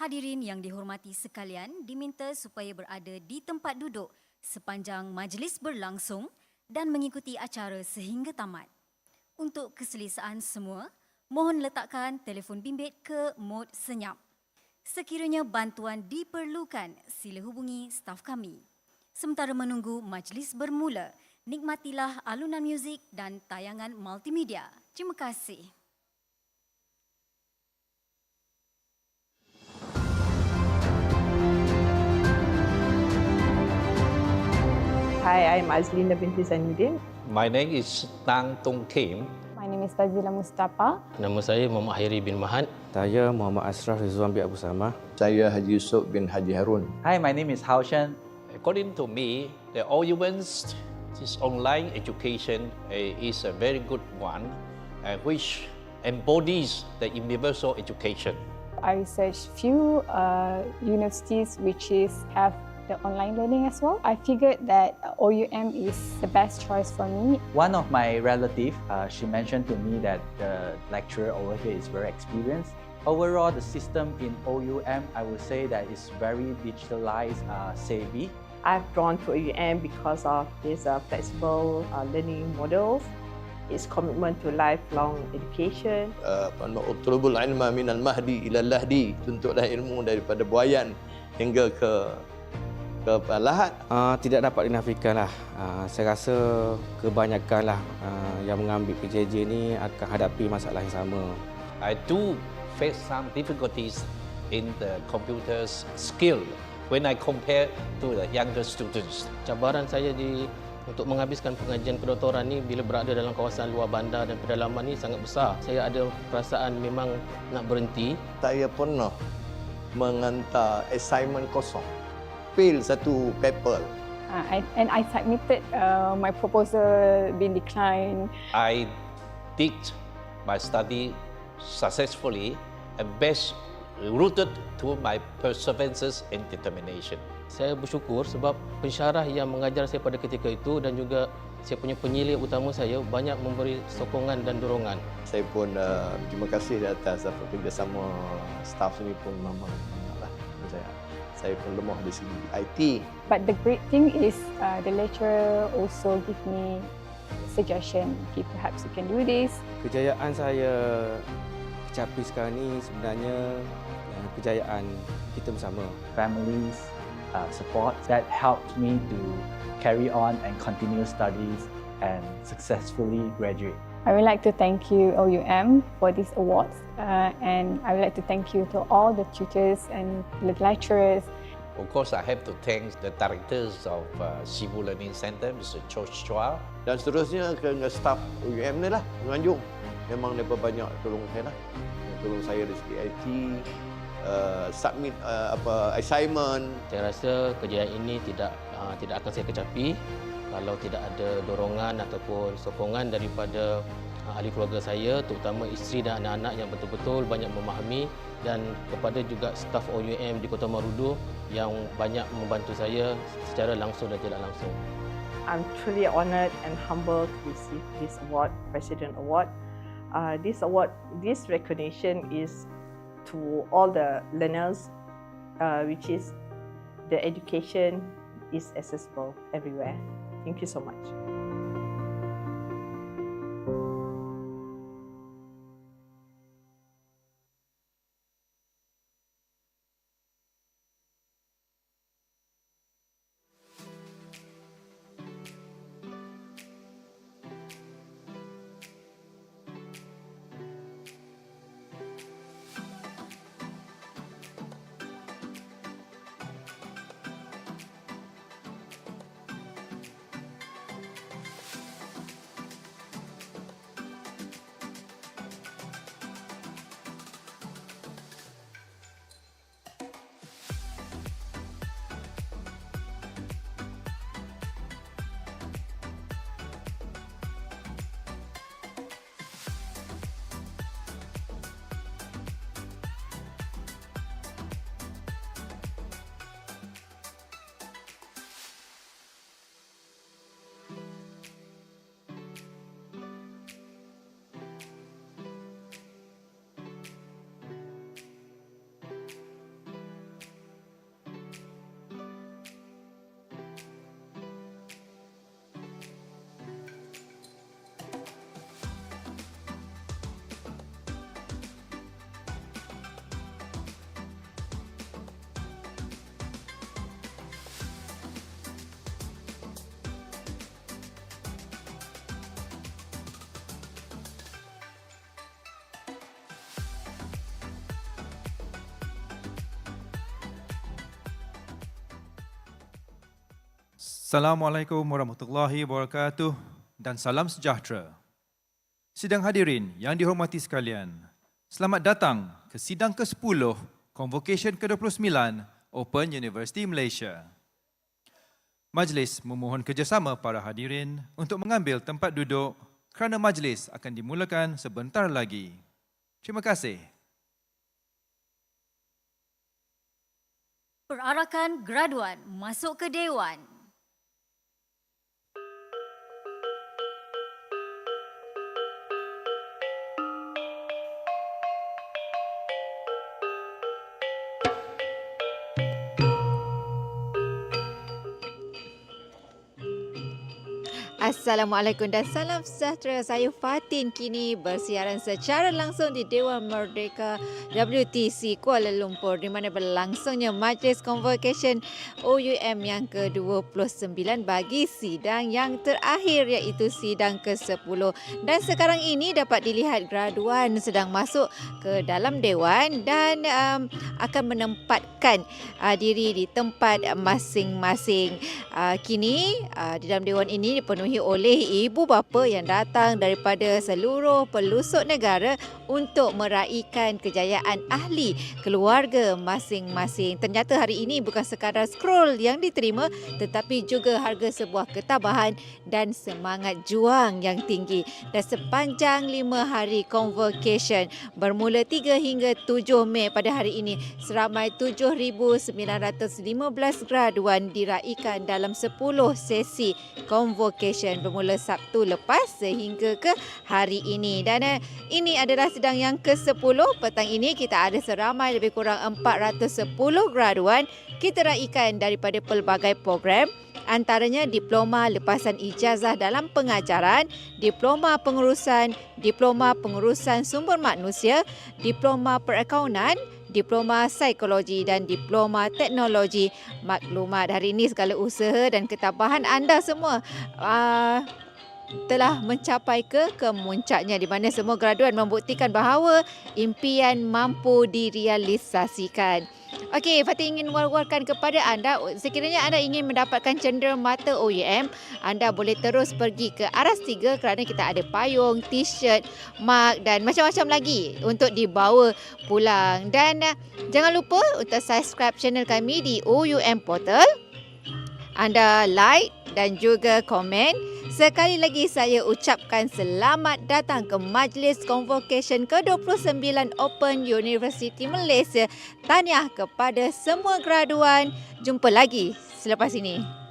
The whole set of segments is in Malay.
Hadirin yang dihormati sekalian diminta supaya berada di tempat duduk sepanjang majlis berlangsung dan mengikuti acara sehingga tamat. Untuk keselesaan semua, mohon letakkan telefon bimbit ke mod senyap. Sekiranya bantuan diperlukan, sila hubungi staf kami. Sementara menunggu majlis bermula, nikmatilah alunan muzik dan tayangan multimedia. Terima kasih. Hi, I'm Azlinda binti Zainuddin. My name is Tang Tung Kim. My name is Fazila Mustafa. Nama saya Muhammad Hairi bin Mahat. Saya Muhammad Ashraf Rizwan bin Abu Samah. Saya Haji Yusuf bin Haji Harun. Hi, my name is Hao Shen. According to me, the OUN's this online education is a very good one, which embodies the universal education. I researched few universities which have the online learning as well. I figured that OUM is the best choice for me. One of my relatives, she mentioned to me that the lecturer over here is very experienced. Overall, the system in OUM, I would say that it's very digitalized, savvy. I've drawn to OUM because of its flexible learning models, its commitment to lifelong education. Utlubul ilma minal mahdi ila lahdi. Tuntutlah ilmu daripada buayan hingga ke lahat. Tidak dapat dinafikan lah. Saya rasa kebanyakan lah yang mengambil PJJ ni akan hadapi masalah yang sama. I do face some difficulties in the computer's skill when I compare to the younger students. Cabaran saya untuk menghabiskan pengajian kedoktoran ni bila berada dalam kawasan luar bandar dan pedalaman ni sangat besar. Saya ada perasaan memang nak berhenti. Saya pernah mengantar assignment kosong. Fail satu paper. And I submitted my proposal being declined. I did my study successfully and best rooted to my perseverance and determination. Saya bersyukur sebab pensyarah yang mengajar saya pada ketika itu dan juga saya punya penyelidik utama saya banyak memberi sokongan dan dorongan. Saya pun terima kasih di atas kerjasama staff sini pun memang lah. Saya pun lemah di segi IT. But the great thing is the lecturer also give me suggestion. Okay, perhaps you can do this. Kejayaan saya capai sekarang ni sebenarnya kejayaan kita bersama. Families, support that helped me to carry on and continue studies and successfully graduate. I would like to thank you, OUM, for these awards. And I would like to thank you to all the tutors and the lecturers. Of course, I have to thank the directors of Civil Learning Centre, Mr. George Chua. Dan seterusnya ke staf UM ni lah, Menganjung. Memang mereka banyak tolong saya lah. Tolong saya dari segi IT, submit assignment. Saya rasa kejayaan ini tidak akan saya kecapi kalau tidak ada dorongan ataupun sokongan daripada ahli keluarga saya, terutama isteri dan anak-anak yang betul-betul banyak memahami, dan kepada juga staf OUM di Kota Marudu yang banyak membantu saya secara langsung dan tidak langsung. I'm truly honoured and humbled to receive this award, President Award. This recognition is to all the learners, which is the education is accessible everywhere. Thank you so much. Assalamualaikum warahmatullahi wabarakatuh dan salam sejahtera. Sidang hadirin yang dihormati sekalian, selamat datang ke sidang ke-10 Convocation ke-29 Open University Malaysia. Majlis memohon kerjasama para hadirin untuk mengambil tempat duduk kerana majlis akan dimulakan sebentar lagi. Terima kasih. Perarakan graduan masuk ke Dewan. Assalamualaikum dan salam sejahtera. Saya Fatin kini bersiaran secara langsung di Dewan Merdeka WTC Kuala Lumpur di mana berlangsungnya Majlis Konvokesyen OUM yang ke-29 bagi sidang yang terakhir iaitu sidang ke-10. Dan sekarang ini dapat dilihat graduan sedang masuk ke dalam Dewan dan akan menempatkan diri di tempat masing-masing. Kini di dalam Dewan ini dipenuhi oleh ibu bapa yang datang daripada seluruh pelosok negara untuk meraihkan kejayaan ahli keluarga masing-masing. Ternyata hari ini bukan sekadar scroll yang diterima tetapi juga harga sebuah ketabahan dan semangat juang yang tinggi. Dan sepanjang 5 hari Convocation bermula 3 hingga 7 Mei pada hari ini, seramai 7,915 graduan diraihkan dalam 10 sesi Convocation bermula Sabtu lepas sehingga ke hari ini. Dan ini adalah sidang yang ke-10. Petang ini kita ada seramai lebih kurang 410 graduan kita raikan daripada pelbagai program, antaranya diploma lepasan ijazah dalam pengajaran, diploma pengurusan sumber manusia, diploma perakaunan, diploma psikologi dan diploma teknologi maklumat. Hari ini segala usaha dan ketabahan anda semua telah mencapai ke kemuncaknya, di mana semua graduan membuktikan bahawa impian mampu direalisasikan. Okey, Fatih ingin war-warkan kepada anda, sekiranya anda ingin mendapatkan cenderamata OUM, anda boleh terus pergi ke Aras 3 kerana kita ada payung, t-shirt, mug dan macam-macam lagi untuk dibawa pulang. Dan jangan lupa untuk subscribe channel kami di OUM Portal. Anda like dan juga komen. Sekali lagi saya ucapkan selamat datang ke Majlis Konvokesyen ke-29 Open University Malaysia. Tahniah kepada semua graduan. Jumpa lagi selepas ini.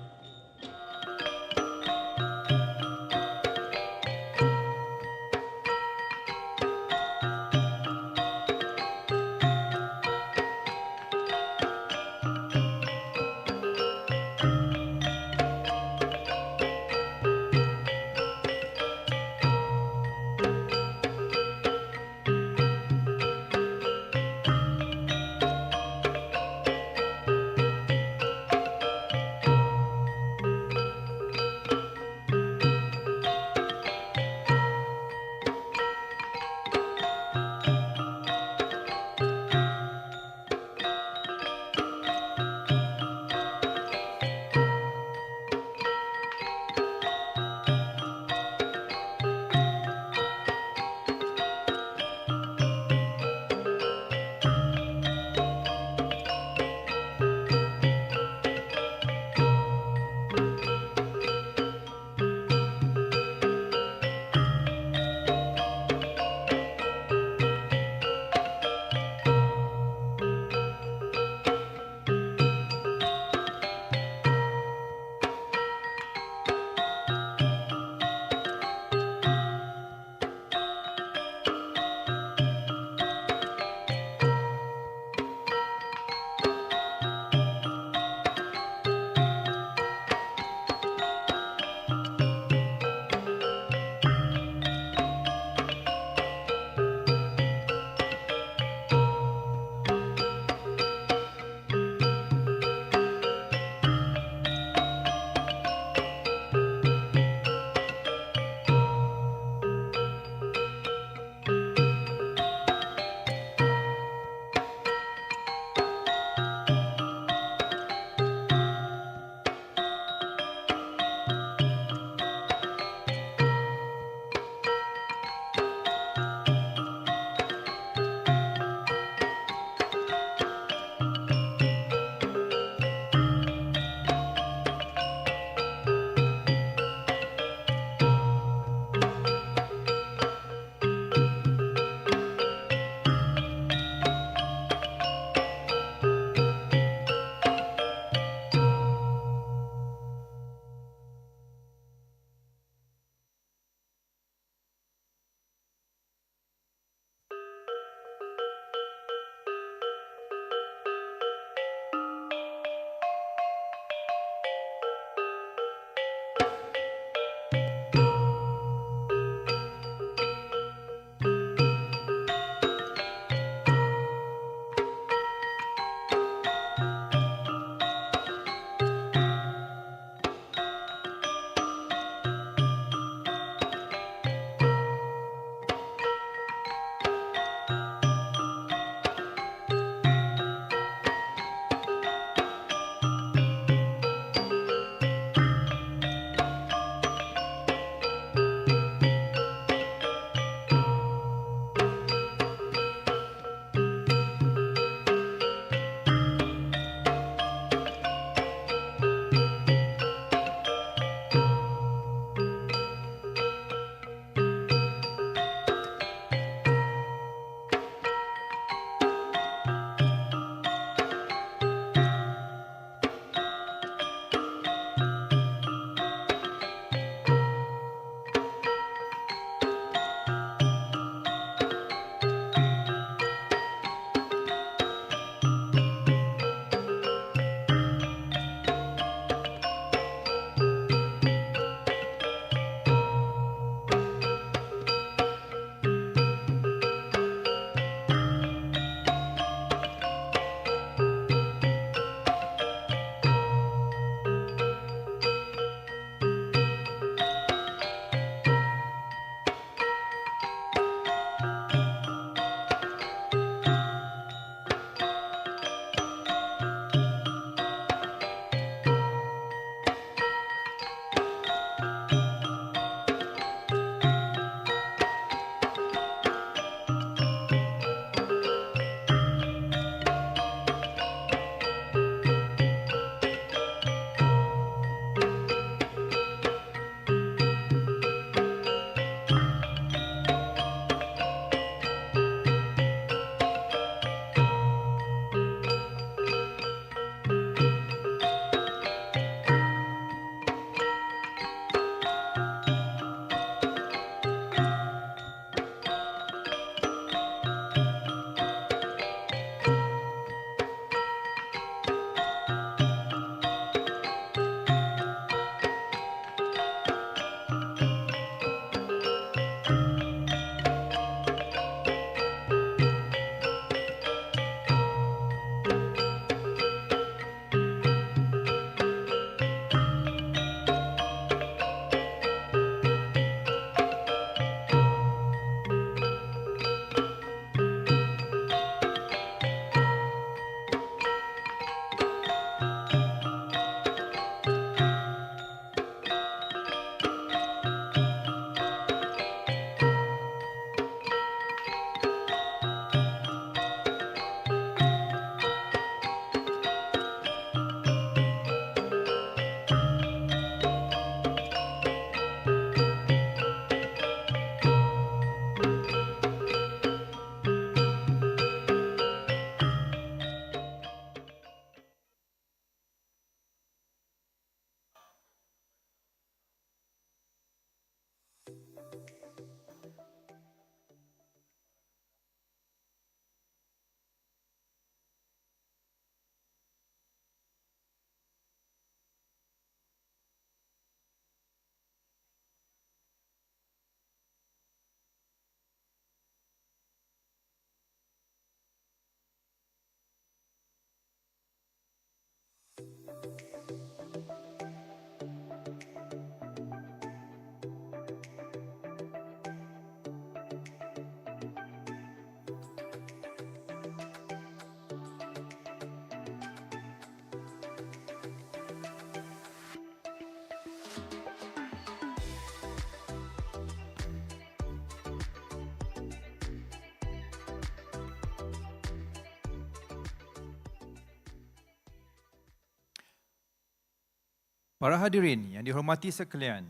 Para hadirin yang dihormati sekalian,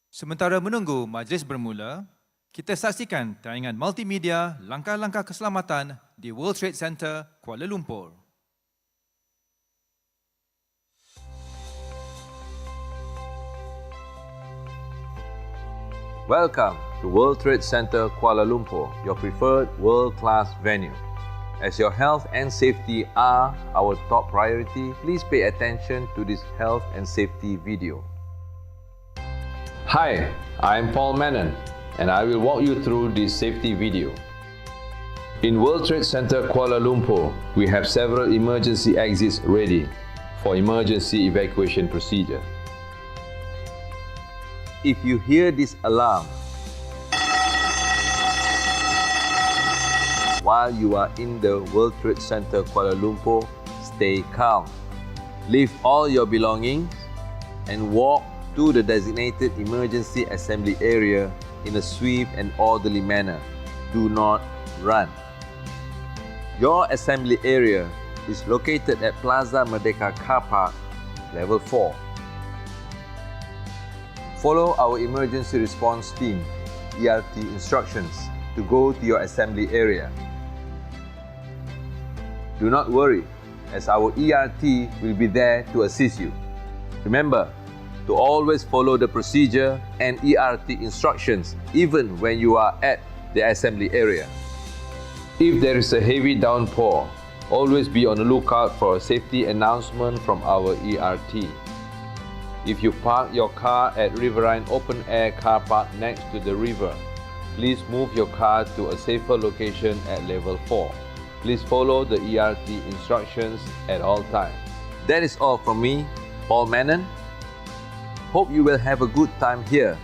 sementara menunggu majlis bermula, kita saksikan tayangan multimedia langkah-langkah keselamatan di World Trade Center, Kuala Lumpur. Welcome to World Trade Center, Kuala Lumpur, your preferred world-class venue. As your health and safety are our top priority, please pay attention to this health and safety video. Hi, I'm Paul Menon, and I will walk you through this safety video. In World Trade Center, Kuala Lumpur, we have several emergency exits ready for emergency evacuation procedure. If you hear this alarm while you are in the World Trade Center, Kuala Lumpur, stay calm. Leave all your belongings and walk to the designated emergency assembly area in a swift and orderly manner. Do not run. Your assembly area is located at Plaza Merdeka Car Park, Level 4. Follow our emergency response team, ERT instructions to go to your assembly area. Do not worry, as our ERT will be there to assist you. Remember to always follow the procedure and ERT instructions even when you are at the assembly area. If there is a heavy downpour, always be on the lookout for a safety announcement from our ERT. If you park your car at Riverine Open Air Car Park next to the river, please move your car to a safer location at Level 4. Please follow the ERT instructions at all times. That is all from me, Paul Menon. Hope you will have a good time here.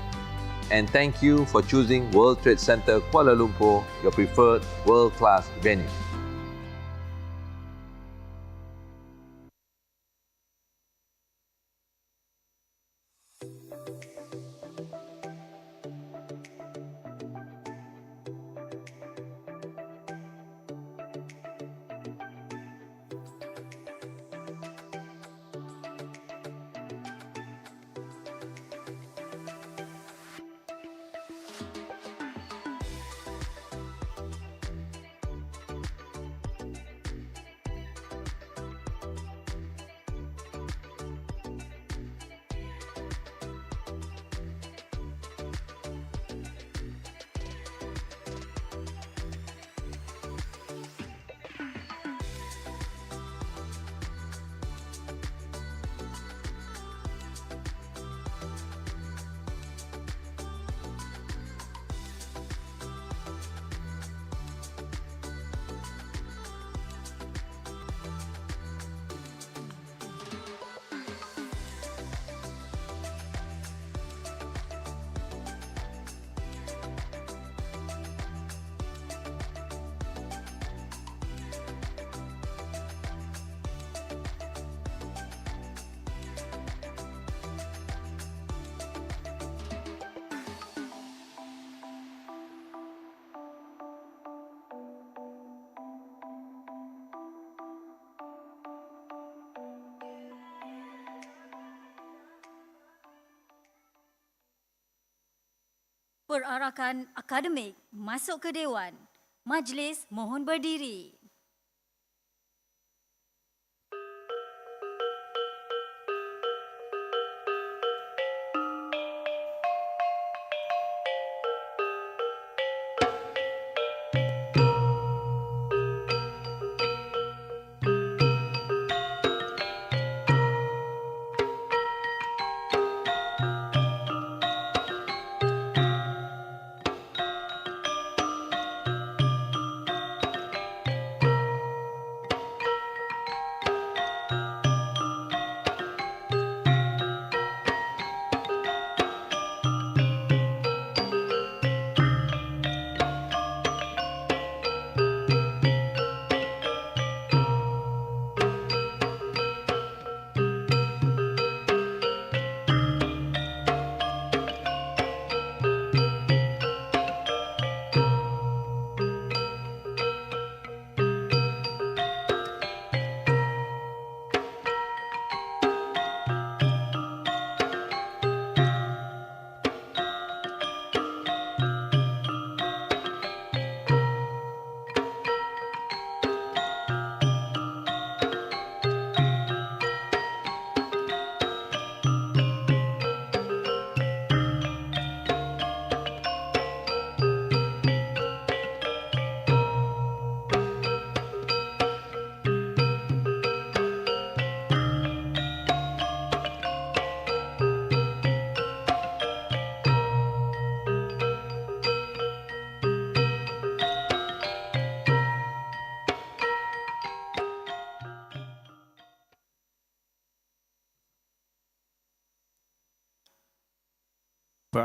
And thank you for choosing World Trade Center Kuala Lumpur, your preferred world-class venue. Perarakan akademik masuk ke Dewan. Majlis mohon berdiri.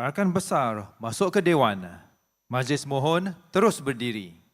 Rakan besar masuk ke Dewan. Majlis mohon terus berdiri.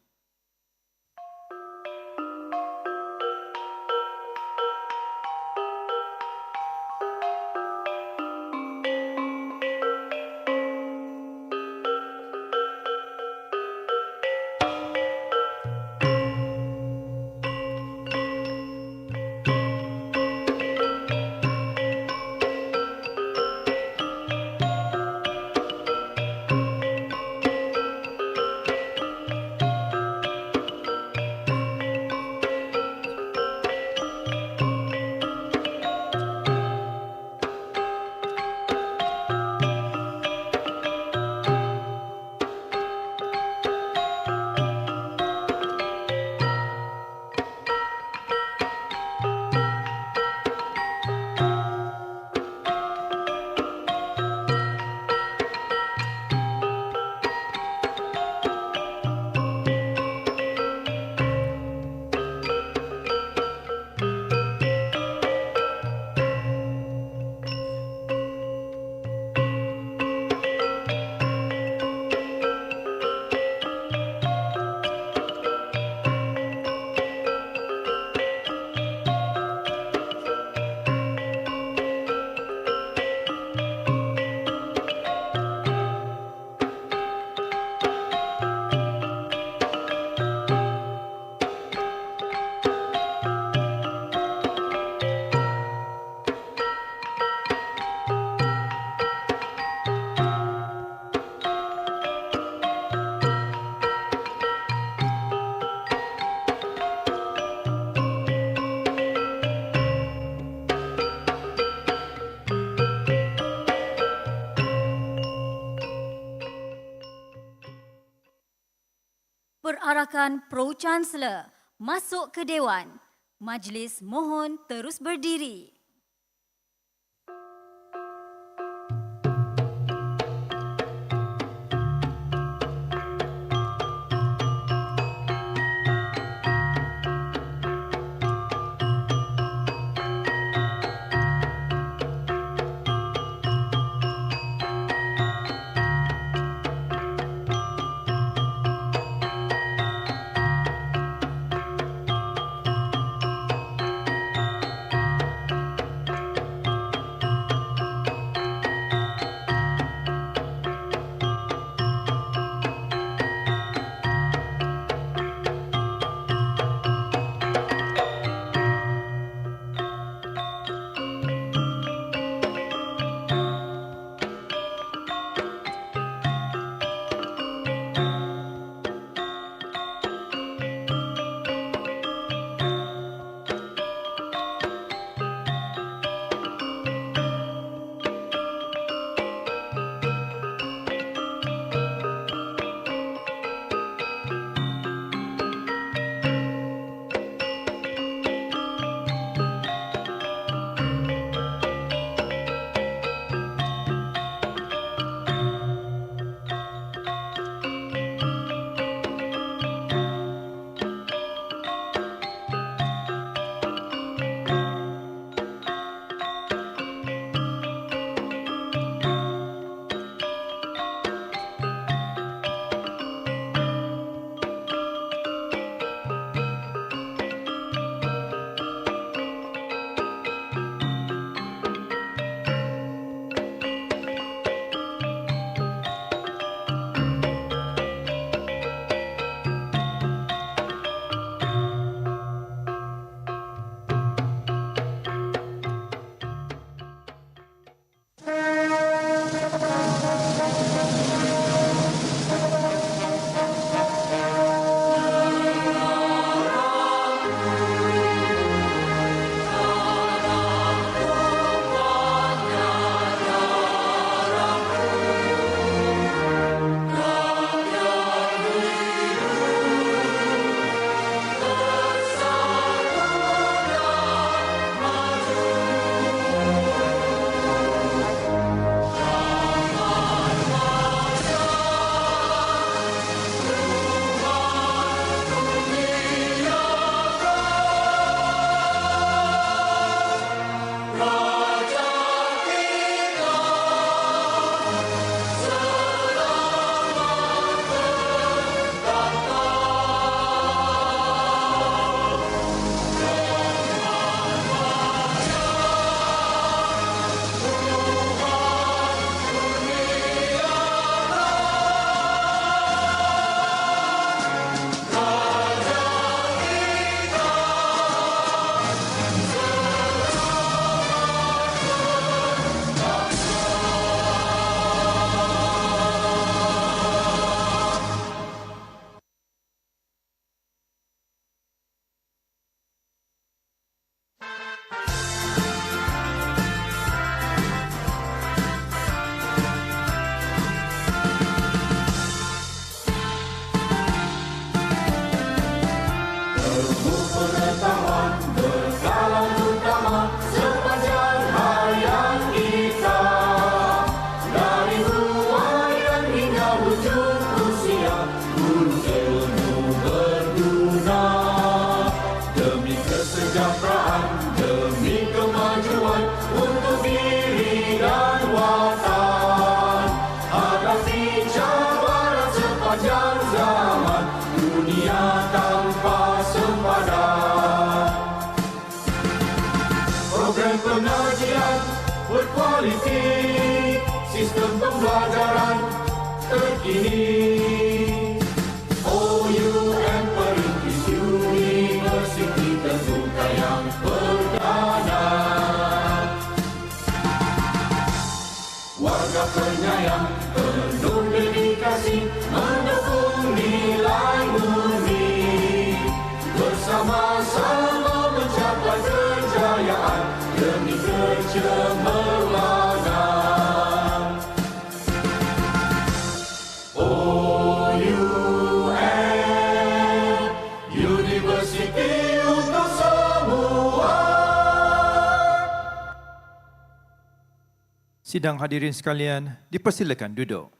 Perarakan Pro-Chancellor masuk ke Dewan. Majlis mohon terus berdiri. cabaran sepanjang zaman, dunia tanpa sempadan. Program pengajian berkualiti, sistem pembelajaran terkini. OUM perintis universiti terbuka yang perdana. Warga penyayang penuh dedikasi mendukung nilai murni, bersama-sama mencapai kejayaan demi kecemerlangan. OUM Universiti untuk semua. Sidang hadirin sekalian, dipersilakan duduk.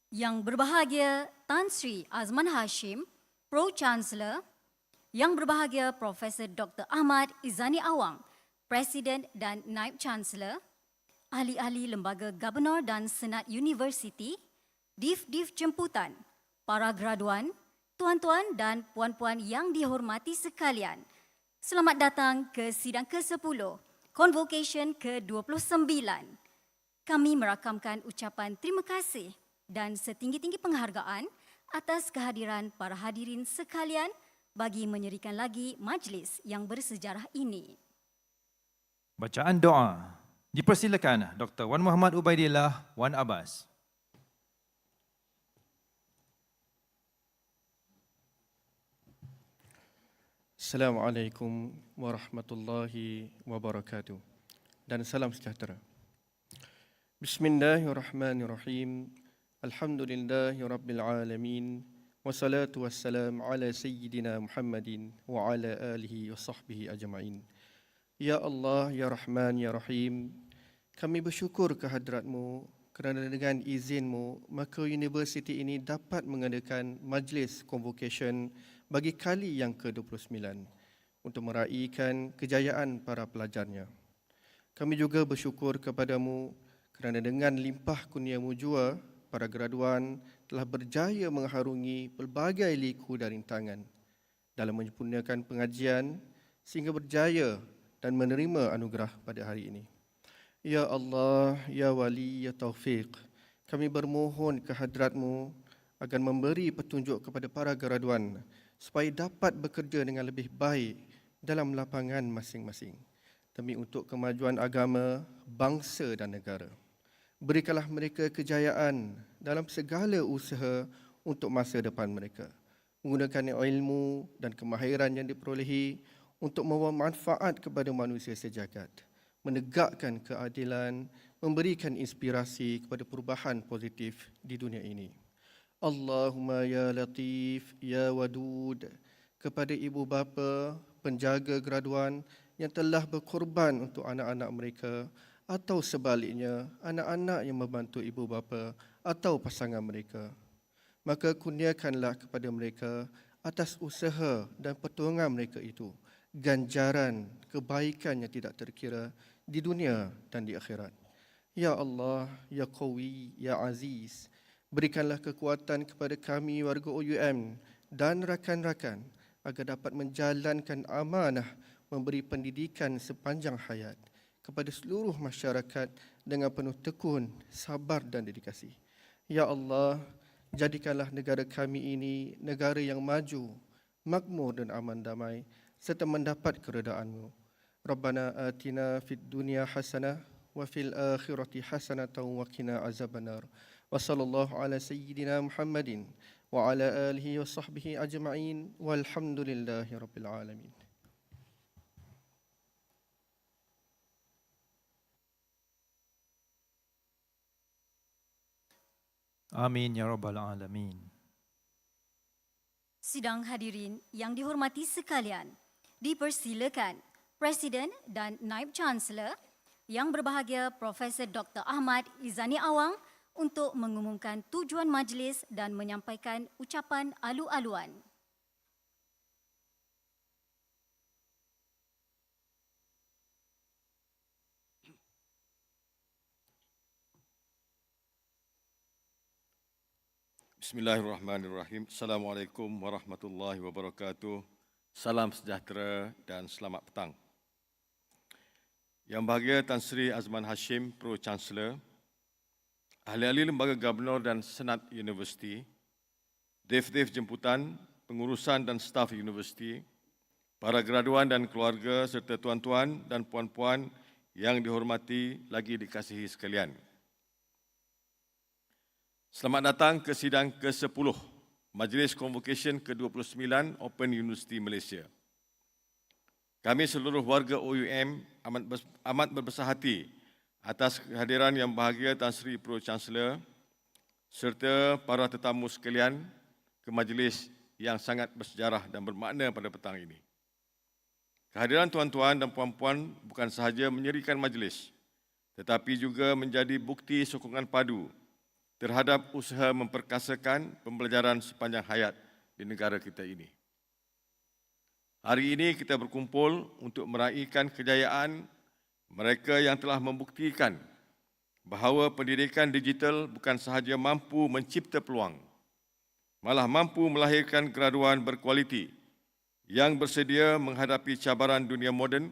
Yang berbahagia Tan Sri Azman Hashim, Pro-Chancellor. Yang berbahagia Profesor Dr. Ahmad Izani Awang, Presiden dan Naib Chancellor. Ahli-ahli Lembaga Gubernur dan Senat Universiti, div-div jemputan, para graduan, tuan-tuan dan puan-puan yang dihormati sekalian. Selamat datang ke sidang ke-10, Convocation ke-29. Kami merakamkan ucapan terima kasih dan setinggi-tinggi penghargaan atas kehadiran para hadirin sekalian bagi menyerikan lagi majlis yang bersejarah ini. Bacaan doa. Dipersilakan Dr. Wan Muhammad Ubaidillah Wan Abbas. Assalamualaikum warahmatullahi wabarakatuh. Dan salam sejahtera. Bismillahirrahmanirrahim. Alhamdulillahi rabbil alamin. Wassalatu wassalam ala sayyidina Muhammadin wa ala alihi wa sahbihi ajma'in. Ya Allah, Ya Rahman, Ya Rahim, kami bersyukur kehadrat-Mu kerana dengan izin-Mu, maka universiti ini dapat mengadakan Majlis Convocation bagi kali yang ke-29 untuk meraihkan kejayaan para pelajarnya. Kami juga bersyukur kepada-Mu kerana dengan limpah kurnia-Mu jua, para graduan telah berjaya mengharungi pelbagai liku dan rintangan dalam menyempurnakan pengajian sehingga berjaya dan menerima anugerah pada hari ini. Ya Allah, Ya Wali, Ya Taufiq, kami bermohon kehadrat-Mu agar memberi petunjuk kepada para graduan supaya dapat bekerja dengan lebih baik dalam lapangan masing-masing demi untuk kemajuan agama, bangsa dan negara. Berikanlah mereka kejayaan dalam segala usaha untuk masa depan mereka, menggunakan ilmu dan kemahiran yang diperolehi untuk membawa manfaat kepada manusia sejagat, menegakkan keadilan, memberikan inspirasi kepada perubahan positif di dunia ini. Allahumma ya Latif, ya Wadud, kepada ibu bapa, penjaga graduan yang telah berkorban untuk anak-anak mereka atau sebaliknya anak-anak yang membantu ibu bapa atau pasangan mereka. Maka kurniakanlah kepada mereka atas usaha dan pertolongan mereka itu ganjaran kebaikan yang tidak terkira di dunia dan di akhirat. Ya Allah, Ya Qawi, Ya Aziz, berikanlah kekuatan kepada kami warga OUM dan rakan-rakan agar dapat menjalankan amanah memberi pendidikan sepanjang hayat kepada seluruh masyarakat dengan penuh tekun, sabar dan dedikasi. Ya Allah, jadikanlah negara kami ini negara yang maju, makmur dan aman damai serta mendapat keredaan-Mu. Rabbana atina fid dunya hasanah wa fil akhirati hasanatan wa qina azabannar. Wa sallallahu ala sayyidina Muhammadin wa ala alihi wa sahbihi ajma'in walhamdulillahi rabbil alamin. Amin ya rabbal alamin. Sidang hadirin yang dihormati sekalian, dipersilakan Presiden dan Naib Chancellor yang berbahagia Profesor Dr. Ahmad Izani Awang untuk mengumumkan tujuan majlis dan menyampaikan ucapan alu-aluan. Bismillahirrahmanirrahim. Assalamualaikum warahmatullahi wabarakatuh. Salam sejahtera dan selamat petang. Yang Bahagia Tan Sri Azman Hashim, Pro-Chancellor, ahli-ahli Lembaga Gubernur dan Senat Universiti, dev-dev jemputan, pengurusan dan staf universiti, para graduan dan keluarga serta tuan-tuan dan puan-puan yang dihormati lagi dikasihi sekalian. Selamat datang ke sidang ke-10 Majlis Konvokesyen ke-29 Open University Malaysia. Kami seluruh warga OUM amat berbesar hati atas kehadiran Yang Bahagia Tan Sri Pro-Chancellor serta para tetamu sekalian ke majlis yang sangat bersejarah dan bermakna pada petang ini. Kehadiran tuan-tuan dan puan-puan bukan sahaja menyerikan majlis, tetapi juga menjadi bukti sokongan padu terhadap usaha memperkasakan pembelajaran sepanjang hayat di negara kita ini. Hari ini kita berkumpul untuk meraihkan kejayaan mereka yang telah membuktikan bahawa pendidikan digital bukan sahaja mampu mencipta peluang, malah mampu melahirkan graduan berkualiti yang bersedia menghadapi cabaran dunia moden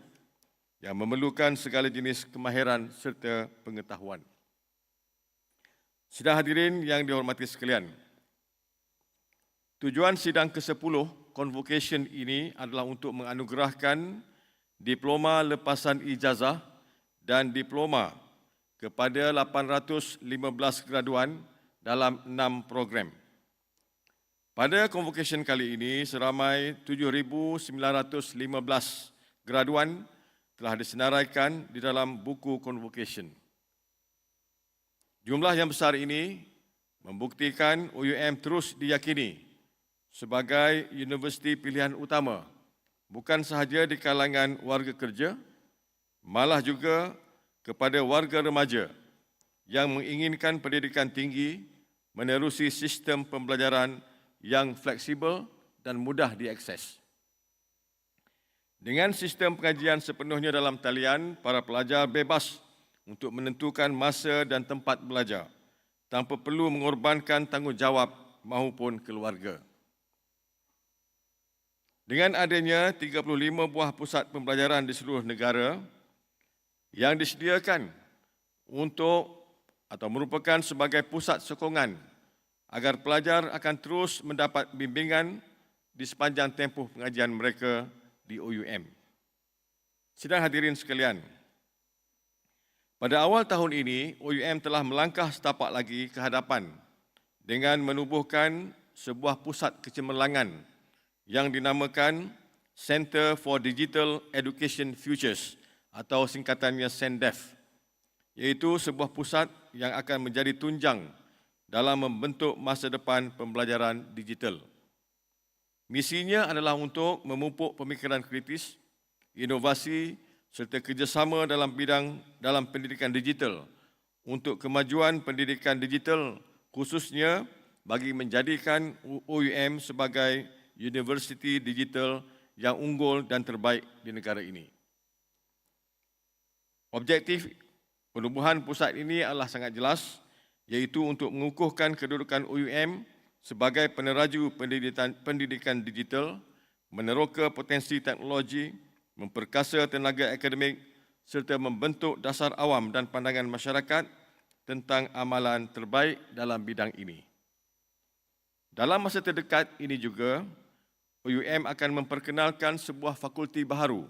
yang memerlukan segala jenis kemahiran serta pengetahuan. Sidang hadirin yang dihormati sekalian, tujuan sidang ke-10 Convocation ini adalah untuk menganugerahkan diploma lepasan ijazah dan diploma kepada 815 graduan dalam 6 program. Pada Convocation kali ini, seramai 7,915 graduan telah disenaraikan di dalam buku Convocation. Jumlah yang besar ini membuktikan OUM terus diyakini sebagai universiti pilihan utama, bukan sahaja di kalangan warga kerja, malah juga kepada warga remaja yang menginginkan pendidikan tinggi menerusi sistem pembelajaran yang fleksibel dan mudah diakses. Dengan sistem pengajian sepenuhnya dalam talian, para pelajar bebas untuk menentukan masa dan tempat belajar tanpa perlu mengorbankan tanggungjawab maupun keluarga. Dengan adanya 35 buah pusat pembelajaran di seluruh negara yang disediakan untuk atau merupakan sebagai pusat sokongan agar pelajar akan terus mendapat bimbingan di sepanjang tempoh pengajian mereka di OUM. Sidang hadirin sekalian, pada awal tahun ini, OUM telah melangkah setapak lagi ke hadapan dengan menubuhkan sebuah pusat kecemerlangan yang dinamakan Center for Digital Education Futures atau singkatannya CENDEF, iaitu sebuah pusat yang akan menjadi tunjang dalam membentuk masa depan pembelajaran digital. Misinya adalah untuk memupuk pemikiran kritis, inovasi serta kerjasama dalam pendidikan digital untuk kemajuan pendidikan digital, khususnya bagi menjadikan OUM sebagai universiti digital yang unggul dan terbaik di negara ini. Objektif penubuhan pusat ini adalah sangat jelas, iaitu untuk mengukuhkan kedudukan OUM sebagai peneraju pendidikan digital, meneroka potensi teknologi, memperkasa tenaga akademik serta membentuk dasar awam dan pandangan masyarakat tentang amalan terbaik dalam bidang ini. Dalam masa terdekat ini juga, OUM akan memperkenalkan sebuah fakulti baharu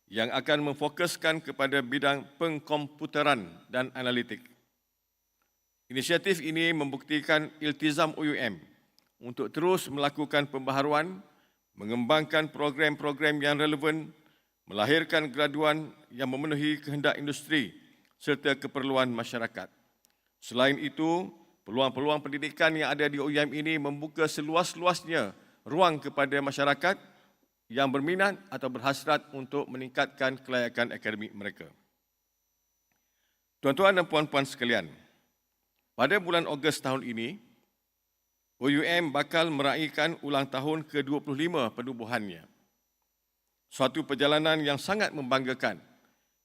yang akan memfokuskan kepada bidang pengkomputeran dan analitik. Inisiatif ini membuktikan iltizam OUM untuk terus melakukan pembaharuan, mengembangkan program-program yang relevan, melahirkan graduan yang memenuhi kehendak industri serta keperluan masyarakat. Selain itu, peluang-peluang pendidikan yang ada di OUM ini membuka seluas-luasnya ruang kepada masyarakat yang berminat atau berhasrat untuk meningkatkan kelayakan akademik mereka. Tuan-tuan dan puan-puan sekalian, Pada bulan Ogos tahun ini, OUM bakal meraihkan ulang tahun ke-25 penubuhannya. Suatu perjalanan yang sangat membanggakan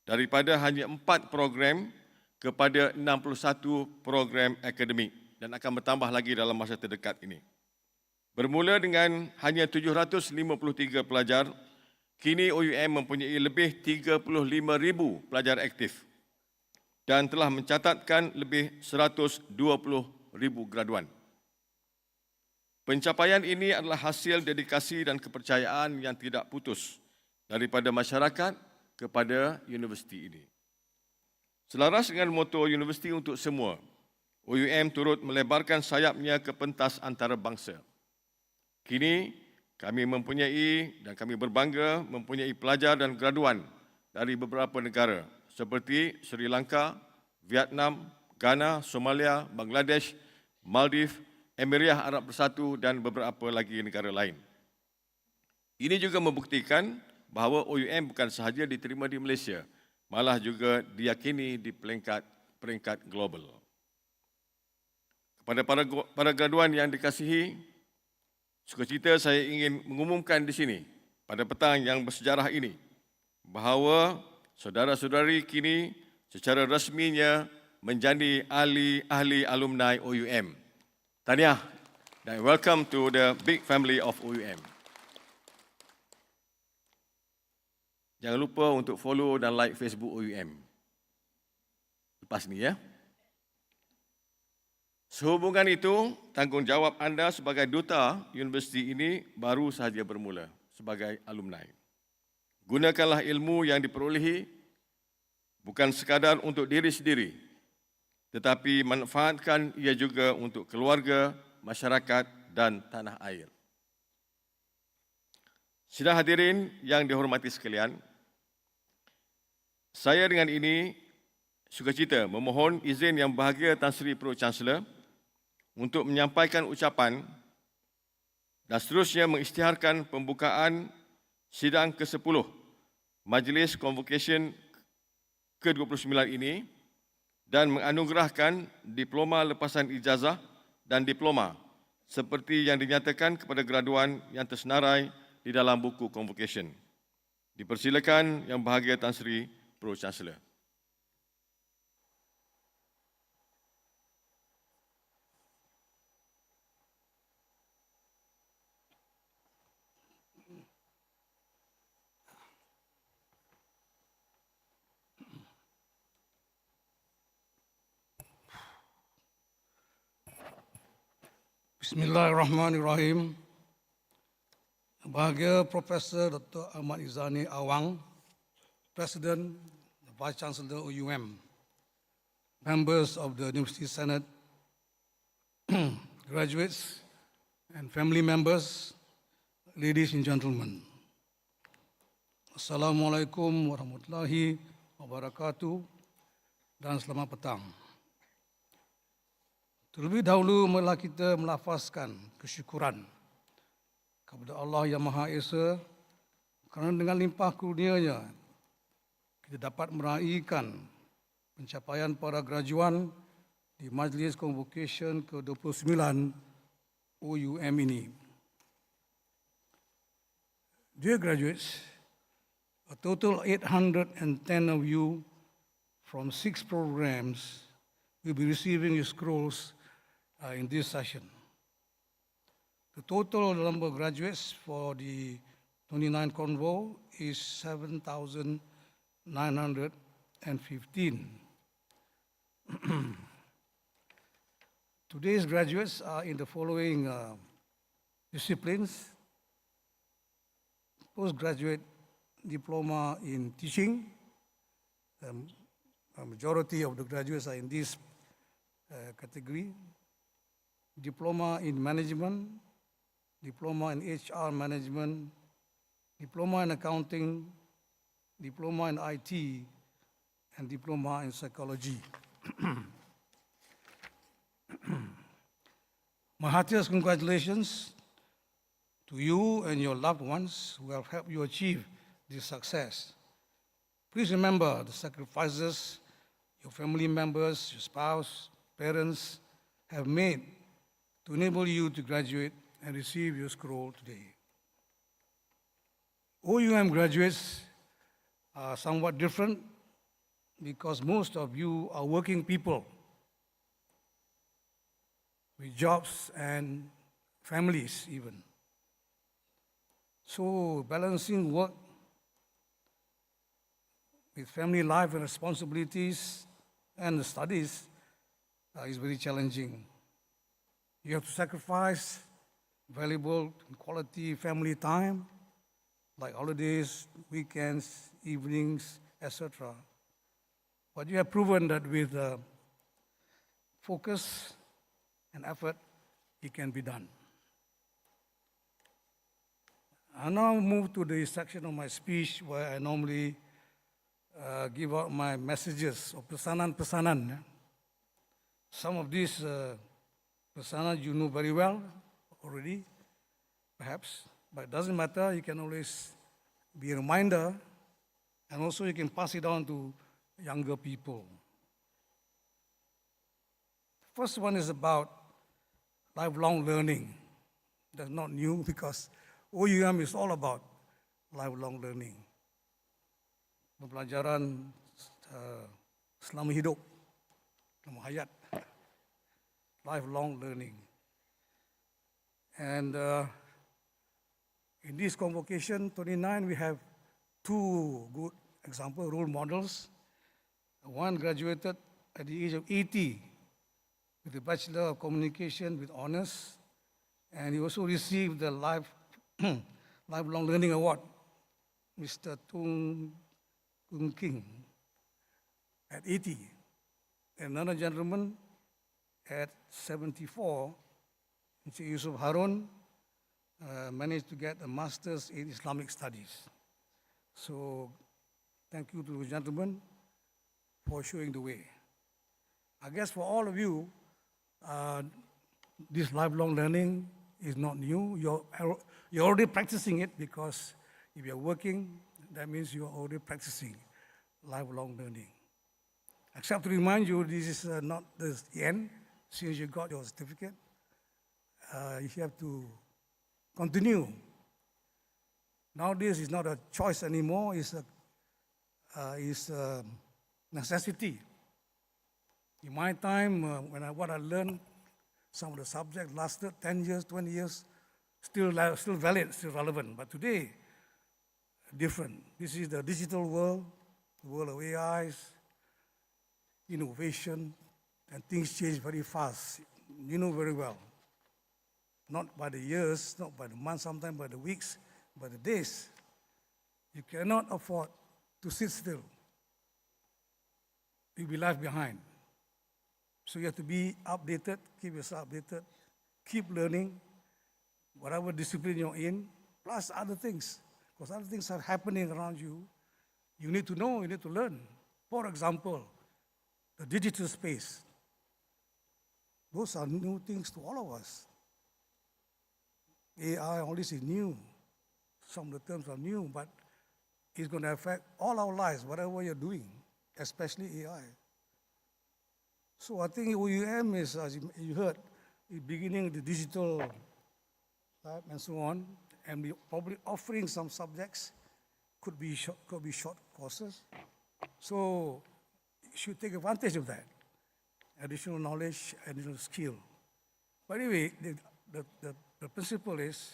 daripada hanya 4 program kepada 61 program akademik dan akan bertambah lagi dalam masa terdekat ini. Bermula dengan hanya 753 pelajar, kini OUM mempunyai lebih 35,000 pelajar aktif dan telah mencatatkan lebih 120,000 graduan. Pencapaian ini adalah hasil dedikasi dan kepercayaan yang tidak putus daripada masyarakat kepada universiti ini. Selaras dengan moto Universiti untuk Semua, OUM turut melebarkan sayapnya ke pentas antarabangsa. Kini kami mempunyai dan kami berbangga mempunyai pelajar dan graduan dari beberapa negara seperti Sri Lanka, Vietnam, Ghana, Somalia, Bangladesh, Maldives, Emirat Arab Bersatu dan beberapa lagi negara lain. Ini juga membuktikan bahawa OUM bukan sahaja diterima di Malaysia, malah juga diyakini di peringkat global. Kepada para graduan yang dikasihi, sukacita saya ingin mengumumkan di sini pada petang yang bersejarah ini bahawa saudara-saudari kini secara rasminya menjadi ahli alumni OUM. Tahniah dan welcome to the big family of OUM. Jangan lupa untuk follow dan like Facebook OUM. Lepas ni ya. Sehubungan itu, tanggungjawab anda sebagai duta universiti ini baru sahaja bermula sebagai alumni. Gunakanlah ilmu yang diperolehi bukan sekadar untuk diri sendiri, tetapi manfaatkan ia juga untuk keluarga, masyarakat dan tanah air. Sidang hadirin yang dihormati sekalian, saya dengan ini sukacita memohon izin yang bahagia Tan Sri Pro-Chancellor untuk menyampaikan ucapan dan seterusnya mengisytiharkan pembukaan sidang ke-10 Majlis Konvokesyen ke-29 ini dan menganugerahkan diploma lepasan ijazah dan diploma seperti yang dinyatakan kepada graduan yang tersenarai di dalam buku Convocation. Dipersilakan Yang Bahagia Tan Sri Pro-Chancellor. Bismillahirrahmanirrahim. Bahagia Profesor Dr. Ahmad Izani Awang, President, Vice Chancellor OUM, members of the University Senate, graduates and family members, ladies and gentlemen. Assalamualaikum warahmatullahi wabarakatuh dan selamat petang. Terlebih dahulu marilah kita melafazkan kesyukuran kepada Allah yang Maha Esa kerana dengan limpah kurnia-Nya kita dapat meraihkan pencapaian para graduan di Majlis Konvokesyen ke-29 OUM ini. Dear graduates, a total 810 of you from 6 programs will be receiving your scrolls in this session. The total number of graduates for the 29 Convo is 7,915. Today's graduates are in the following disciplines: postgraduate diploma in teaching. A majority of the graduates are in this category. Diploma in management, diploma in HR management, diploma in accounting, diploma in IT, and diploma in psychology. My heartiest congratulations to you and your loved ones who have helped you achieve this success. Please remember the sacrifices your family members, your spouse, parents have made to enable you to graduate and receive your scroll today. OUM graduates are somewhat different because most of you are working people with jobs and families even. So balancing work with family life and responsibilities and the studies is very challenging. You have to sacrifice valuable quality family time, like holidays, weekends, evenings, etc. But you have proven that with focus and effort, it can be done. I now move to the section of my speech where I normally give out my messages of pesanan-pesanan. Some of these pesanan you know very well already, perhaps, but it doesn't matter. You can always be a reminder, and also you can pass it on to younger people. First one is about lifelong learning. That's not new because OUM is all about lifelong learning. Pembelajaran selama hidup, selama hayat, lifelong learning. And in this Convocation 29, we have two good example role models. One graduated at the age of 80 with a Bachelor of Communication with honors, and he also received the Lifelong Learning Award, Mr. Tung King, at 80. Another gentleman at 74, Mr. Yusuf Harun, managed to get a master's in Islamic studies. So thank you to those gentlemen for showing the way. I guess for all of you, this lifelong learning is not new. You're already practicing it because if you're working, that means you're already practicing lifelong learning. Except to remind you, this is not the end. Since you got your certificate, you have to continue. Nowadays, it's not a choice anymore. It's a necessity. In my time, what I learned, some of the subjects lasted 10 years, 20 years, still valid, still relevant. But today, different. This is the digital world, the world of AIs, innovation, and things change very fast. You know very well. Not by the years, not by the months, sometimes by the weeks, by the days. You cannot afford to sit still. You'll be left behind. So you have to be updated, keep yourself updated, keep learning, whatever discipline you're in, plus other things. Because other things are happening around you. You need to know, you need to learn. For example, the digital space. Those are new things to all of us. AI, all this is new. Some of the terms are new, but it's going to affect all our lives, whatever you're doing, especially AI. So I think OUM is, as you heard, the beginning of the digital lab and so on, and we're probably offering some subjects, could be short courses. So you should take advantage of that. Additional knowledge, additional skill. But anyway, the principle is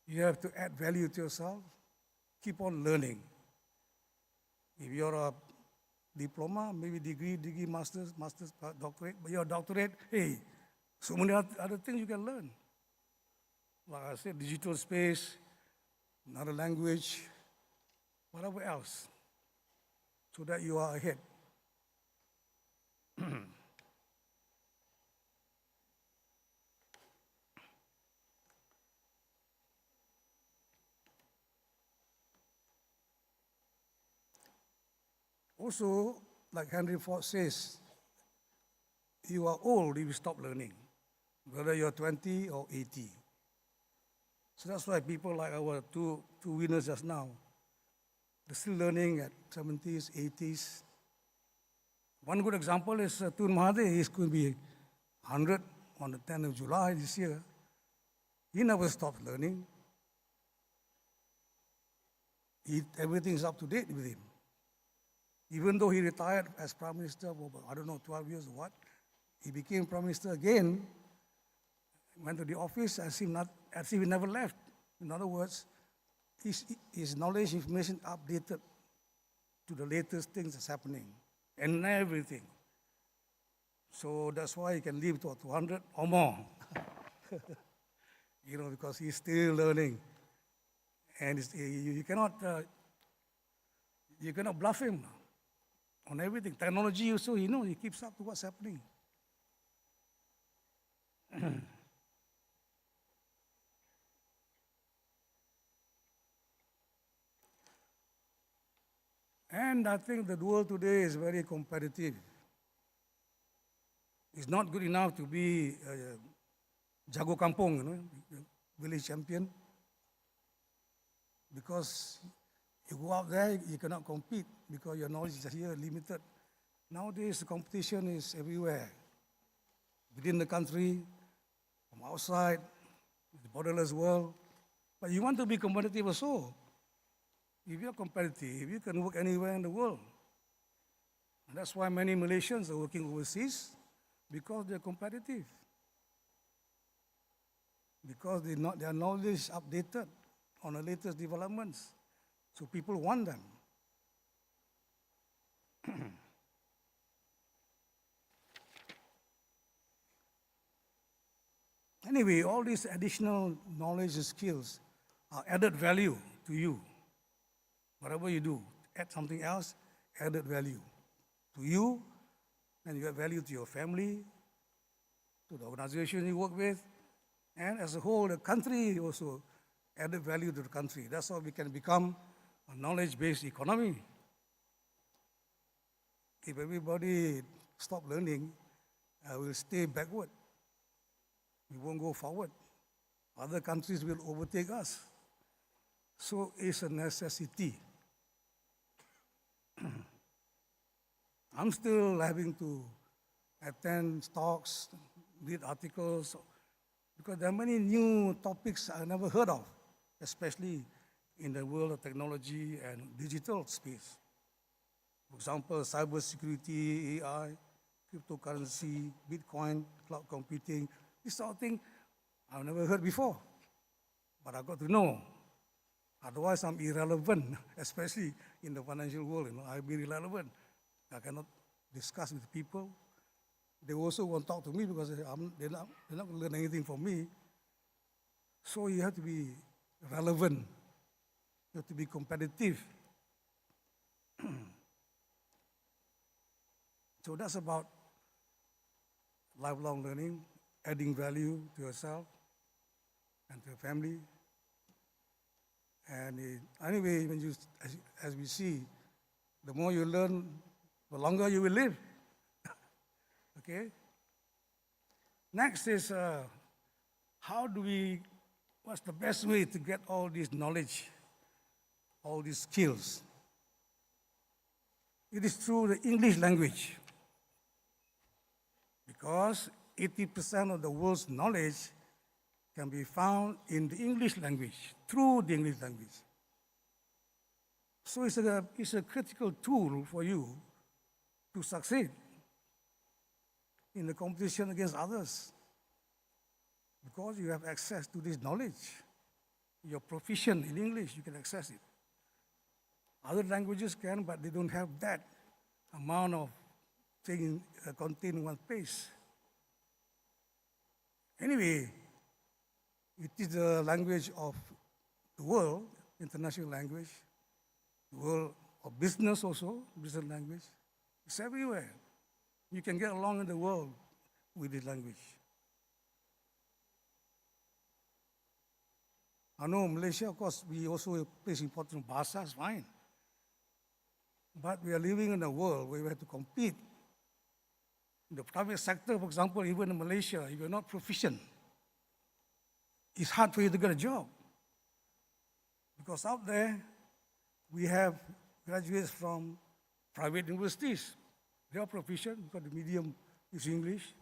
you have to add value to yourself, keep on learning. If you're a diploma, maybe degree, master's, doctorate, but your doctorate, hey, so many other things you can learn. Like I said, digital space, another language, whatever else, so that you are ahead. Also, like Henry Ford says, you are old if you stop learning, whether you're 20 or 80. So that's why people like our two winners just now, they're still learning at 70s, 80s. One good example is Tun Mahathir. He's going to be 100 on the 10th of July this year. He never stopped learning. Everything is up to date with him. Even though he retired as Prime Minister for, I don't know, 12 years or what, he became Prime Minister again, went to the office as if he never left. In other words, his knowledge, information updated to the latest things that's happening and everything. So that's why he can live to 200 or more. Because he's still learning. And you cannot bluff him on everything. Technology also, he keeps up to what's happening. And I think the world today is very competitive. It's not good enough to be jago kampung, village champion. Because you go out there, you cannot compete because your knowledge is here limited. Nowadays, the competition is everywhere. Within the country, from outside, the borderless world. But you want to be competitive also. If you're competitive, you can work anywhere in the world. And that's why many Malaysians are working overseas, because they're competitive. Because their knowledge is updated on the latest developments. So people want them. Anyway, all these additional knowledge and skills are added value to you. Whatever you do, add something else, added value to you, and you add value to your family, to the organization you work with, and as a whole, the country also added value to the country. That's how we can become a knowledge-based economy. If everybody stop learning, we'll stay backward. We won't go forward. Other countries will overtake us. So it's a necessity. I'm still having to attend talks, read articles, because there are many new topics I never heard of, especially in the world of technology and digital space. For example, cybersecurity, AI, cryptocurrency, Bitcoin, cloud computing, this sort of thing I've never heard before, but I got to know. Otherwise, I'm irrelevant, especially in the financial world. I'll be irrelevant. I cannot discuss with people. They also won't talk to me because they're not going to learn anything from me. So you have to be relevant. You have to be competitive. So that's about lifelong learning, adding value to yourself and to your family. And anyway, as we see, the more you learn, the longer you will live. Okay? Next is what's the best way to get all this knowledge, all these skills? It is through the English language. Because 80% of the world's knowledge can be found in the English language, through the English language. So it's a critical tool for you to succeed in the competition against others, because you have access to this knowledge. You're proficient in English, you can access it. Other languages can, but they don't have that amount of thing contained in one place. Anyway, it is the language of the world, international language, the world of business also, business language. It's everywhere. You can get along in the world with this language. I know Malaysia, of course, we also place importance on bahasa, is fine. But we are living in a world where we have to compete. In the private sector, for example, even in Malaysia, if you're not proficient, it's hard for you to get a job. Because out there, we have graduates from private universities, they are proficient because the medium is English,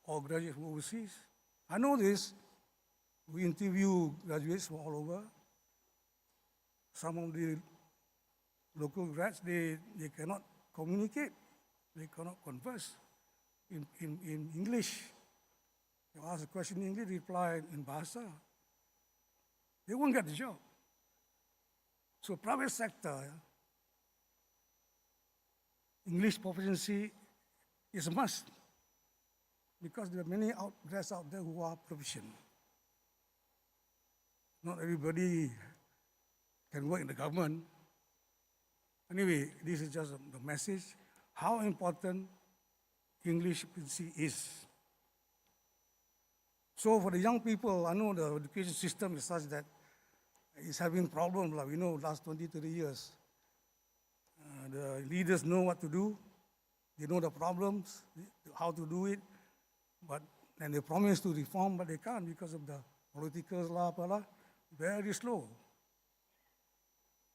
or graduates from overseas. I know this. We interview graduates from all over. Some of the local grads, they cannot communicate. They cannot converse in English. You ask a question in English, reply in Bahasa. They won't get the job. So private sector, English proficiency is a must because there are many grads out there who are proficient. Not everybody can work in the government. Anyway, this is just the message, how important English proficiency is. So for the young people, I know the education system is such that it's having problems, like we know, last 20, 30 years. The leaders know what to do. They know the problems, how to do it. But then they promise to reform, but they can't because of the politicals, very slow.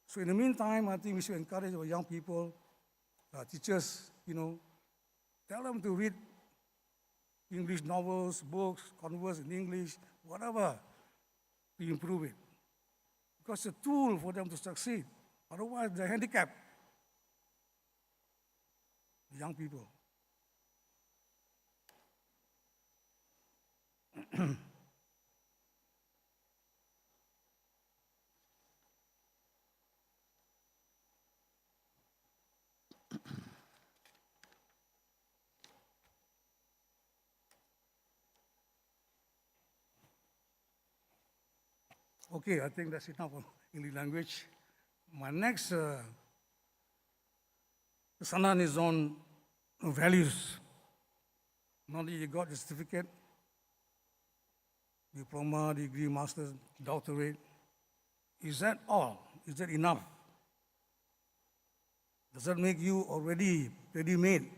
So in the meantime, I think we should encourage our young people, teachers, tell them to read English novels, books, converse in English, whatever, to improve it. Because it's a tool for them to succeed. Otherwise, they're handicapped. Young people. Okay, I think that's enough on English language. My next sanan is on values. Not that you got the certificate, diploma, degree, master's, doctorate. Is that all? Is that enough? Does that make you already ready-made,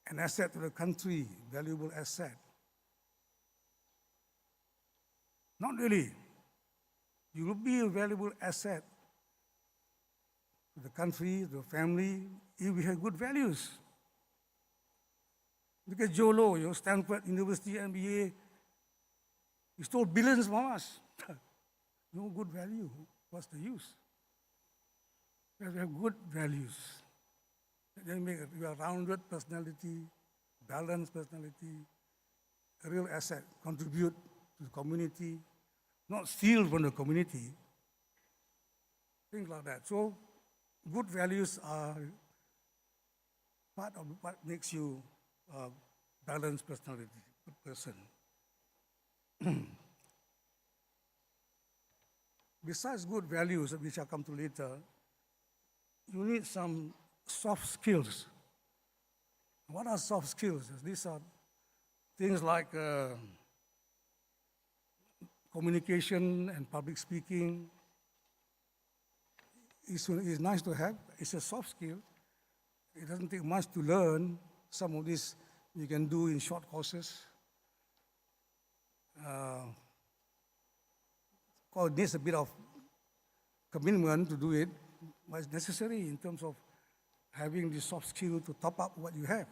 an asset to the country, valuable asset? Not really. You will be a valuable asset to the country, to the family, if we have good values. Look at Joe Low, Stanford University MBA. He stole billions from us. No good value. What's the use? We have to have good values. Then make a rounded personality, balanced personality, a real asset, contribute to the community, not steal from the community, things like that. So good values are part of what makes you a balanced personality, good person. Besides good values, which I'll come to later, you need some soft skills. What are soft skills? These are things like communication and public speaking. It's nice to have. It's a soft skill. It doesn't take much to learn. Some of this you can do in short courses. It needs a bit of commitment to do it, but it's necessary in terms of having the soft skill to top up what you have.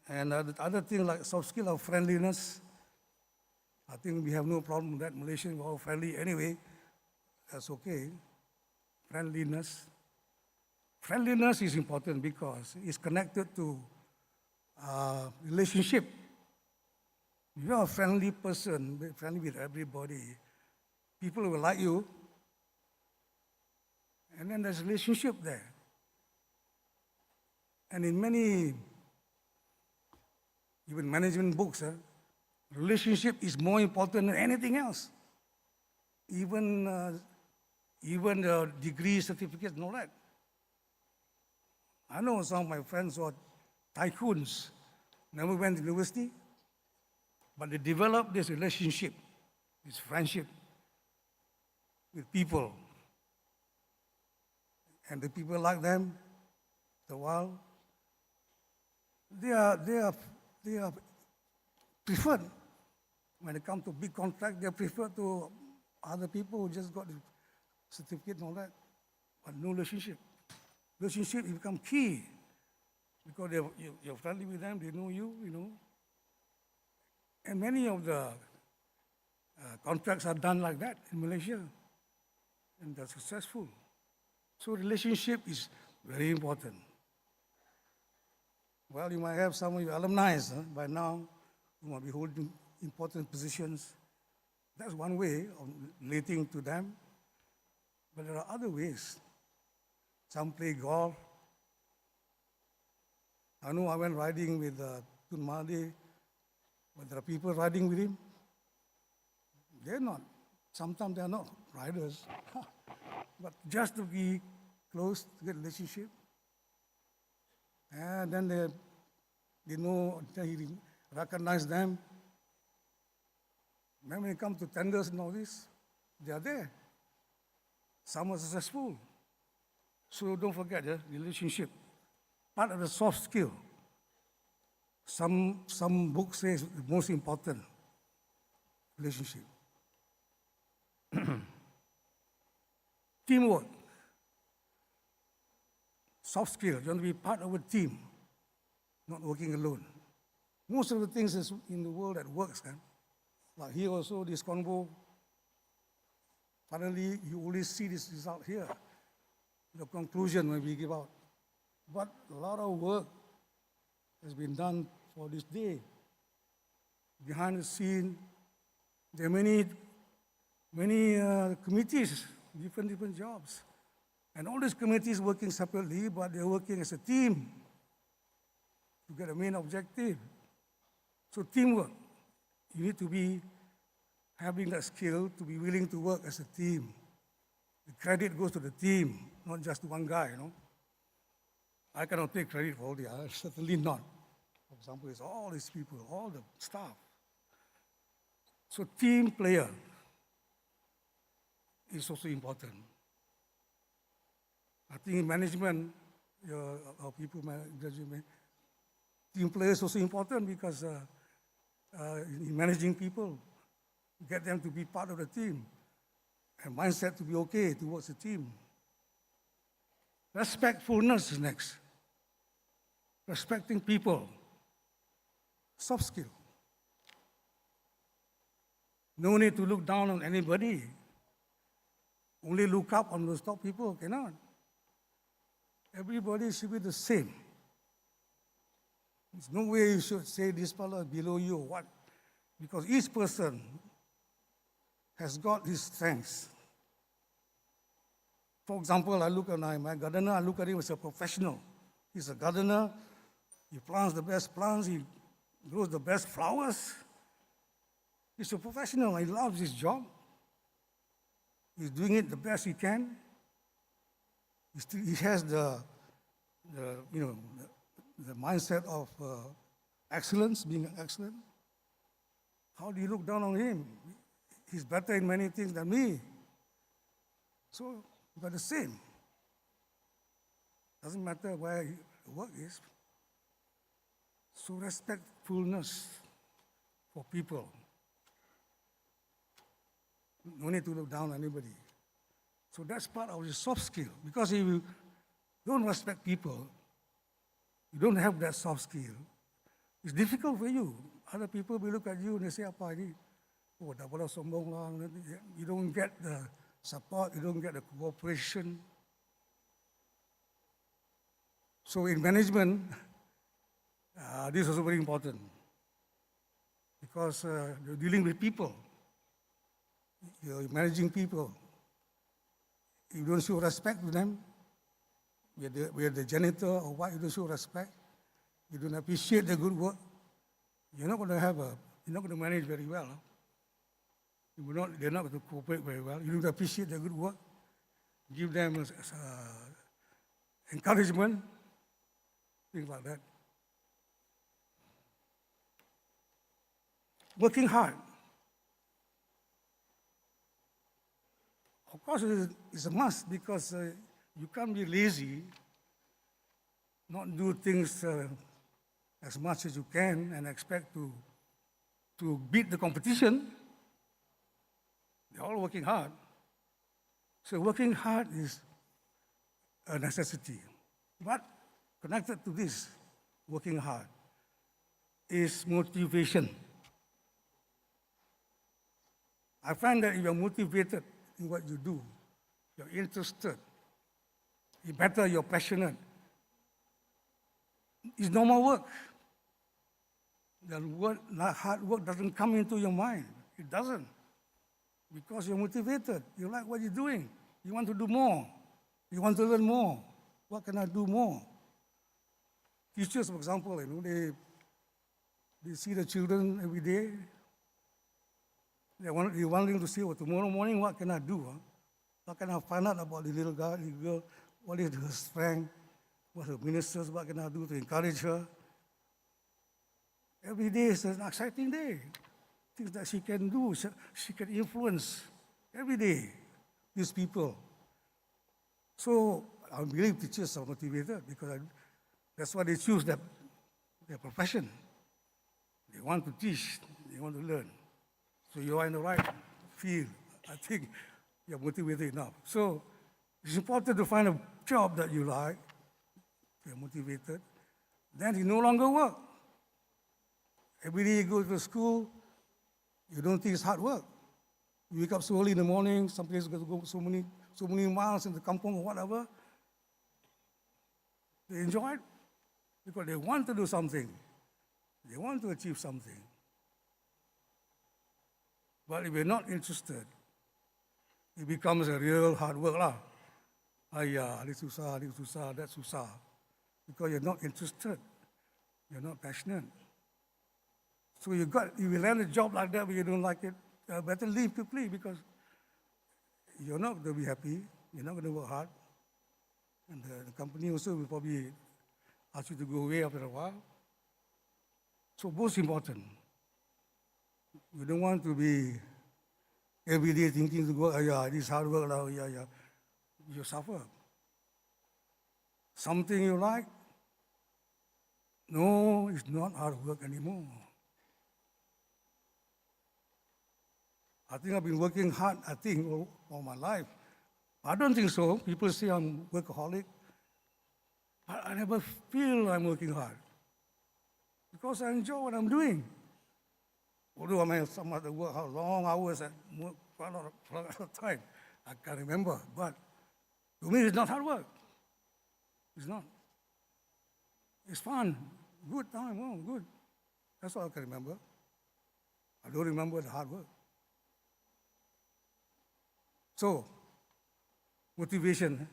And the other thing like soft skill of friendliness, I think we have no problem with that. Malaysians are all friendly anyway. That's okay. Friendliness. Friendliness is important because it's connected to relationship. If you're a friendly person, friendly with everybody, people will like you. And then there's a relationship there. And in many, even management books, relationship is more important than anything else. Even the degree, certificates and all that. I know some of my friends who are tycoons, never went to university, but they developed this relationship, this friendship with people. And the people like them, the while, they are preferred. When it comes to big contract, they prefer to other people who just got the certificate and all that, but no relationship. Relationship become key because you're friendly with them, they know you, you know. And many of the contracts are done like that in Malaysia, and they're successful. So relationship is very important. Well, you might have some of your alumni by now who might be holding important positions. That's one way of relating to them. But there are other ways. Some play golf. I know I went riding with Tun Mahdi, but there are people riding with him. Sometimes they're not riders. But just to be close, to get relationship. And then they know, he recognize them. Then when it comes to tenders and all this, they are there. Some are successful. So don't forget the relationship. Part of the soft skill. Some books say the most important relationship. Teamwork. Soft skill. You want to be part of a team, not working alone. Most of the things in the world that works, like here also, this convo, finally, you only see this result here, the conclusion when we give out. But a lot of work has been done for this day. Behind the scene, there are many committees, different jobs. And all these committees working separately, but they're working as a team to get a main objective. So teamwork, you need to be having that skill to be willing to work as a team. The credit goes to the team, not just to one guy, you know. I cannot take credit for all the others, certainly not. For example, it's all these people, all the staff. So team player is also important. I think in management, our people, team player is also important because in managing people, get them to be part of the team, and mindset to be okay towards the team. Respectfulness is next. Respecting people, soft skill. No need to look down on anybody. Only look up on those top people, cannot. Everybody should be the same. There's no way you should say this fellow is below you or what, because each person has got his strengths. For example, I look at my gardener, I look at him as a professional. He's a gardener, he plants the best plants, he grows the best flowers. He's a professional, he loves his job. He's doing it the best he can. He has the mindset of excellence, being excellent. How do you look down on him? He's better in many things than me. So we're the same. Doesn't matter where the work is. So respectfulness for people. No need to look down on anybody. So that's part of the soft skill. Because if you don't respect people, you don't have that soft skill, it's difficult for you. Other people will look at you and they say, apa ini? Oh, dah boleh sombong lah. You don't get the support, you don't get the cooperation. So in management, this is also very important. Because you're dealing with people. You're managing people. You don't show respect to them. Whether the janitor or what, you don't show respect. You don't appreciate the good work. You're not going to manage very well. They're not going to cooperate very well. You don't appreciate the good work. Give them encouragement, things like that. Working hard. Of course, it's a must because you can't be lazy, not do things as much as you can and expect to beat the competition. They're all working hard. So working hard is a necessity. But connected to this, working hard, is motivation. I find that if you're motivated in what you do, you're interested, it's better you're passionate, it's no more work. Hard work doesn't come into your mind. It doesn't. Because you're motivated. You like what you're doing. You want to do more. You want to learn more. What can I do more? Teachers, for example, they see the children every day. They're wanting to see, well, tomorrow morning, what can I do? Huh? What can I find out about the little girl? What is her strength? What her ministers? What can I do to encourage her? Every day is an exciting day. Things that she can do, she can influence every day these people. So I believe teachers are motivated because that's why they choose their profession. They want to teach, they want to learn. So you are in the right field. I think you're motivated enough. So it's important to find a job that you like, you're motivated. Then you no longer work. Every day you go to school, you don't think it's hard work. You wake up so early in the morning, some places got to go so many miles in the kampong or whatever. They enjoy it because they want to do something. They want to achieve something. But if you're not interested, it becomes a real hard work lah. This susah, that susah. Because you're not interested, you're not passionate. So you will land a job like that, but you don't like it, better leave quickly because you're not going to be happy, you're not going to work hard, and the company also will probably ask you to go away after a while. So most important, you don't want to be every day thinking to go, this hard work, you suffer. Something you like, no, it's not hard work anymore. I think I've been working hard, all my life. I don't think so. People say I'm workaholic. But I never feel I'm working hard. Because I enjoy what I'm doing. Although I may some other work, how long hours and work for a lot of time. I can't remember. But to me, it's not hard work. It's not. It's fun. Good time. Oh, good. That's all I can remember. I don't remember the hard work. So, motivation.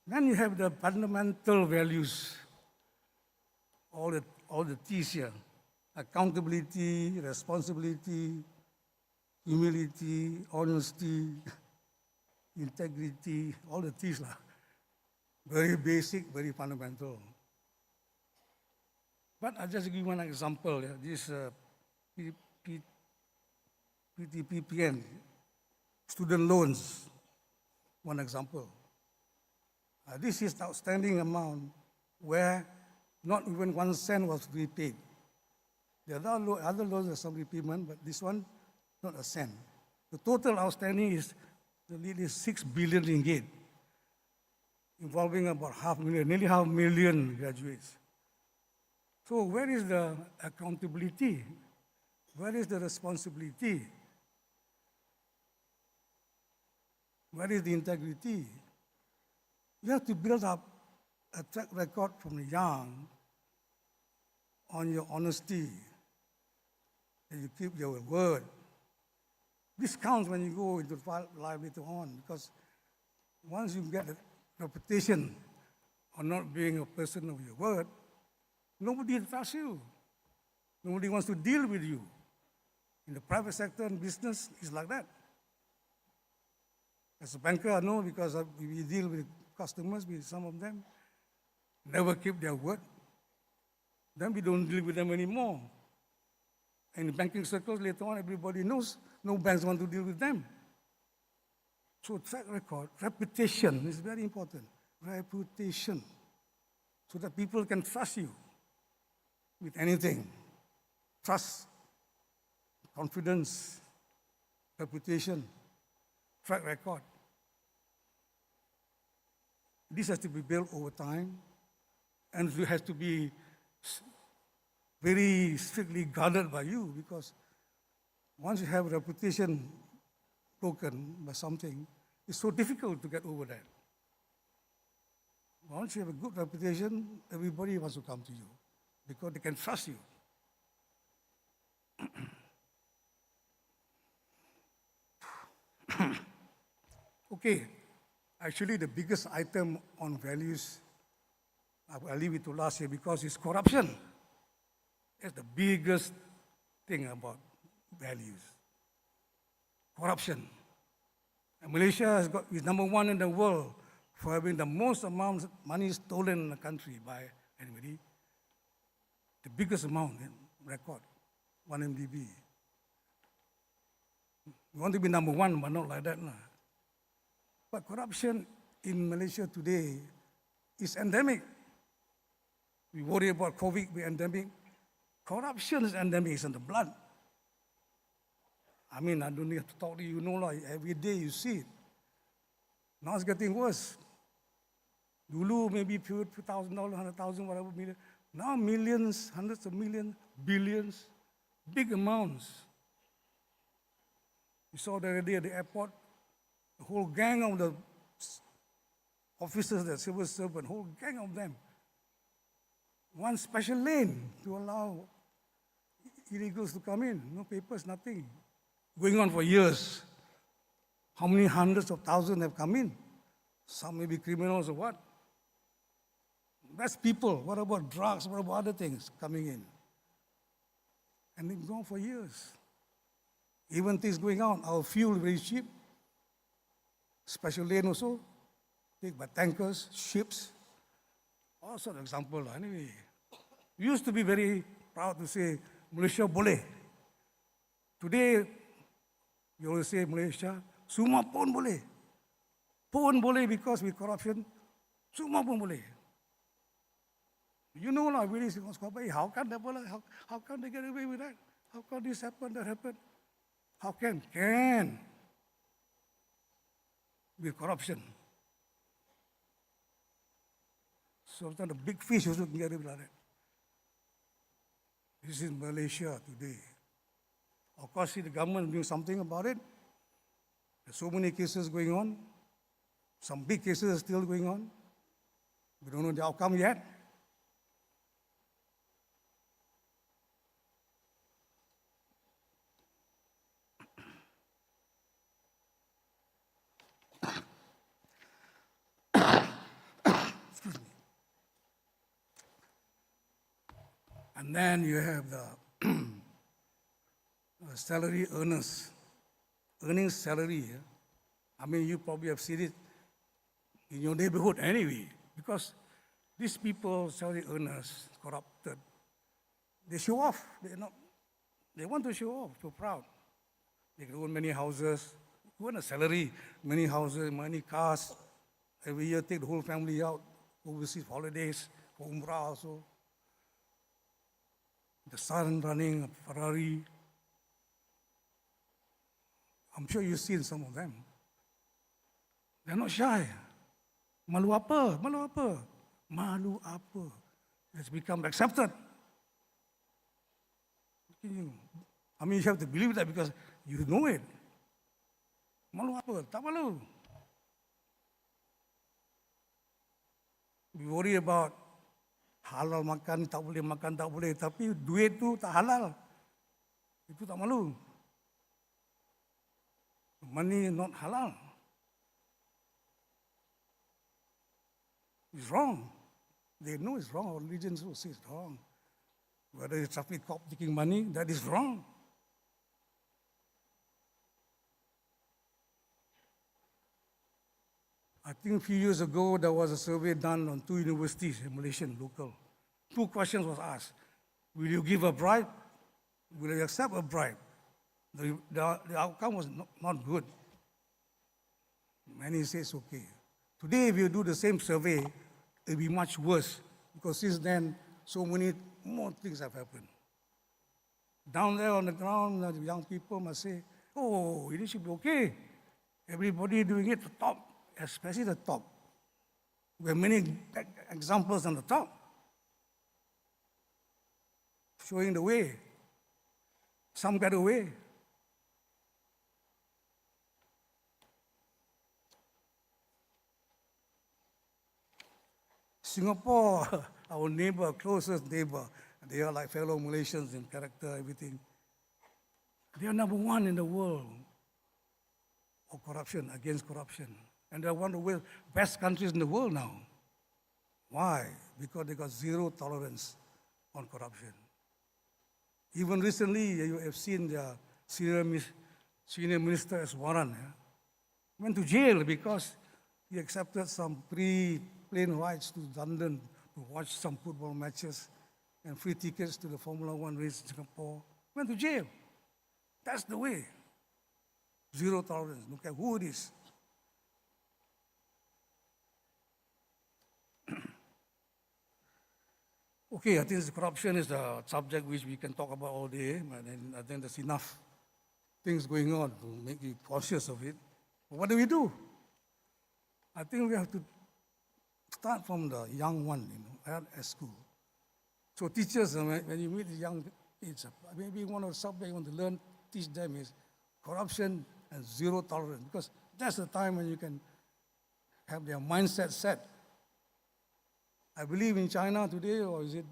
Then you have the fundamental values, all the T's here. Accountability, responsibility, humility, honesty, integrity, all the T's lah. Very basic, very fundamental. But I'll just give you one example. This PTPPN, student loans, one example. This is the outstanding amount where not even 1 cent was repaid. There are other loans that some repayment, but this one, not a cent. The total outstanding is nearly 6 billion ringgit, involving about nearly 500,000 graduates. So where is the accountability? Where is the responsibility? Where is the integrity? You have to build up a track record from the young on your honesty, and you keep your word. This counts when you go into life later on, because once you get a reputation on not being a person of your word, nobody trusts you. Nobody wants to deal with you. In the private sector and business, it's like that. As a banker, I know because we deal with customers, with some of them, never keep their word. Then we don't deal with them anymore. In the banking circles, later on, everybody knows no banks want to deal with them. So track record, reputation is very important. Reputation. So that people can trust you with anything. Trust, confidence, reputation, track record. this has to be built over time, and it has to be very strictly guarded by you, because once you have a reputation broken by something, it's so difficult to get over that. Once you have a good reputation, everybody wants to come to you because they can trust you. Okay, actually the biggest item on values, I'll leave it to last year because it's corruption. It's the biggest thing about values. Corruption. And Malaysia is number one in the world for having the most amount of money stolen in the country by anybody. The biggest amount in record, 1 MDB. We want to be number one, but not like that. But corruption in Malaysia today is endemic. We worry about COVID being endemic. Corruption is endemic, it's in the blood. I mean, I don't need to talk to you, every day you see it. Now it's getting worse. Dulu maybe few $1,000, 100,000, whatever million. Now millions, hundreds of millions, billions, big amounts. You saw the other day at the airport, the whole gang of the officers, the civil servant, whole gang of them. One special lane to allow illegals to come in. No papers, nothing. Going on for years. How many hundreds of thousands have come in? Some may be criminals or what? That's people. What about drugs? What about other things coming in? And they've gone for years. Even things going on. Our fuel very cheap. Special lane also. Take by tankers, ships. All sort of example. Anyway, we used to be very proud to say, Malaysia boleh. Today, you always say Malaysia, semua pun boleh. Pun boleh because with corruption, semua pun boleh. You know lah, really, how can they boleh? How can they get away with that? How can this happen, that happen? How can? Can. With corruption. So the big fish also can get away with that. This is Malaysia today. Of course, see the government doing something about it. There's so many cases going on. Some big cases are still going on. We don't know the outcome yet. Excuse me. And then you have the salary earners, earning salary. I mean, you probably have seen it in your neighborhood anyway, because these people, salary earners, corrupted, they show off. They want to show off, feel proud. They can own many houses, own a salary, many houses, many cars. Every year, take the whole family out, overseas holidays, for Umrah also. The son running a Ferrari. I'm sure you've seen some of them. They're not shy. Malu apa? Malu apa? Malu apa? It's become accepted. I mean, you have to believe that because you know it. Malu apa? Tak malu. We worry about halal makan, tak boleh, tapi duit tu tak halal. Itu tak malu. Money not halal. It's wrong. They know it's wrong. Our religion also says it's wrong. Whether it's traffic cop taking money, that is wrong. I think a few years ago, there was a survey done on 2 universities, Malaysian, local. 2 questions was asked. Will you give a bribe? Will you accept a bribe? The outcome was not good. Many say it's okay. Today, if you do the same survey, it will be much worse, because since then, so many more things have happened. Down there on the ground, the young people must say, oh, it should be okay. Everybody doing it at the top, especially the top. We have many examples on the top showing the way. Some got away. Singapore, our neighbor, closest neighbor, they are like fellow Malaysians in character, everything. They are number one in the world of corruption, against corruption. And they're one of the best countries in the world now. Why? Because they got zero tolerance on corruption. Even recently, you have seen the senior minister as Warren went to jail because he accepted some plane rides to London to watch some football matches and free tickets to the Formula One race in Singapore. Went to jail. That's the way. Zero tolerance, no matter who it is. Okay, I think corruption is a subject which we can talk about all day, but I think there's enough things going on to make you cautious of it. But what do? I think we have to start from the young one, at school. So teachers, when you meet the young age, maybe one of the subjects you want to learn, teach them is corruption and zero tolerance, because that's the time when you can have their mindset set. I believe in China today, or is it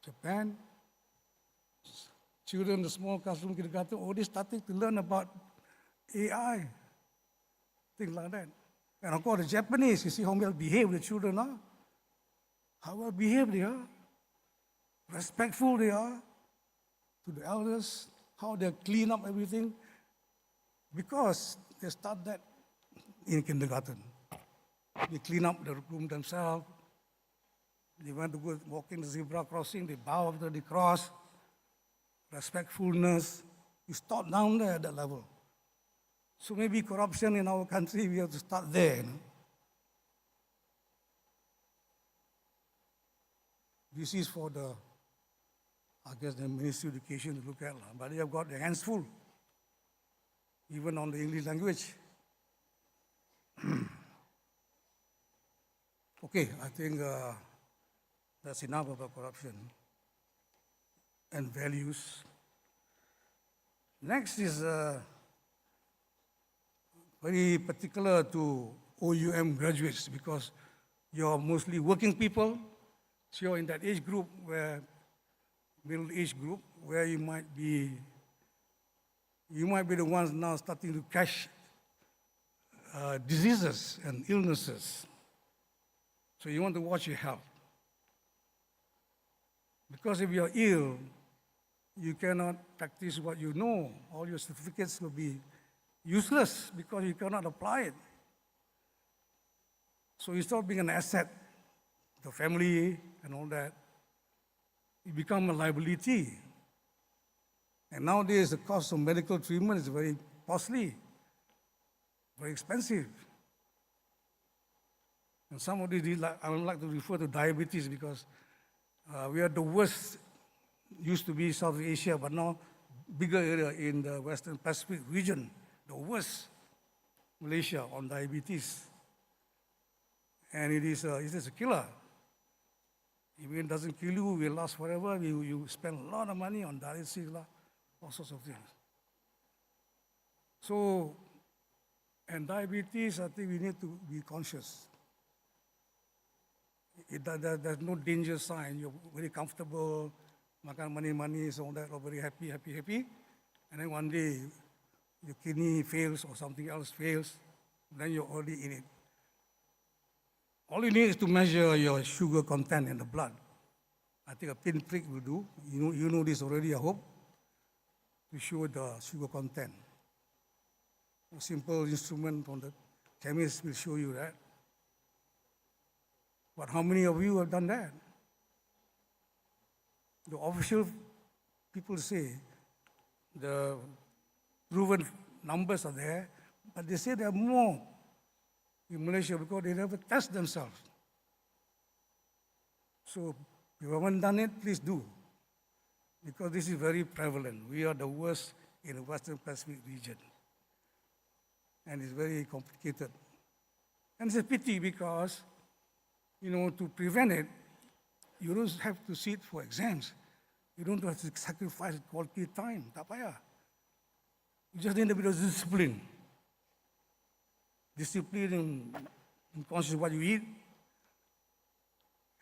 Japan? Children, the small classroom kindergarten, already starting to learn about AI, things like that. And of course, the Japanese, you see how well behaved the children are, how well behaved they are, respectful they are to the elders, how they clean up everything, because they start that in kindergarten. They clean up the room themselves. They want to go walking the zebra crossing, they bow after the cross. Respectfulness is taught down there at that level. So maybe corruption in our country, we have to start there. This is for the Ministry of Education to look at, but they have got their hands full, even on the English language. Okay, I think that's enough about corruption and values. Next is very particular to OUM graduates, because you're mostly working people, so you're in that age group, middle age group, where you might be the ones now starting to catch diseases and illnesses. So you want to watch your health. Because if you're ill, you cannot practice what you know. All your certificates will be useless because you cannot apply it. So you start being an asset, the family and all that. You become a liability. And nowadays, the cost of medical treatment is very costly, very expensive. And some of these, I would like to refer to diabetes, because we are the worst, used to be South Asia, but now bigger area in the Western Pacific region, the worst, Malaysia, on diabetes. And it is a killer. If it doesn't kill you, it will last forever. You spend a lot of money on dialysis, all sorts of things. So, and diabetes, I think we need to be conscious. There's no danger sign. You're very comfortable, makan money, so all that, all very happy. And then one day, your kidney fails or something else fails, then you're already in it. All you need is to measure your sugar content in the blood. I think a pinprick will do. You know this already, I hope, to show the sugar content. A simple instrument from the chemist will show you that. But how many of you have done that? The official people say the proven numbers are there, but they say there are more in Malaysia because they never test themselves. So if you haven't done it, please do, because this is very prevalent. We are the worst in the Western Pacific region, and it's very complicated. And it's a pity because, to prevent it, you don't have to sit for exams. You don't have to sacrifice quality time. Tak payah. You just need a bit of discipline. Discipline in conscious what you eat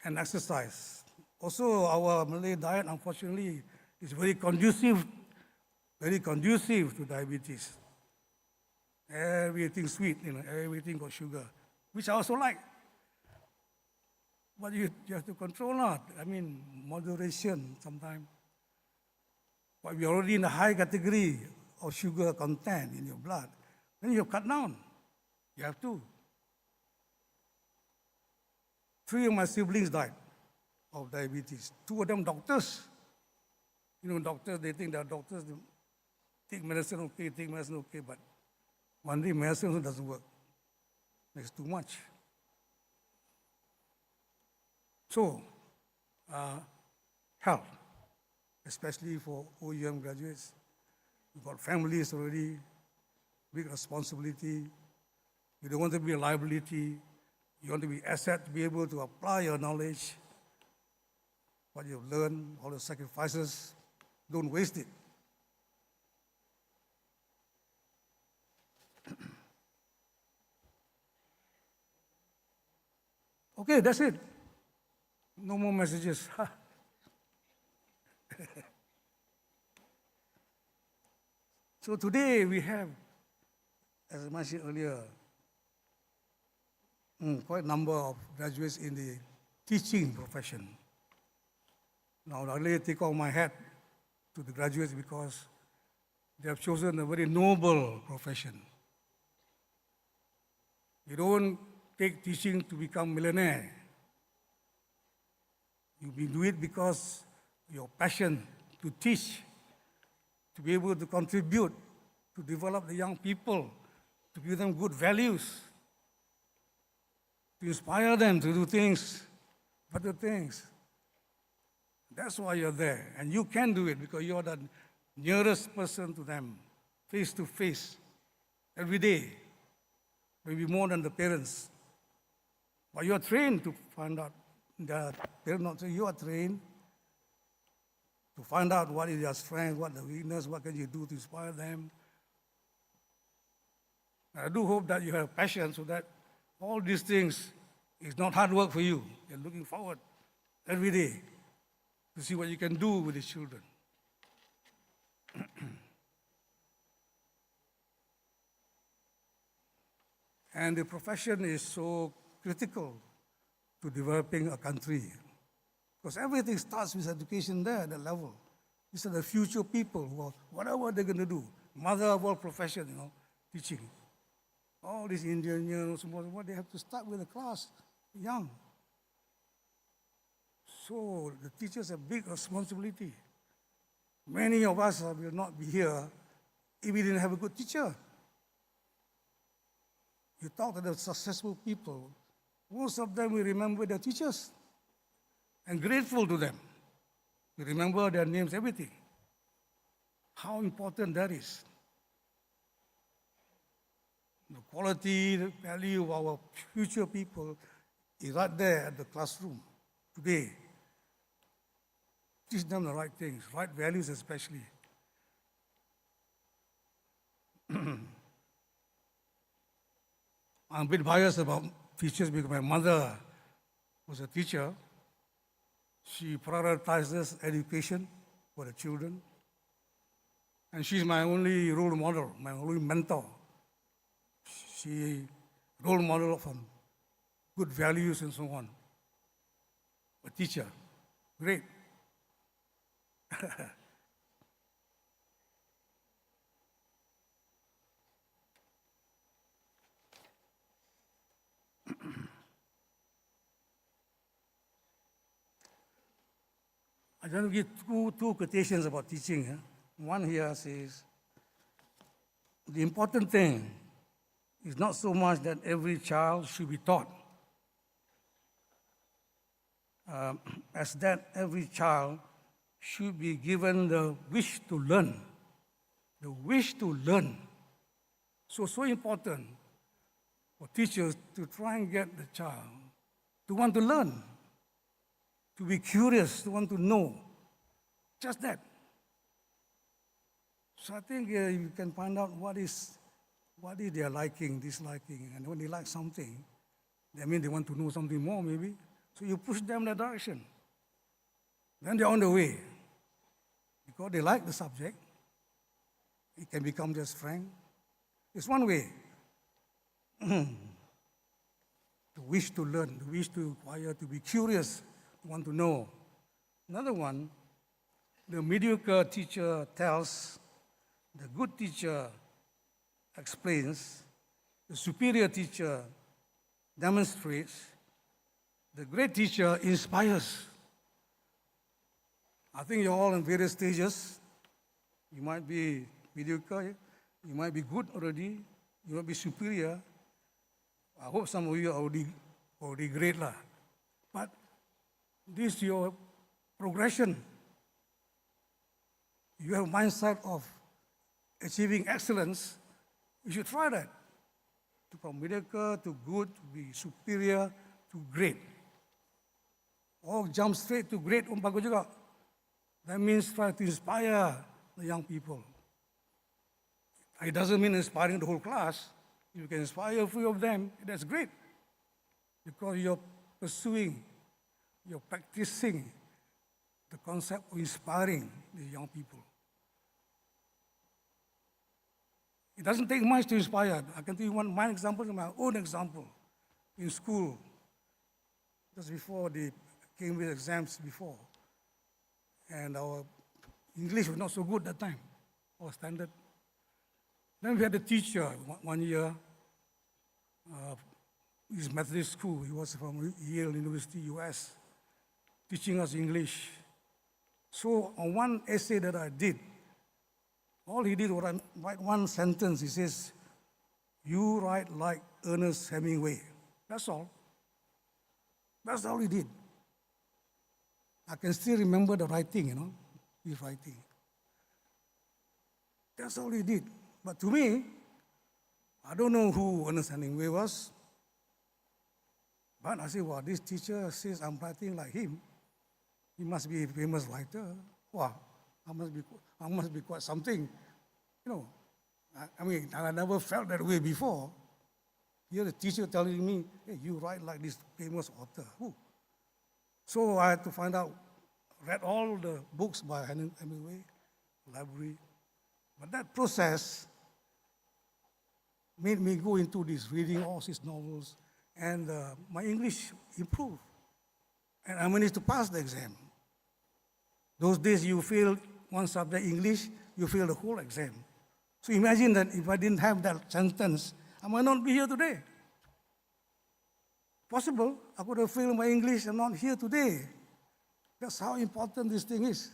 and exercise. Also, our Malay diet, unfortunately, is very conducive to diabetes. Everything sweet, everything got sugar, which I also like. But you have to control that. I mean, moderation sometimes. But we're already in the high category of sugar content in your blood. Then you cut down. You have to. 3 of my siblings died of diabetes. 2 of them doctors. Doctors, they think that doctors take medicine okay, but one day medicine also doesn't work. It's too much. So, health, especially for OUM graduates. You've got families already, big responsibility. You don't want to be a liability. You want to be asset to be able to apply your knowledge, what you've learned, all the sacrifices. Don't waste it. Okay, that's it. No more messages. So today we have, as I mentioned earlier, quite a number of graduates in the teaching profession. Now, I really take off my hat to the graduates because they have chosen a very noble profession. You don't take teaching to become millionaire. You do it because your passion to teach, to be able to contribute, to develop the young people, to give them good values, to inspire them to do things, better things. That's why you're there. And you can do it because you're the nearest person to them, face to face, every day, maybe more than the parents. But you're trained to find out, the parents not say, you are trained to find out what is their strength, what the weakness, what can you do to inspire them. And I do hope that you have passion so that all these things is not hard work for you. You're looking forward every day to see what you can do with the children. And the profession is so critical to developing a country because everything starts with education there at that level. These are the future people who are, whatever they're going to do, mother of all profession, teaching. All these engineers, they have to start with a class young. So the teachers have big responsibility. Many of us will not be here if we didn't have a good teacher. You talk to the successful people, most of them will remember their teachers and grateful to them. You remember their names, everything. How important that is. The quality, the value of our future people is right there at the classroom today. Teach them the right things, right values especially. I'm a bit biased about teachers because my mother was a teacher. She prioritizes education for the children. And she's my only role model, my only mentor. She role model of good values and so on. A teacher, great. I'm going to give two quotations about teaching. One here says, the important thing is not so much that every child should be taught, as that every child should be given the wish to learn. The wish to learn. So important. for teachers to try and get the child to want to learn, to be curious, to want to know. Just that. So I think you can find out what is their liking, disliking, and when they like something, that means they want to know something more maybe. So you push them in that direction. Then they're on the way. Because they like the subject, it can become just frank. It's one way. To wish to learn, to wish to inquire, to be curious, to want to know. Another one, the mediocre teacher tells, the good teacher explains, the superior teacher demonstrates, the great teacher inspires. I think you're all in various stages. You might be mediocre, you might be good already, you might be superior. I hope some of you are already great lah. But this is your progression. You have a mindset of achieving excellence. You should try that. From mediocre to good, to be superior to great. Or jump straight to great bagus juga. That means try to inspire the young people. It doesn't mean inspiring the whole class. You can inspire a few of them, that's great. Because you're pursuing, you're practicing the concept of inspiring the young people. It doesn't take much to inspire. I can tell you my example, my own example. In school, just before the Cambridge exams before, and our English was not so good that time, our standard. Then we had a teacher one year, his Methodist school, he was from Yale University, US, teaching us English. So on one essay that I did, all he did was write one sentence. He says, "You write like Ernest Hemingway." That's all. That's all he did. I can still remember the writing, his writing. That's all he did. But to me, I don't know who Ernest Hemingway was. But I say, wow, this teacher says I'm writing like him. He must be a famous writer. Wow, I must be quite something. I mean, I never felt that way before. Here the teacher telling me, hey, you write like this famous author. Who? So I had to find out, read all the books by Hemingway, library. But that process made me go into this, reading all his novels, and my English improved. And I managed to pass the exam. Those days you fail one subject, English, you fail the whole exam. So imagine that if I didn't have that sentence, I might not be here today. Possible, I could have failed my English and not here today. That's how important this thing is.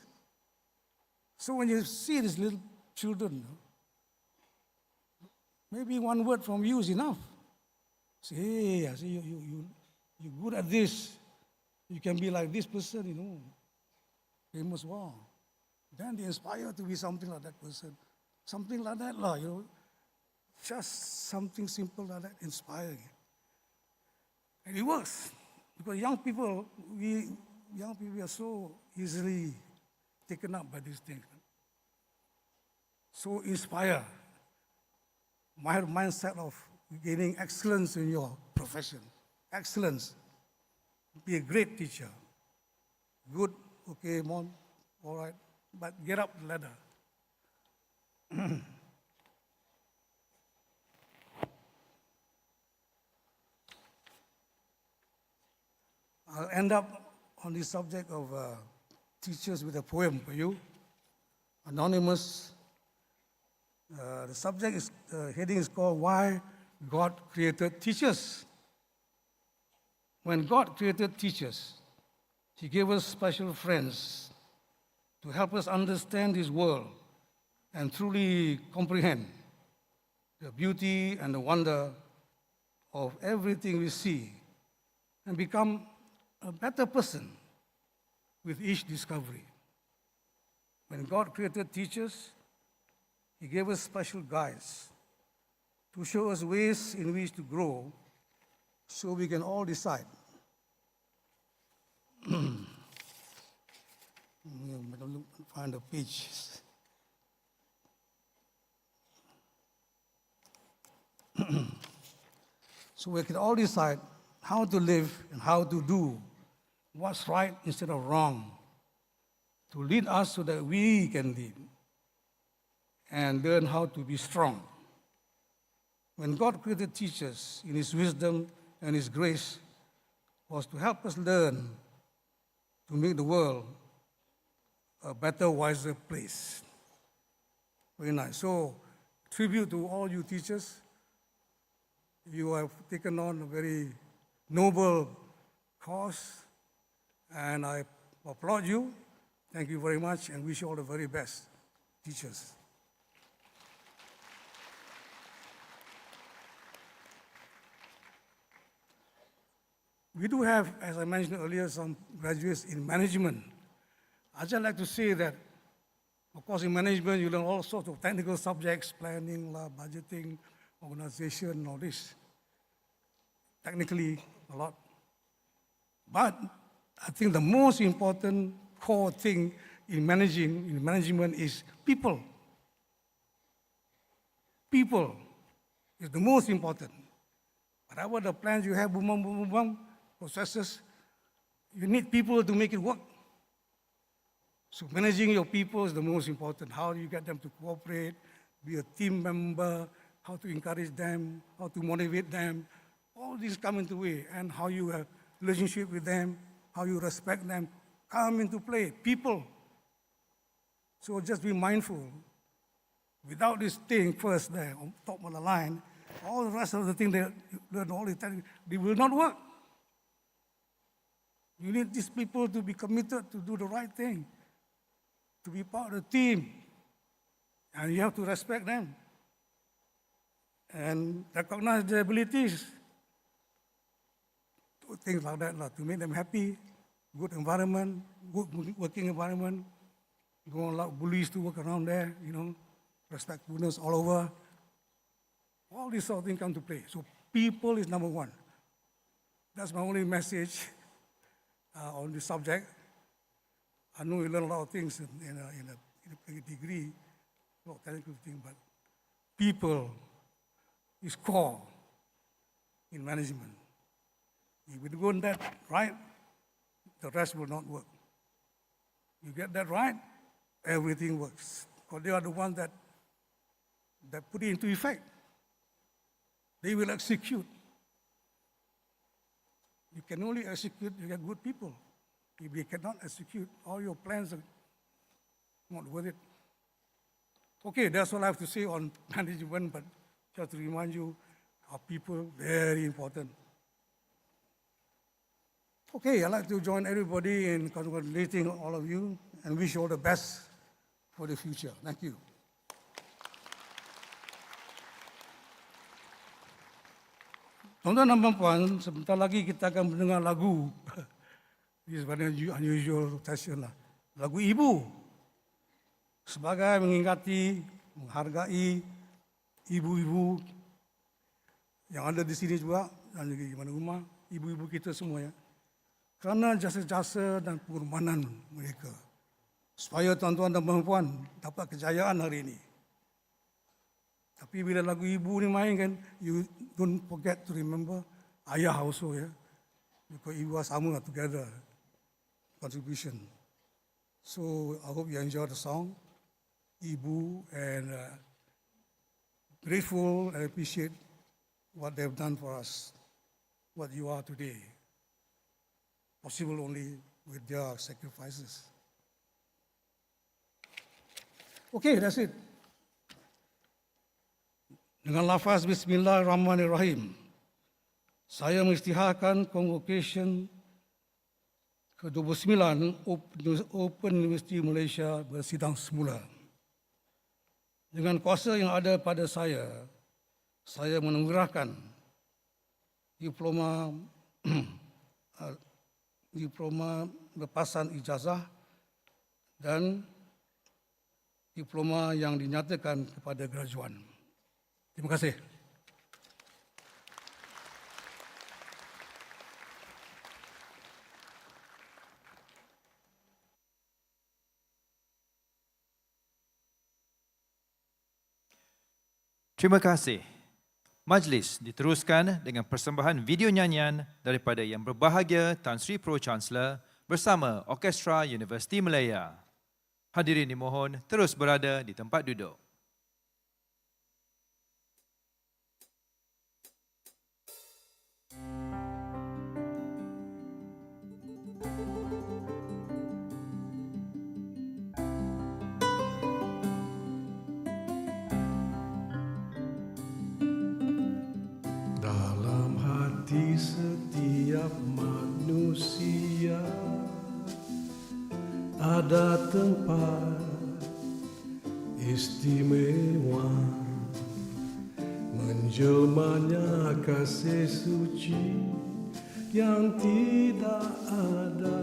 So when you see these little children, maybe one word from you is enough. Say, hey, I say, you're good at this. You can be like this person, famous, wow. Then they inspire to be something like that person. Something like that, just something simple like that, inspiring. And it works, because young people are so easily taken up by these things. So inspire. My mindset of gaining excellence in your profession. Excellence. Be a great teacher. Good, okay, mom, all right, but get up the ladder. I'll end up on the subject of teachers with a poem for you. Anonymous. The subject is, the heading is called Why God Created Teachers. When God created teachers, He gave us special friends to help us understand His world and truly comprehend the beauty and the wonder of everything we see and become a better person with each discovery. When God created teachers, He gave us special guides to show us ways in which to grow so we can all decide. Find a page. So we can all decide how to live and how to do what's right instead of wrong, to lead us so that we can lead and learn how to be strong. When God created teachers in His wisdom and His grace, was to help us learn to make the world a better, wiser place. Very nice. So, tribute to all you teachers. You have taken on a very noble cause, and I applaud you. Thank you very much, and wish you all the very best, teachers. We do have, as I mentioned earlier, some graduates in management. I'd just like to say that, of course, in management, you learn all sorts of technical subjects, planning, budgeting, organization, all this. Technically, a lot. But I think the most important core thing in management is people. People is the most important. Whatever the plans you have, boom, boom, boom, boom, boom, processes, you need people to make it work. So managing your people is the most important. How do you get them to cooperate, be a team member, how to encourage them, how to motivate them, all these come into play, and how you have relationship with them, how you respect them, come into play. People. So just be mindful. Without this thing first there, on top of the line, all the rest of the things they learn all the time, they will not work. You need these people to be committed to do the right thing, to be part of the team, and you have to respect them and recognize their abilities. Things like that, to make them happy, good environment, good working environment. You don't allow bullies to work around there, respectfulness all over. All these sort of things come to play. So people is number one. That's my only message on this subject. I know you learn a lot of things in a degree, a lot of technical things, but people is core in management. If you do that right, the rest will not work. You get that right, everything works. Because they are the ones that put it into effect. They will execute. You can only execute, you get good people. If you cannot execute, all your plans are not worth it. Okay, that's all I have to say on management, but just to remind you, our people, very important. Okay, I'd like to join everybody in congratulating all of you and wish you all the best for the future. Thank you. Tuan-tuan dan puan, sebentar lagi kita akan mendengar lagu. This is very unusual session lah. Lagu Ibu. Sebagai mengingati, menghargai ibu-ibu yang ada di sini juga dan juga di mana-mana, ibu-ibu kita semua ya. Kerana jasa-jasa dan pengorbanan mereka. Supaya tuan-tuan dan puan dapat kejayaan hari ini. Tapi bila lagu ibu ni main kan, you don't forget to remember ayah also ya. Because ibu sama together contribution. So I hope you enjoy the song, Ibu, and grateful and appreciate what they've done for us, what you are today. Possible only with their sacrifices. Okay, that's it. Dengan lafaz Bismillahirrahmanirrahim, saya mengisytiharkan Convocation ke-29 Open University Malaysia bersidang semula. Dengan kuasa yang ada pada saya menganugerahkan diploma lepasan ijazah dan diploma yang dinyatakan kepada graduan. Terima kasih. Terima kasih. Majlis diteruskan dengan persembahan video nyanyian daripada Yang Berbahagia Tan Sri Pro-Chancellor bersama Orkestra Universiti Malaya. Hadirin dimohon terus berada di tempat duduk. Dalam hati setiap manusia ada tempat istimewa, menjelmanya kasih suci yang tidak ada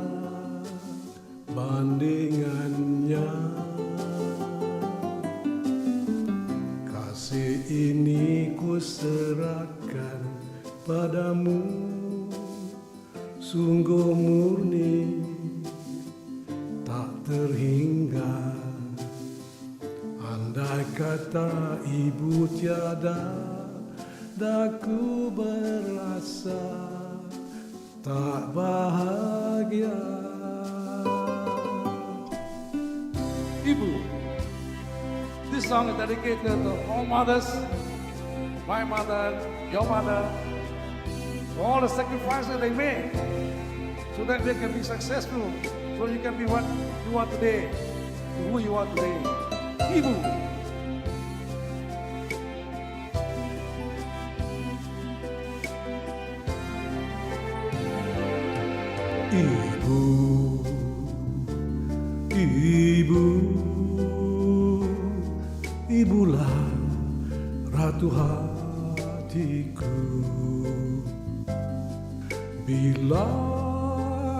bandingannya. Kasih ini ku serahkan padamu, sungguh murni tak terhingga. Andai kata ibu tiada, daku berasa tak bahagia. Ibu, this song is dedicated to all mothers, my mother, your mother, for all the sacrifices they made so that they can be successful, so you can be what you are today, who you are today. Ibu. Ibu, ibu, ibulah ratu hatiku. Bila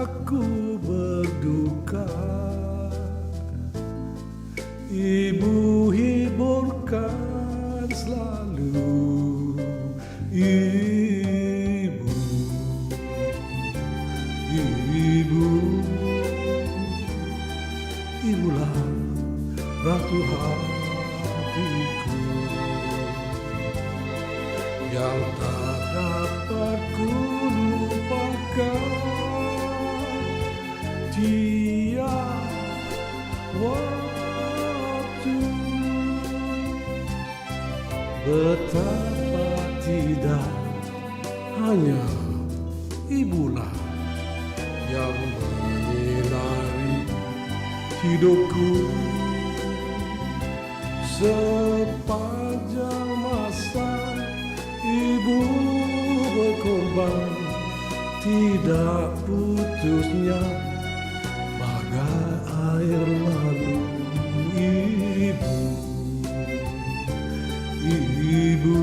aku berduka, ibu hiburkan selalu. Ibu, ibu, ibulah ratu hatiku yang tak dapat ku lupakan tiap waktu. Betapa tidak, hanya ibulah yang menyinari hidupku sepanjang masa. Ibu berkorban, tidak putusnya bagai air lalu. Ibu, ibu,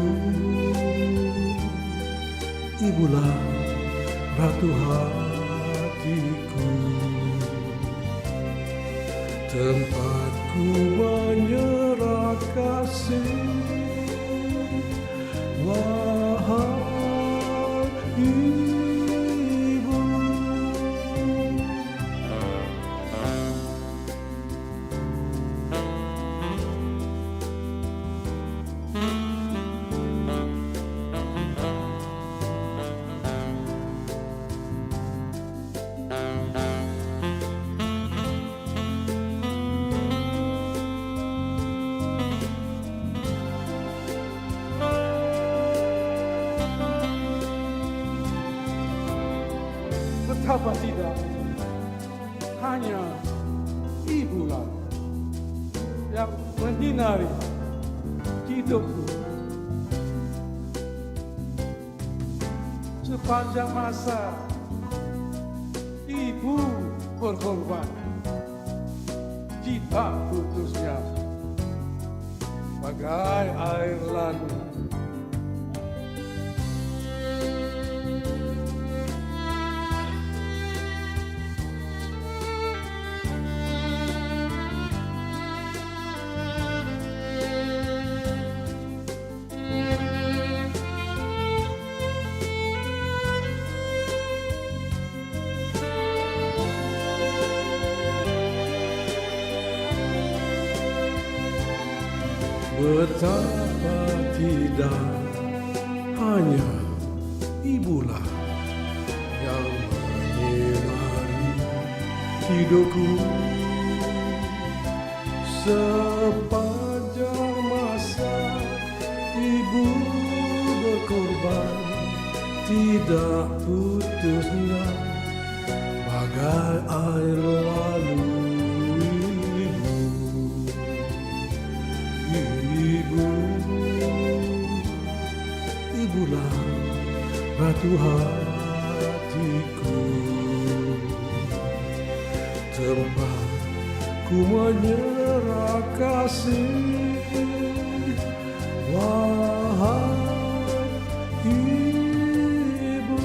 ibulah ratu hatiku, tempatku menyerah kasih. Wahai ibu, betapa tidak, hanya ibulah yang menyinari hidupku sepanjang masa. Ibu berkorban, tidak putusnya bagai air lalu. Betapa tidak hanya ibulah yang menyinari hidupku sepanjang masa ibu berkorban tidak putusnya bagai air lalu ibulah ratu hatiku tempat ku menyerah kasih wahai ibu.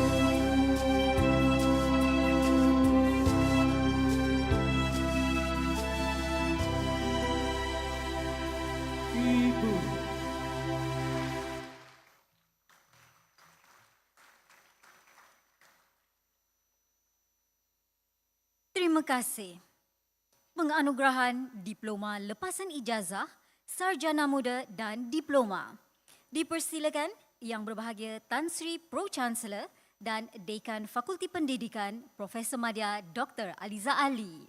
Terima kasih. Penganugerahan Diploma Lepasan Ijazah, Sarjana Muda dan Diploma. Dipersilakan Yang Berbahagia Tan Sri Pro-Chancellor dan Dekan Fakulti Pendidikan Profesor Madya Dr. Aliza Ali.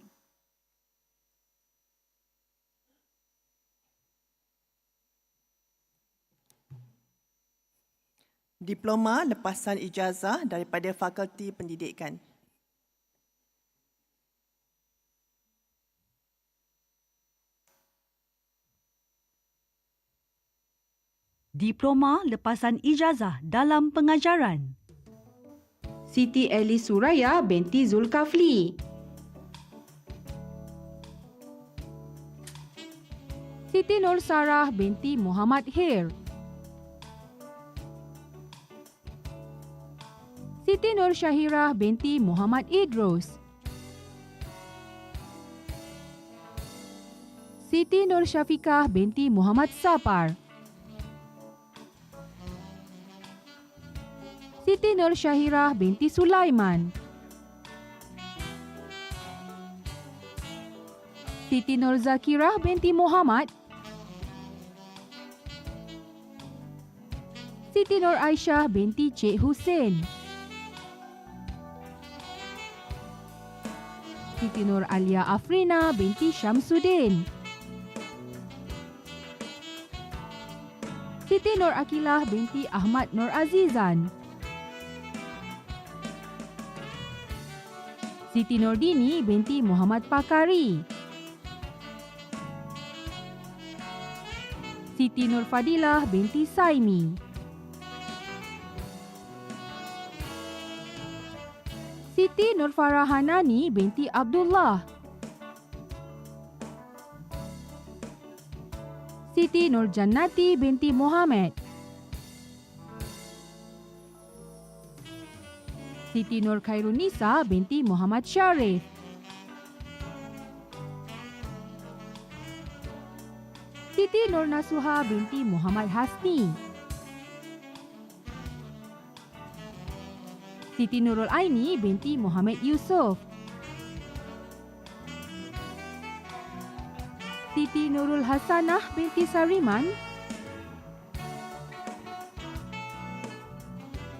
Diploma Lepasan Ijazah daripada Fakulti Pendidikan. Diploma Lepasan Ijazah dalam Pengajaran. Siti Eli Suraya binti Zulkafli. Siti Nur Sarah binti Muhammad Hir. Siti Nur Syahirah binti Muhammad Idrus. Siti Nur Syafiqah binti Muhammad Sapar. Siti Nur Syahirah binti Sulaiman. Siti Nur Zakirah binti Muhammad. Siti Nur Aisyah binti Cik Hussein. Siti Nur Alia Afrina binti Syamsuddin. Siti Nur Akilah binti Ahmad Nur Azizan. Siti Nurdini binti Muhammad Pakari. Siti Nur Fadilah binti Saimi. Siti Nur Farahanani binti Abdullah. Siti Nur Jannati binti Muhammad. Siti Nur Khairunisa binti Muhammad Syarif. Siti Nur Nasuha binti Muhammad Hasni. Siti Nurul Aini binti Muhammad Yusuf. Siti Nurul Hasanah binti Sariman.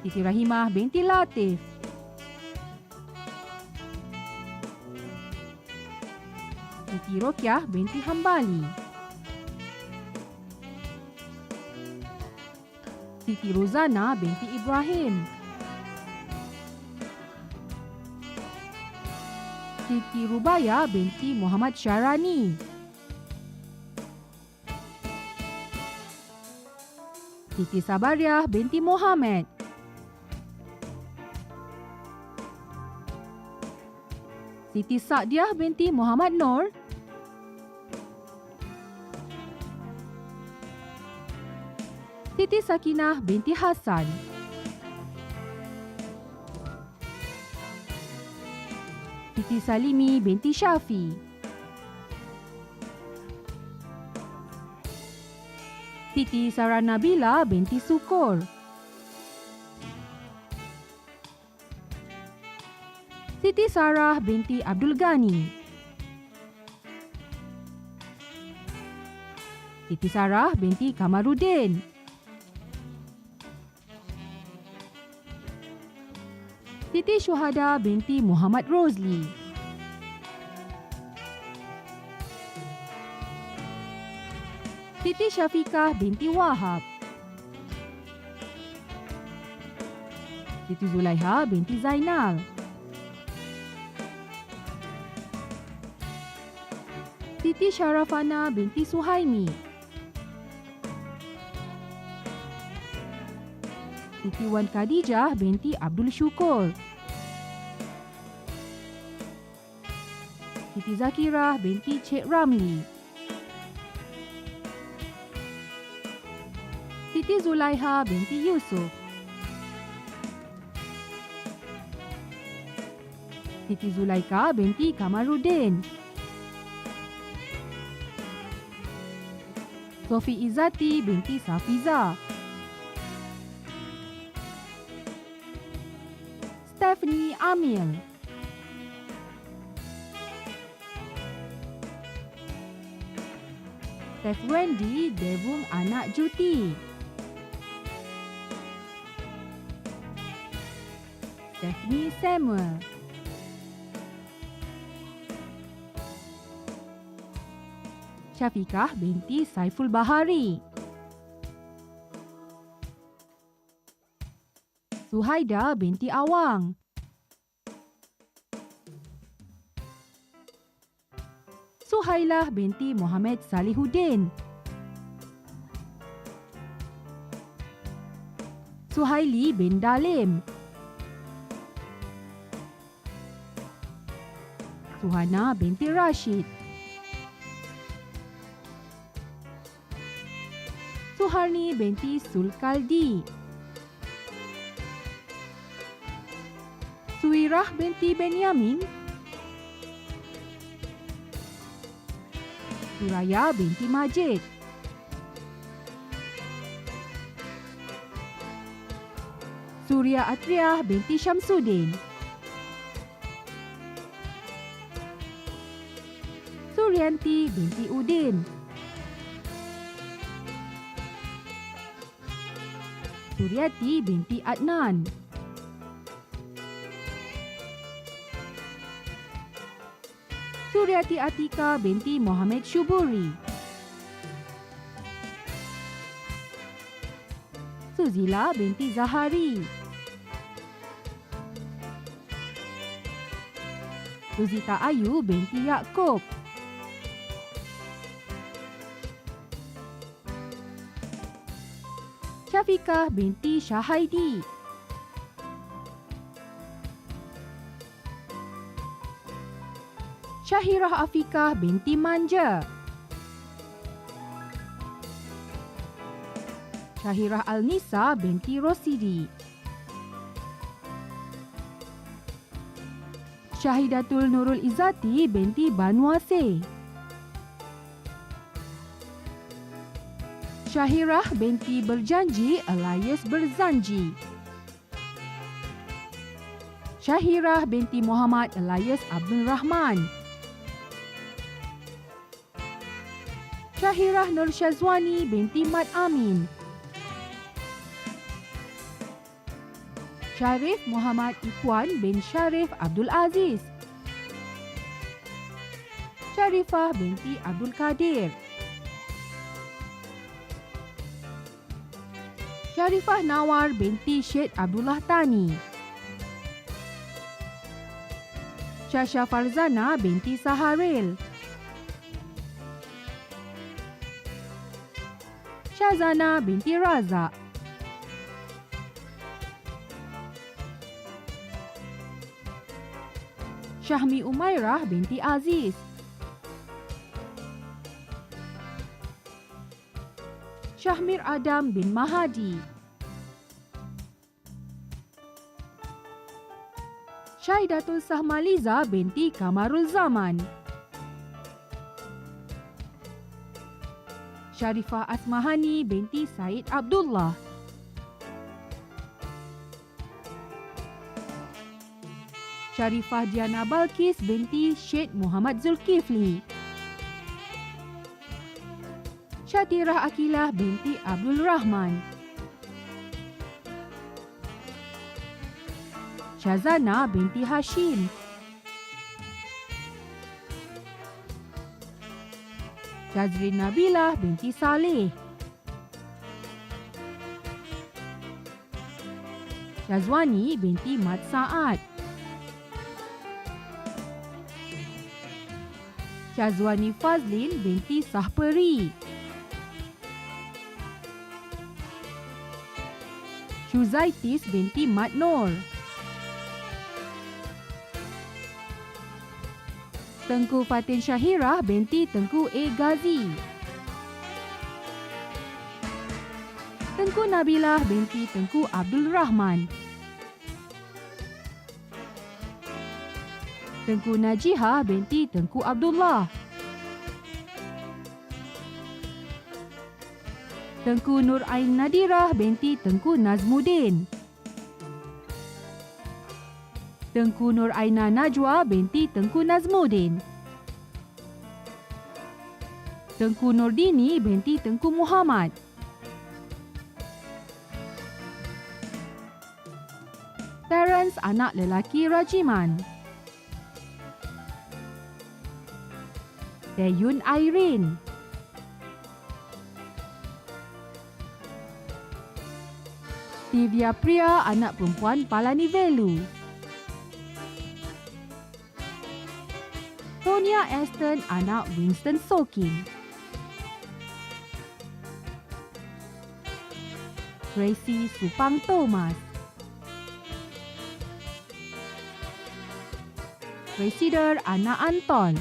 Siti Rahimah binti Latif. Siti Rokiah binti Hambali. Siti Rozana binti Ibrahim. Siti Rubaya binti Muhammad Syarani. Siti Sabariah binti Muhammad. Siti Sa'diah binti Muhammad Nur. Siti Sakinah binti Hasan. Siti Salimi binti Syafi. Siti Sarah Nabila binti Sukur. Siti Sarah binti Abdul Ghani. Siti Sarah binti Kamarudin. Siti Syuhada binti Muhammad Rosli. Siti Syafiqah binti Wahab. Siti Zulaiha binti Zainal. Siti Syarafana binti Suhaimi. Siti Wan Khadijah binti Abdul Syukur. Siti Zakirah binti Cik Ramli. Siti Zulaiha binti Yusuf. Siti Zulaika binti Kamarudin. Sofi Izzati binti Safiza. Stephanie Amil. Steph Wendy Devung anak Juti. Stephanie Samuel. Syafiqah binti Saiful Bahari. Suhaida binti Awang. Suhailah binti Muhammad Salihuddin. Suhaili bin Dalim. Suhana binti Rashid. Suharni binti Sulkaldi. Suirah binti Benyamin. Suraya binti Majid. Surya Atriah binti Syamsuddin. Suryanti binti Udin. Suryati binti Adnan. Suryati Atika binti Muhammad Syuburi. Suzila binti Zahari. Suzita Ayu binti Yaakob. Syafiqah binti Syahaidi. Syahirah Afikah binti Manja. Syahirah Al-Nisa binti Rosidi. Syahidatul Nurul Izzati binti Banuase. Syahirah binti Berjanji alias Berzanji. Syahirah binti Muhammad alias Abdul Rahman. Syahirah Nur Syazwani binti Mat Amin. Syarif Muhammad Ikhwan bin Syarif Abdul Aziz. Syarifah binti Abdul Kadir. Syarifah Nawar binti Syed Abdullah Tani. Syasha Farzana binti Saharil. Syazana binti Razak. Syahmi Umairah binti Aziz. Syahmir Adam bin Mahadi. Syahidatul Sahmaliza binti Kamarul Zaman. Syarifah Asmahani binti Said Abdullah. Syarifah Diana Balkis binti Syed Muhammad Zulkifli. Syatirah Akilah binti Abdul Rahman. Syazana binti Hashim. Jazrin Nabilah binti Saleh. Syazwani binti Mat Saad. Syazwani Fazlin binti Sahperi. Syuzaitis binti Mat Nur. Tengku Fatin Syahirah binti Tengku A. Ghazi. Tengku Nabilah binti Tengku Abdul Rahman. Tengku Najihah binti Tengku Abdullah. Tengku Nur Ain Nadirah binti Tengku Nazmuddin. Tengku Nur Aina Najwa binti Tengku Nazmuddin. Tengku Nurdini binti Tengku Muhammad. Terence anak lelaki Rajiman. Teyun Irene. Tivia Priya anak perempuan Palani Velu. Tonya Aston anak Winston Sokin. Tracy Supang Thomas. Resider anak Anton.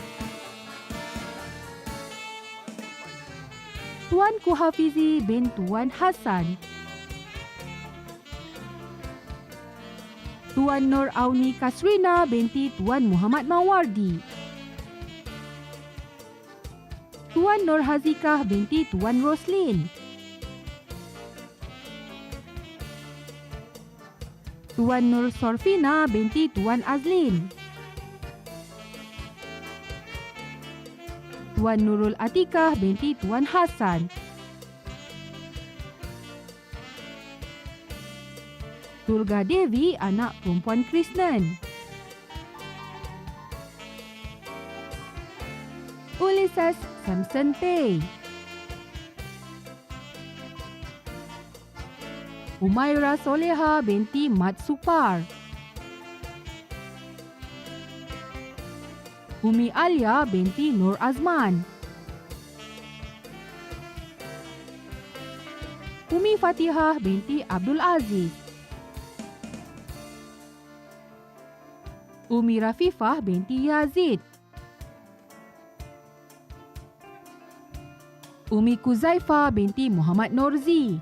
Tuanku Hafizi bin Tuan Hassan. Tuan Nur Auni Kasrina binti Tuan Muhammad Mawardi. Tuan Nur Hazikah binti Tuan Roslin. Tuan Nur Sorfina binti Tuan Azlin. Tuan Nurul Atikah binti Tuan Hassan. Durga Devi anak perempuan Krishnan. Ulysses Samson Tay. Umaira Soleha binti Mat Supar. Umi Alia binti Nur Azman. Umi Fatihah binti Abdul Aziz. Umi Rafifah binti Yazid. Umi Kuzaifah binti Muhammad Norzi.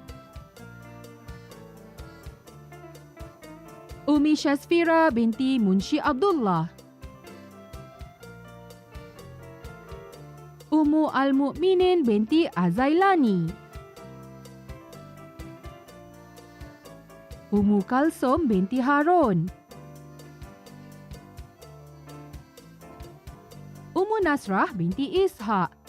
Umi Shazfira binti Munshi Abdullah. Ummu Al-Mu'minin binti Azailani. Ummu Kalsum binti Harun. Ummu Nasrah binti Ishaq.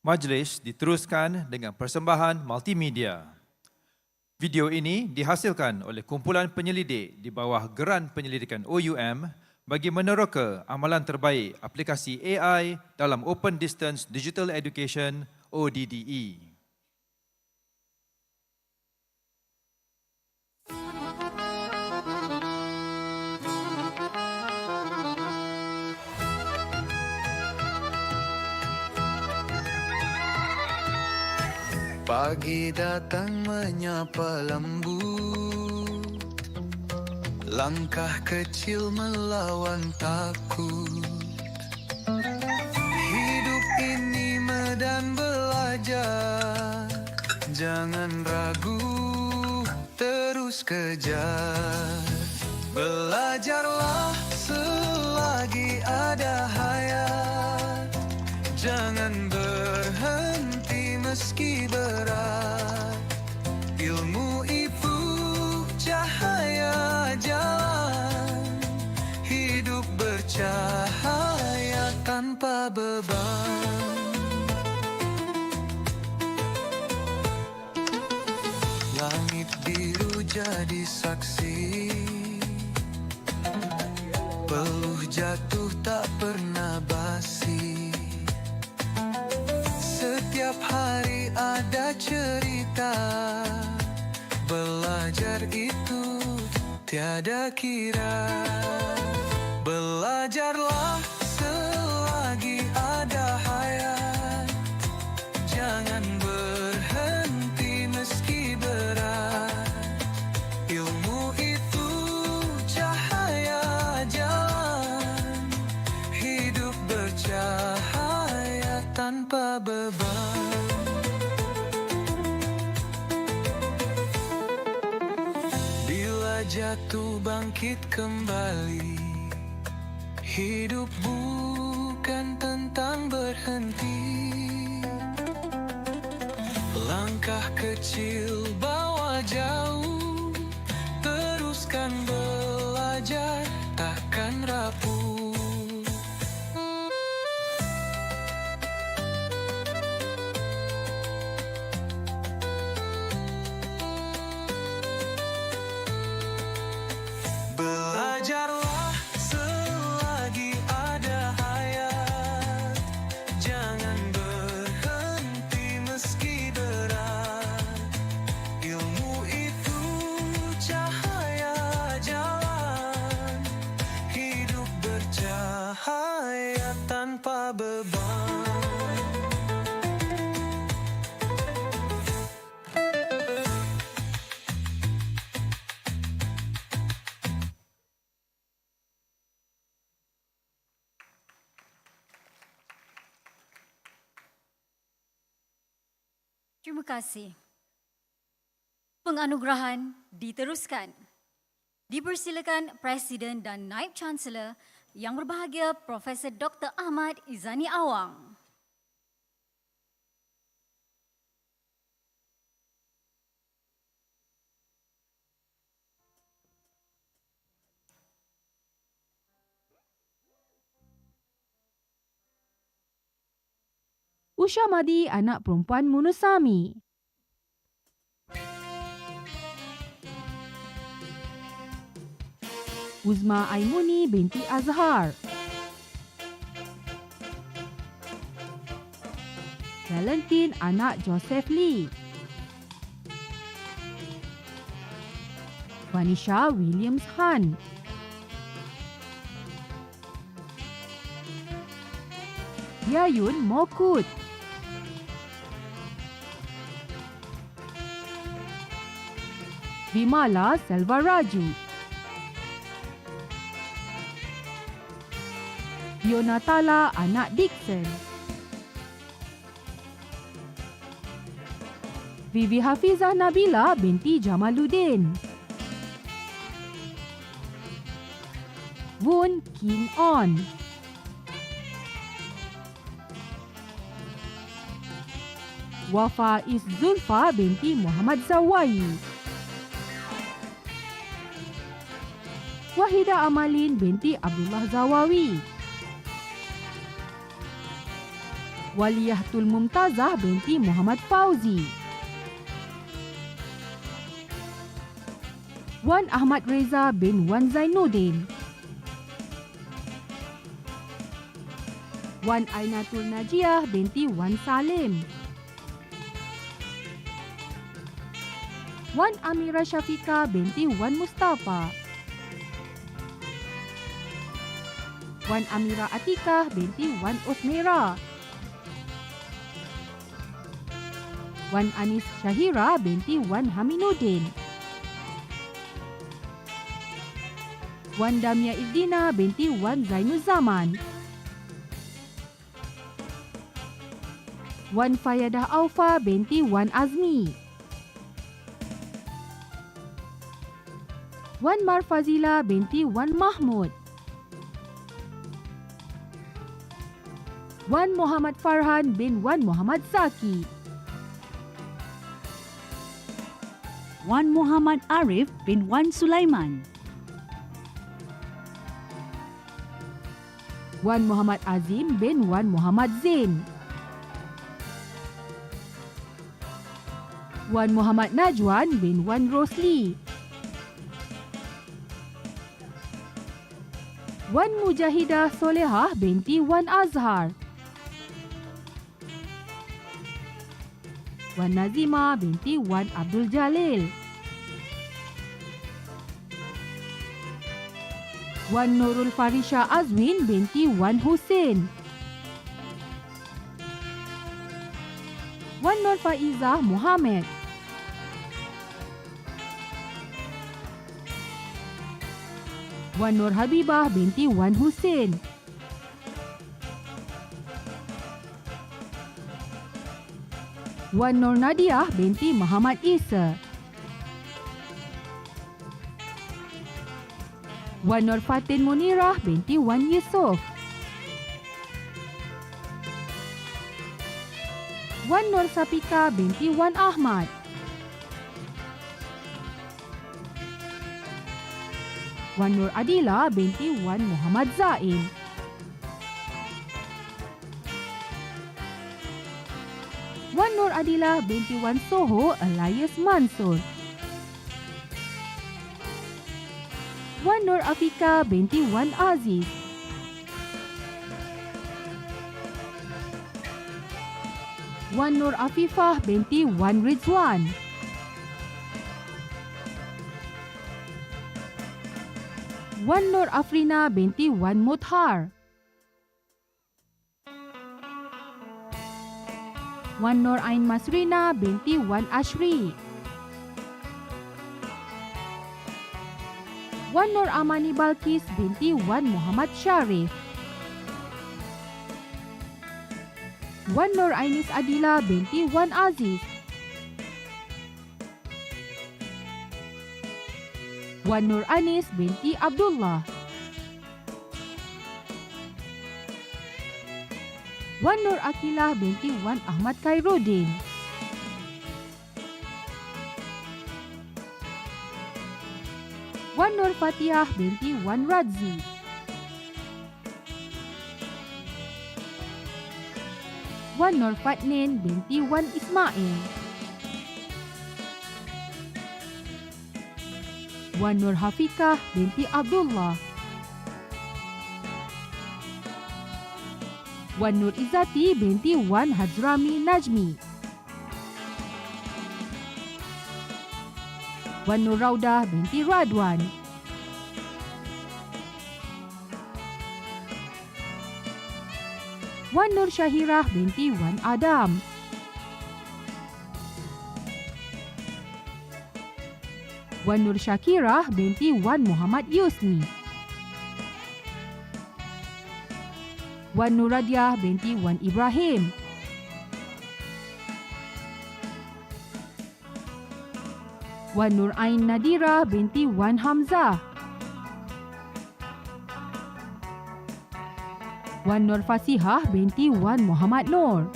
Majlis diteruskan dengan persembahan multimedia. Video ini dihasilkan oleh kumpulan penyelidik di bawah Geran Penyelidikan OUM bagi meneroka amalan terbaik aplikasi AI dalam Open Distance Digital Education ODDE. Pagi datang menyapa lembut, langkah kecil melawan takut. Hidup ini medan belajar, jangan ragu, terus kejar. Belajarlah selagi ada hayat, jangan berhenti. berhenti meski berat. Ilmu itu cahaya jalan, hidup bercahaya tanpa beban. Langit biru jadi saksi, peluh jatuh tak pernah basi. Setiap hari ada cerita, belajar itu tiada kira. Belajarlah selagi ada hayat, jangan berhenti meski berat. Ilmu itu cahaya jalan, hidup bercahaya tanpa beban. Bila jatuh bangkit kembali, hidup bukan tentang berhenti. Langkah kecil bawa jauh, teruskan belajar takkan rapuh. Belajarlah selagi ada hayat, jangan berhenti meski berat. Ilmu itu cahaya jalan, hidup bercahaya tanpa beban. Terima kasih. Penganugerahan diteruskan. Dipersilakan Presiden dan Naib Chancellor Yang Berbahagia Profesor Dr. Ahmad Izani Awang. Usha Madi anak perempuan Munusami. Uzma Aimuni binti Azhar. Valentine anak Joseph Lee. Vanisha Williams Han. Yayun Mokut. Bimala Selvaraju. Yonatala anak Dixon. Vivi Hafizah Nabila binti Jamaluddin. Woon Kin On. Wafa Is Zulfa binti Muhammad Zawai. Wahida Amalin binti Abdullah Zawawi. Waliyatul Mumtazah binti Muhammad Fauzi. Wan Ahmad Reza bin Wan Zainuddin. Wan Ainatul Najiah binti Wan Salim. Wan Amira Syafika binti Wan Mustafa. Wan Amira Atikah binti Wan Usmira. Wan Anis Syahira binti Wan Haminuddin. Wan Damia Izdina binti Wan Zainuzaman. Wan Fayadah Aufa binti Wan Azmi. Wan Marfazila binti Wan Mahmud. Wan Muhammad Farhan bin Wan Muhammad Zaki. Wan Muhammad Arif bin Wan Sulaiman. Wan Muhammad Azim bin Wan Muhammad Zain. Wan Muhammad Najwan bin Wan Rosli. Wan Mujahidah Solehah binti Wan Azhar. Wan Nazima binti Wan Abdul Jalil. Wan Nurul Farisha Azwin binti Wan Hussein. Wan Nur Faizah Muhammad. Wan Nur Habibah binti Wan Hussein. Wan Nur Nadiah binti Muhammad Isa. Wan Nur Fatin Munirah binti Wan Yusof. Wan Nur Sapika binti Wan Ahmad. Wan Nur Adila binti Wan Muhammad Zain. Wan Nur Adila binti Wan Soho alias Mansur. Wan Nur Afika binti Wan Aziz. Wan Nur Afifah binti Wan Rizwan. Wan Nur Afrina binti Wan Muthar. Wan Nur Ain Masrina binti Wan Ashri. Wan Nur Amani Balkis binti Wan Muhammad Syarif. Wan Nur Ainis Adila binti Wan Aziz. Wan Nur Anis binti Abdullah. Wan Nur Akilah binti Wan Ahmad Khairuddin. Wan Nur Fatihah binti Wan Radzi. Wan Nur Fatnin binti Wan Ismail. Wan Nur Hafikah binti Abdullah. Wan Nur Izzati binti Wan Hajrami Najmi. Wan Nur Raudah binti Radwan. Wan Nur Syahirah binti Wan Adam. Wan Nur Syakirah binti Wan Muhammad Yusni. Wan Nur Radiah binti Wan Ibrahim. Wan Nur Ain Nadira binti Wan Hamzah. Wan Nur Fasihah binti Wan Muhammad Nur.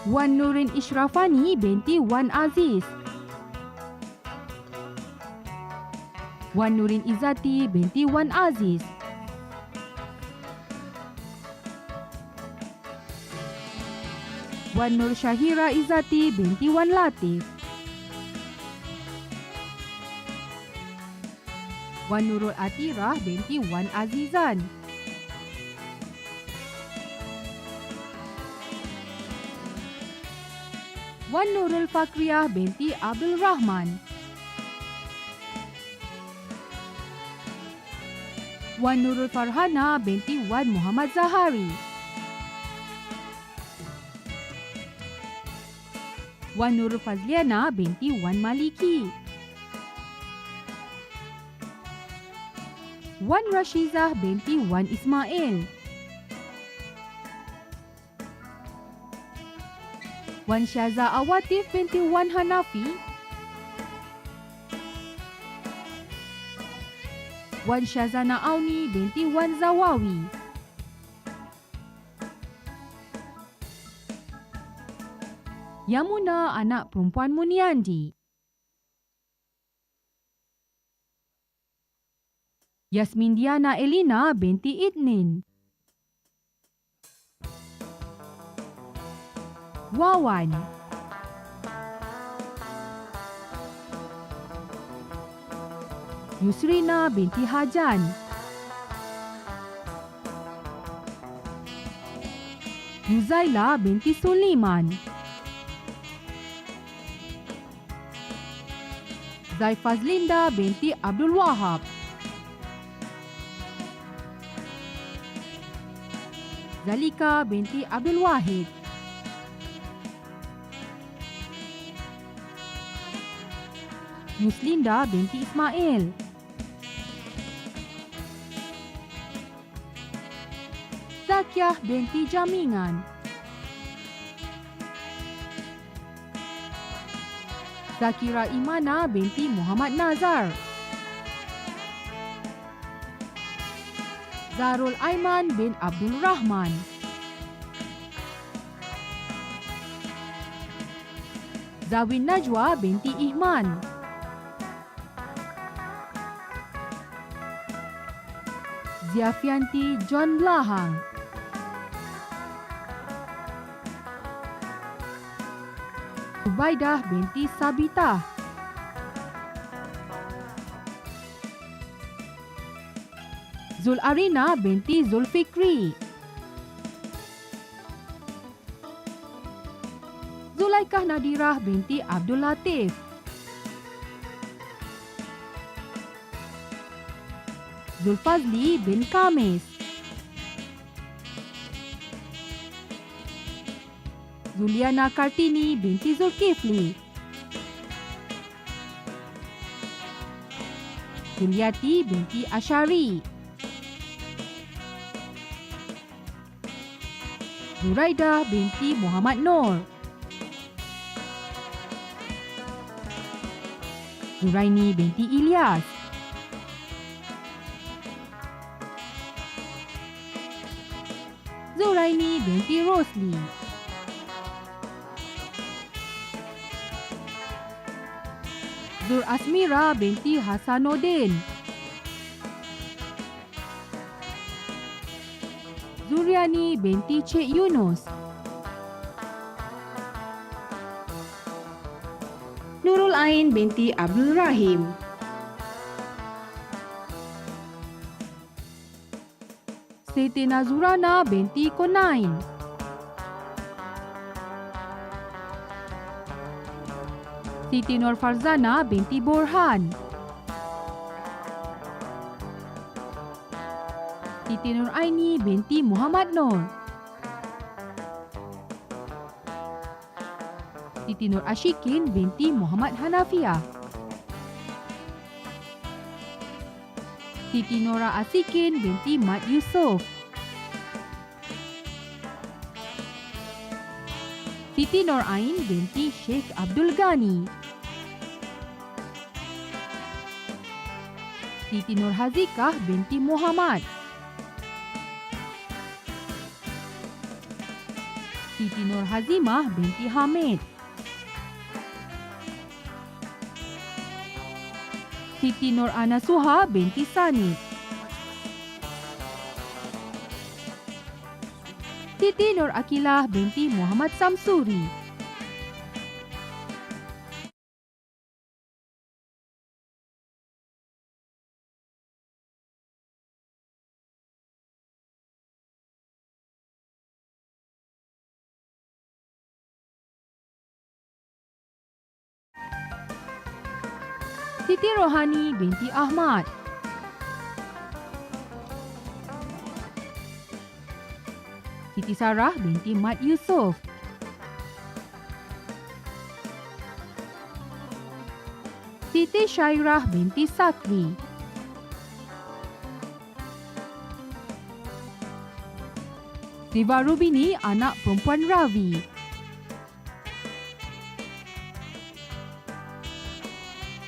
Wan Nurin Ishrafani binti Wan Aziz. Wan Nurin Izzati binti Wan Aziz. Wan Nur Syahira Izzati binti Wan Latif. Wan Nurul Atirah binti Wan Azizan. Wan Nurul Fakriyah binti Abdul Rahman. Wan Nurul Farhana binti Wan Muhammad Zahari. Wan Nurul Fazliana binti Wan Maliki. Wan Rashizah binti Wan Ismail. Wan Syaza Awatif binti Wan Hanafi. Wan Syazana Auni binti Wan Zawawi. Yamuna anak perempuan Muniandi. Yasmin Diana Elina binti Idnin. Wawan. Yusrina binti Hajan. Yuzaila binti Suliman. Zaifazlinda binti Abdul Wahab. Zalika binti Abdul Wahid. Yuslinda binti Ismail. Zakiah binti Jamingan. Zakira Imana binti Muhammad Nazar. Zarul Aiman bin Abdul Rahman. Zawin Najwa binti Ihman. Ziafianti John Lahang. Ubaidah binti Sabitah. Zularina binti Zulfikri. Zulaikah Nadirah binti Abdul Latif. Zulfazli bin Kamis. Zuliana Kartini binti Zulkifli. Zuliati binti Ashari. Zuraidah binti Muhammad Nur. Zuraini binti Ilyas. Zuraini binti Rosli. Zur Asmira binti Hasanuddin. Zuriani binti Cik Yunus. Nurul Ain binti Abdul Rahim. Siti Nazurana binti Konain. Siti Nur Farzana binti Borhan. Siti Nur Aini binti Muhammad Nur. Siti Nur Ashikin binti Muhammad Hanafiah. Siti Nora Asikin binti Mat Yusof. Siti Nur Ain binti Sheikh Abdul Ghani. Siti Nur Hazikah binti Muhammad. Siti Nur Hazimah binti Hamid. Siti Nur Anasuha binti Sani. Siti Nur Akilah binti Muhammad Samsuri. Siti Rohani binti Ahmad. Siti Sarah binti Mat Yusof. Siti Syairah binti Sakri. Siva Rubini anak perempuan Ravi.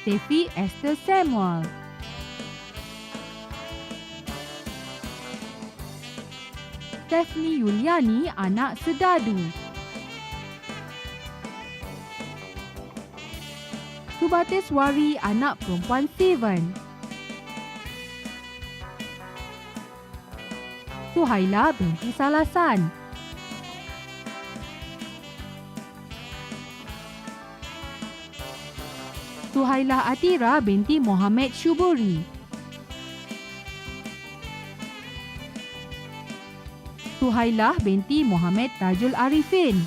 Tefi Esther Samuel. Stephanie Yuliani, anak Sedadu. Subateswari, anak perempuan Steven. Suhaila binti Salasan. Suhaila Atira binti Muhammad Shuburi. Suhailah binti Muhammad Tajul Arifin.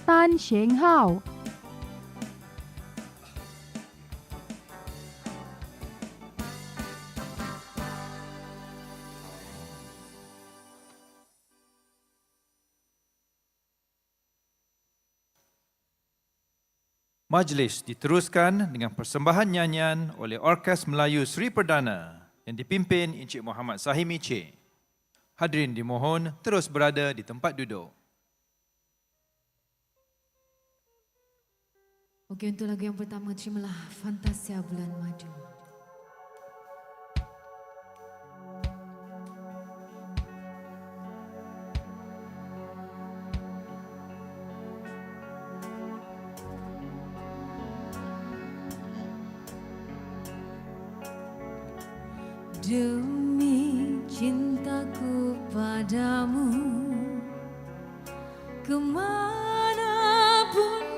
Tan Sheng Hao. Majlis diteruskan dengan persembahan nyanyian oleh Orkes Melayu Sri Perdana yang dipimpin Encik Muhammad Sahimi C. Hadirin dimohon terus berada di tempat duduk. Okey, untuk lagu yang pertama, terimalah Fantasia Bulan Madu. Demi cintaku padamu, kemanapun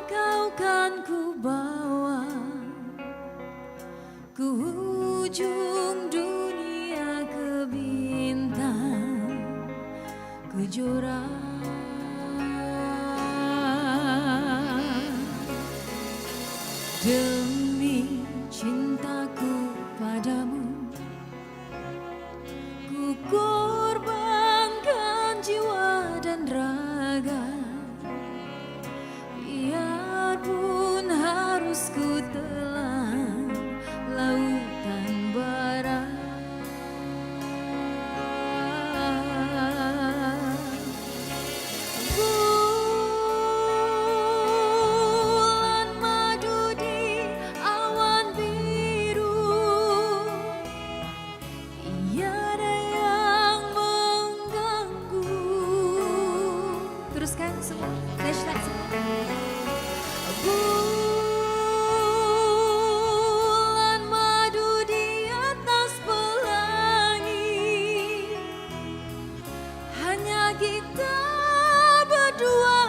kau kan ku bawa, ke ujung dunia, ke bintang kejora. Demi cintaku padamu, korbankan jiwa dan raga, biarpun harus ku telan lautan bara. Bulan madu di awan biru, tiada yang mengganggu. Teruskan semua, flashlight semua. Bulan madu di atas pelangi, hanya kita berdua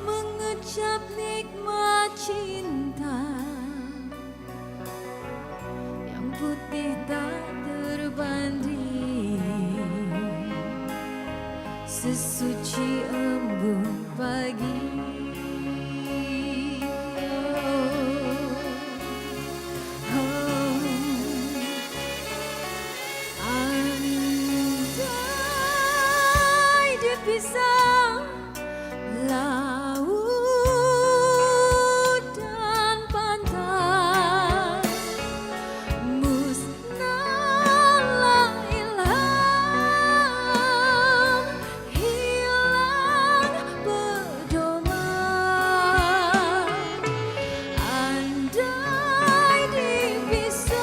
mengecap nikmat cinta yang putih tak terbanding, sesuci embun pagi. Andai dipisah laut dan pantai, musnahlah ilham, hilang pedoman. Andai dipisah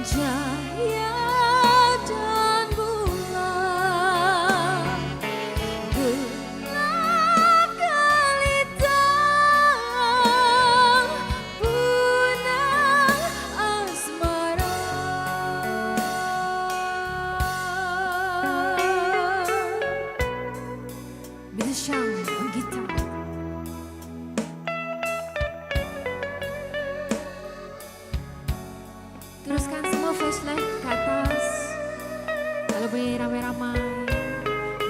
cahaya dan bulan, gelap gelita, punah asmara. Bila Syam gitar. Teruskan semua flashlight ke atas. Kalau boleh ramai-ramai,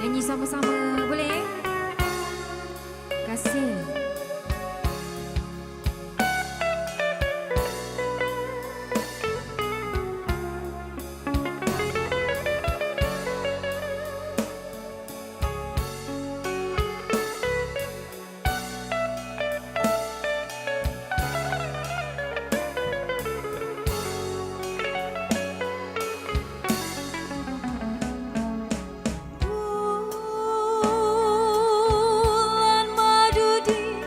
nyanyi sama-sama, boleh? Kasih. Bulan madu di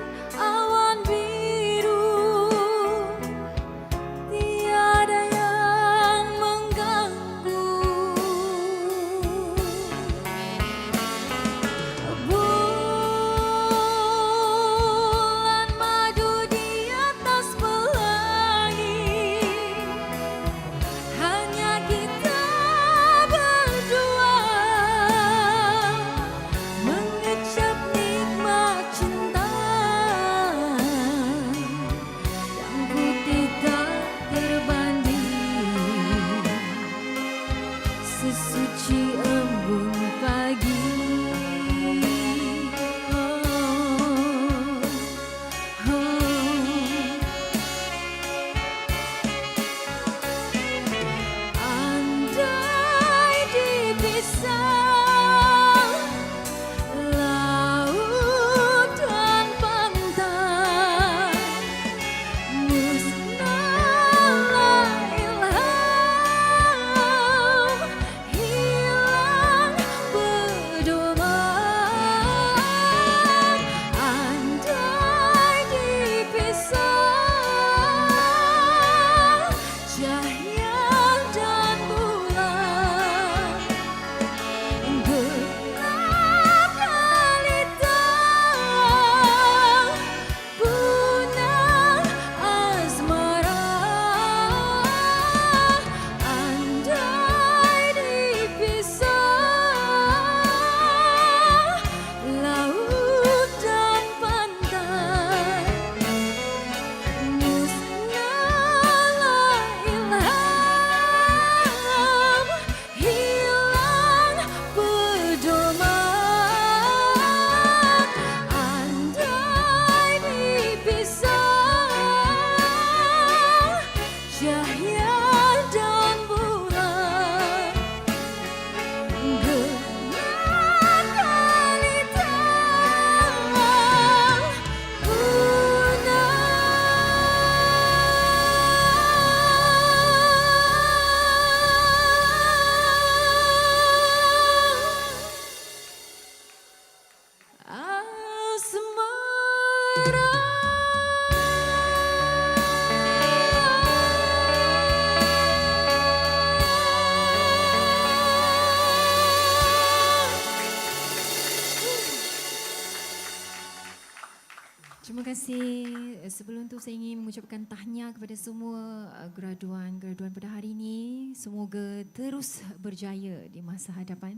kasih. Sebelum tu saya ingin mengucapkan tahniah kepada semua graduan pada hari ini. Semoga terus berjaya di masa hadapan.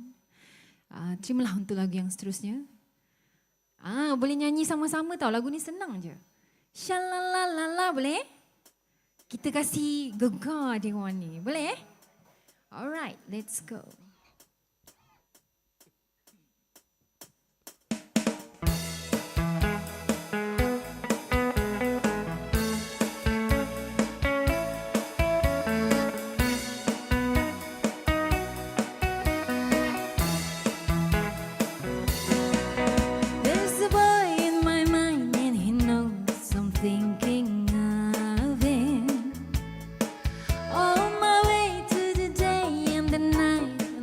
Terimalah untuk lagu yang seterusnya. Boleh nyanyi sama-sama tau. Lagu ni senang je. Shalalalala, boleh? Kita kasih gegar dia orang ni. Boleh? Alright, let's go.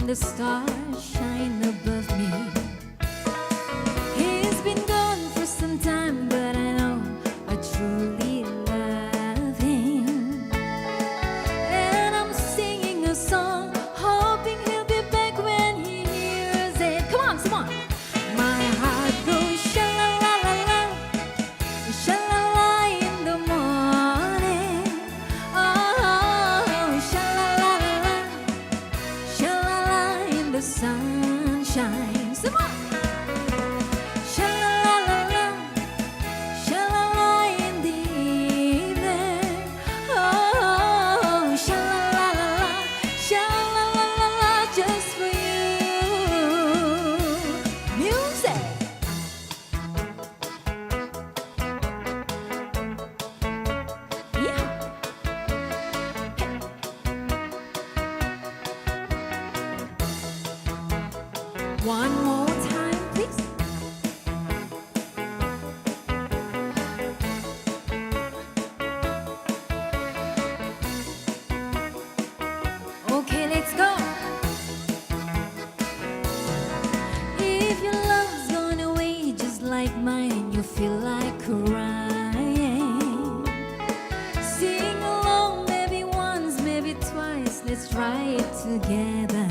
The stars shine above me. He's been gone for some time, but I know I truly love him. And I'm singing a song, hoping he'll be back when he hears it. Come on. My heart goes sha-la-la-la-la, sha-la-la in the morning. Oh, sha-la-la-la-la, sha-la-la in the sunshine. Semua. Sha-la-la-la-la, sha-la-la in the evening. Oh, sha-la-la-la-la, sha-la-la-la-la just for you. Music. Yeah. One more time, please. Okay, let's go. If your love's gone away just like mine and you feel like crying, sing along maybe once, maybe twice, let's try it together.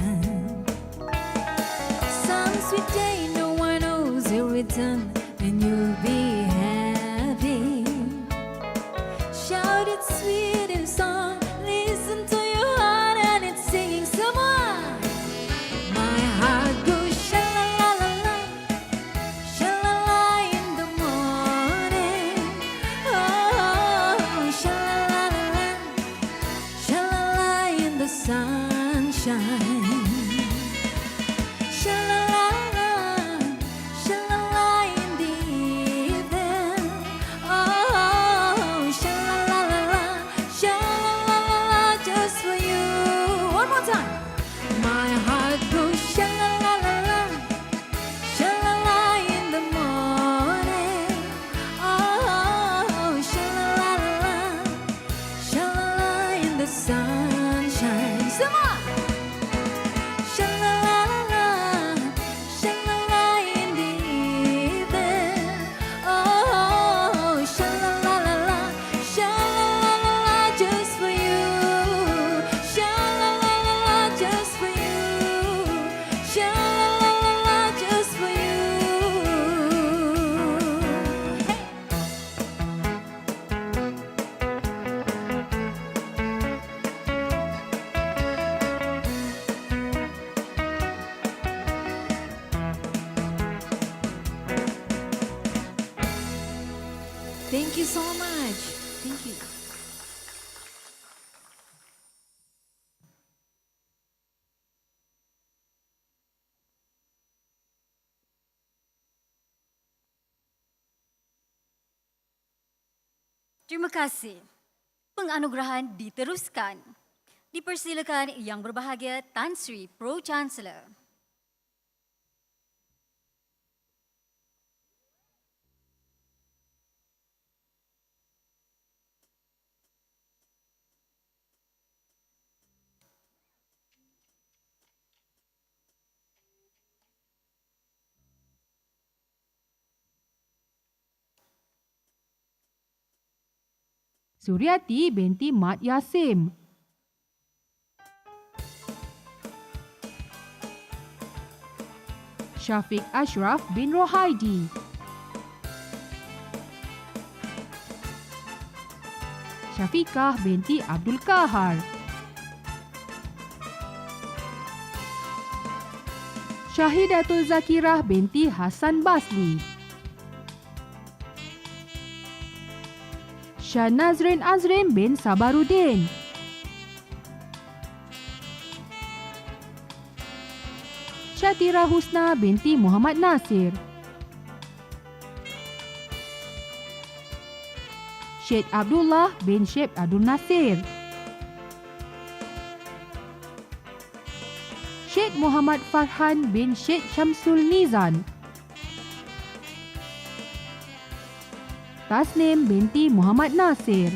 Some sweet day no one knows he'll return and you'll be happy. Shout it sweet in song, listen to your heart and it's singing someone. My heart goes sha-la-la-la-la, sha-la-la in the morning. Oh, sha-la-la-la-la, sha-la-la in the sunshine. Sha-la-la-la, sha-la-la in the evening. Oh, sha-la-la-la-la, sha-la-la-la-la just for you. One more time. My heart goes sha-la-la-la-la, sha-la-la in the morning. Oh, sha-la-la-la-la, sha-la-la in the sunshine. Some more. Sha-la-la-la-la, sha-la-la in the evening. Oh, sha-la-la-la-la, sha-la-la-la-la just for you. Sha-la-la-la-la just for you. Sha-la-la-la-la just for you. Thank you so much. Thank you. Terima kasih. Penganugerahan diteruskan. Dipersilakan Yang Berbahagia Tan Sri Pro-Chancellor. Suryati binti Mat Yasim. Syafiq Ashraf bin Rohaidi. Syafiqah binti Abdul Kahar. Syahidatul Zakirah binti Hasan Basli. Syah Nazrin Azrin bin Sabaruddin. Syatira Husna binti Muhammad Nasir. Syed Abdullah bin Syed Abdul Nasir. Syed Muhammad Farhan bin Syed Syamsul Nizan. Tasnim binti Muhammad Nasir.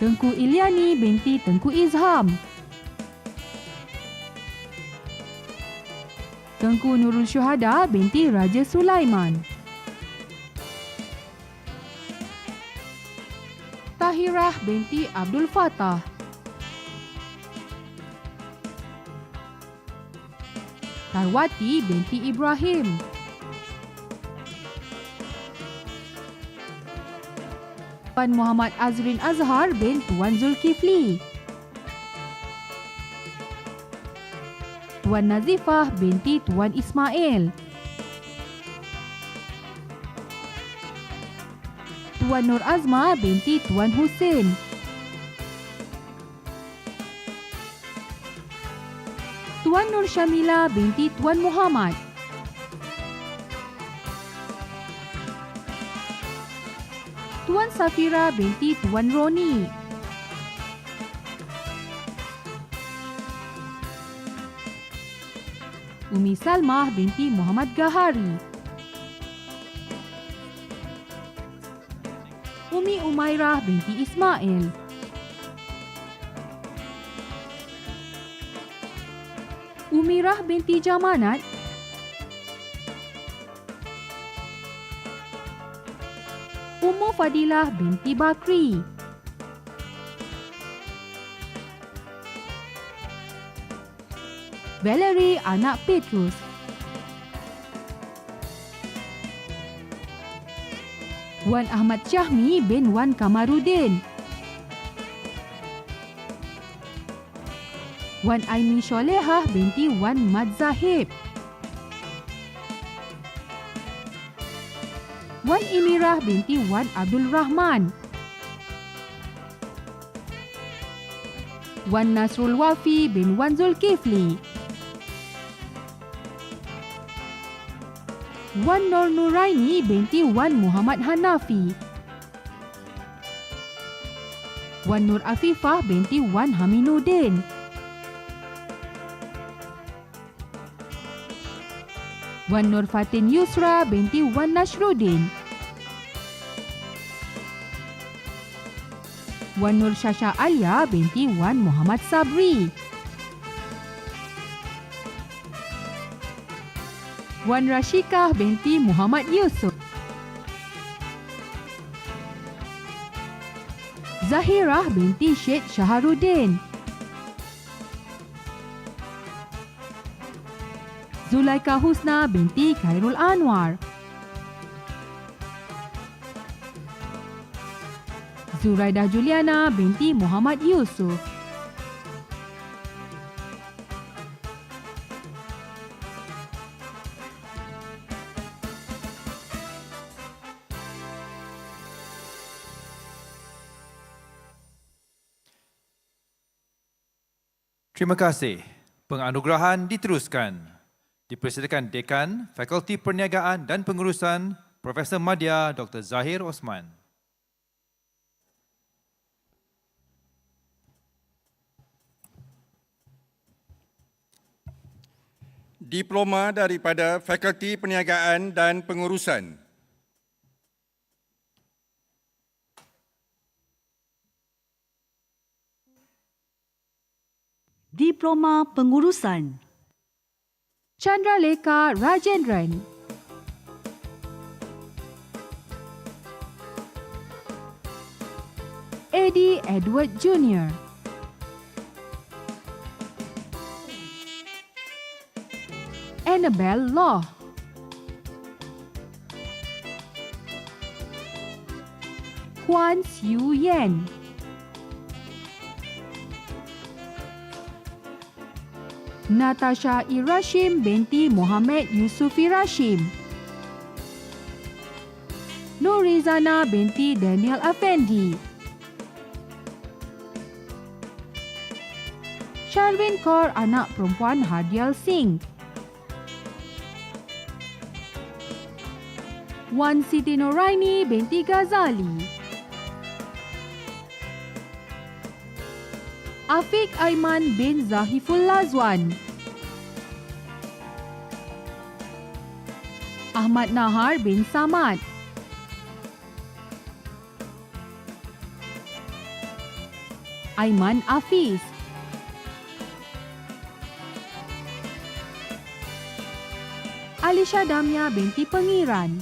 Tengku Ilyani binti Tengku Izham. Tengku Nurul Syuhada binti Raja Sulaiman. Tahirah binti Abdul Fattah. Tarwati binti Ibrahim. Tuan Muhammad Azrin Azhar bin Tuan Zulkifli. Tuan Nazifah binti Tuan Ismail. Tuan Nur Azma binti Tuan Husin. Tuan Nur Syamila binti Tuan Muhammad. Tuan Safira binti Tuan Roni. Umi Salmah binti Muhammad Gahari. Umi Umairah binti Ismail. Umirah binti Jamanat. Ummu Fadilah binti Bakri. Valerie anak Petrus. Wan Ahmad Syahmi bin Wan Kamaruddin. Wan Aini Sholehah binti Wan Mad Zahib. Wan Imirah binti Wan Abdul Rahman. Wan Nasrul Wafi bin Wan Zulkifli. Wan Nur Nuraini binti Wan Muhammad Hanafi. Wan Nur Afifah binti Wan Haminuddin. Wan Nur Fatin Yusra binti Wan Nashruddin. Wan Nur Shasha Alia binti Wan Muhammad Sabri. Wan Rashikah binti Muhammad Yusuf. Zahirah binti Syed Shaharuddin. Zulaika Husna binti Khairul Anwar. Zuraidah Juliana binti Muhammad Yusuf. Terima kasih. Penganugerahan diteruskan. Dipersilakan Dekan, Fakulti Perniagaan dan Pengurusan, Profesor Madya Dr. Zahir Osman. Diploma daripada Fakulti Perniagaan dan Pengurusan. Diploma Pengurusan. Chandra Lekha Rajendran. Eddie Edward Jr. Annabelle Law. Huan Siu Yen. Natasha Irashim binti Muhammad Yusufi Rashim. Nurizana binti Daniel Effendi. Sharwin Kaur anak perempuan Hardial Singh. Wan Siti Noraini binti Ghazali. Afiq Aiman bin Zahiful Lazwan. Ahmad Nahar bin Samad. Aiman Afiz. Alisha Damia binti Pengiran.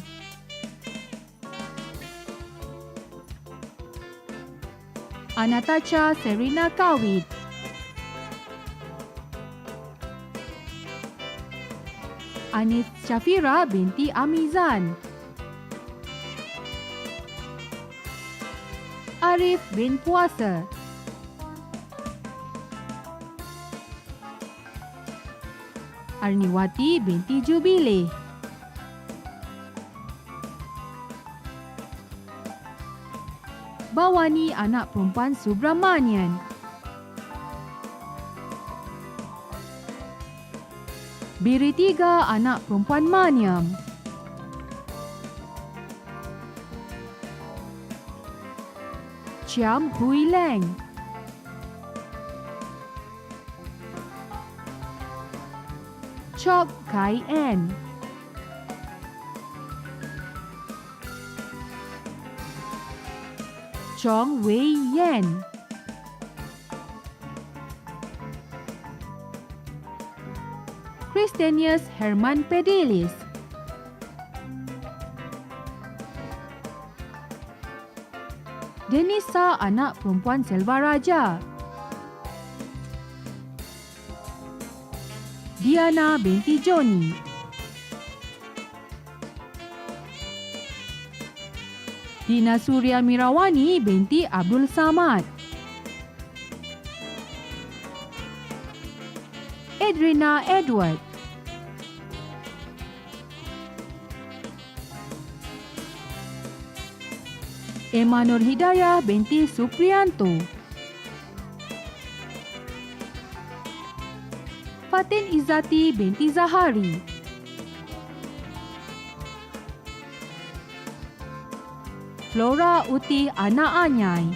Anatacha Serena Kawit. Anis Syafira binti Amizan. Arif bin Puasa. Arniwati binti Jubile. Bawani anak perempuan Subramanian. Biri Tiga anak perempuan Maniam. Chiam Hui Leng. Chok Kai En. Chong Wei Yen. Christenius Herman Pedilis. Denisa anak perempuan Selva Raja. Diana binti Joni. Dina Surya Mirawani binti Abdul Samad. Edrina Edward. Emma Nur Hidayah binti Supriyanto. Fatin Izzati binti Zahari. Flora Uti anak Anyai.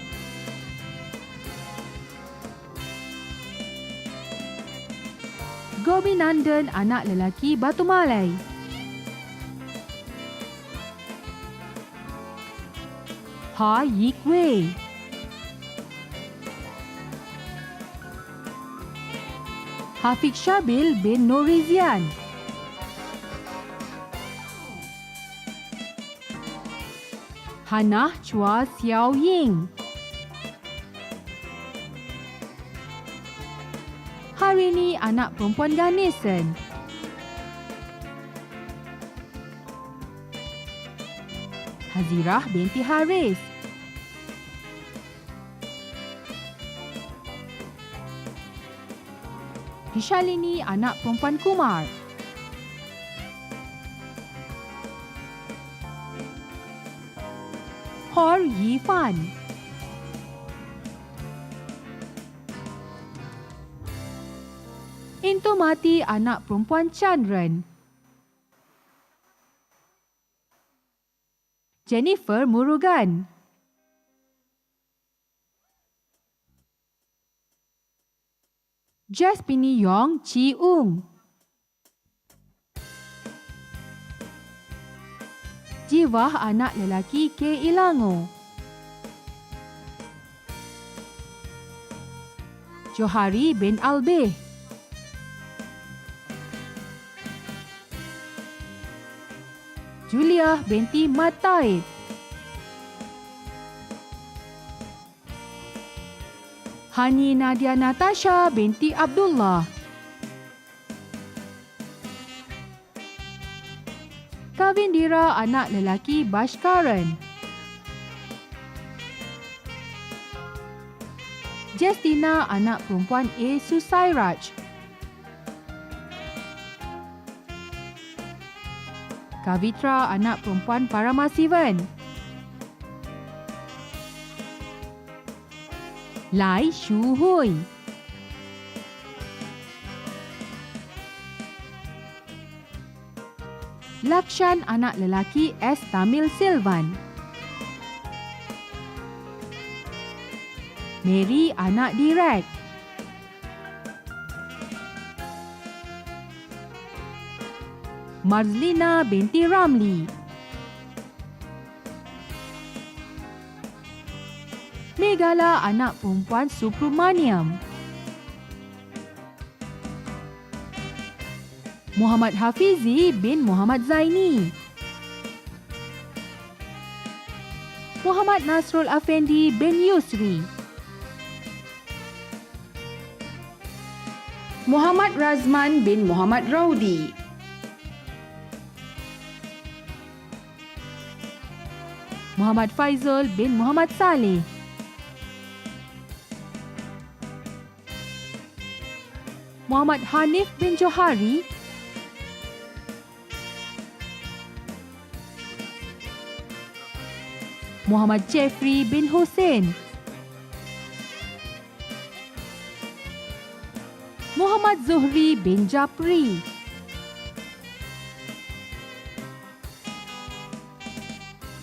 Gobinandan anak lelaki Batu Malai. Ha Yik Wei. Hafiq Syabil bin Nurizian. Hanah Chua Xiao Ying. Harini anak perempuan Ganesan. Hazirah binti Haris. Hishalini anak perempuan Kumar. Hor Yifan. Intumati anak perempuan Chandran. Jennifer Murugan. Jaspini Yong Chi Ung. Jiwah anak lelaki K. Ilango. Johari bin Albeh. Julia binti Mataib. Hani Nadia Natasha binti Abdullah. Kavindira anak lelaki Bashkaran. Justina anak perempuan A. Susairaj. Kavitra anak perempuan Paramasivan. Lai Shu Hui. Lakshan anak lelaki S. Tamil Silvan. Mary anak Direk. Marzlina binti Ramli. Megala anak perempuan Subramaniam. Muhammad Hafizi bin Muhammad Zaini. Muhammad Nasrul Afendi bin Yusri. Muhammad Razman bin Muhammad Raudi. Muhammad Faizul bin Muhammad Saleh. Muhammad Hanif bin Johari. Muhammad Jeffrey bin Hussein. Muhammad Zuhri bin Japri.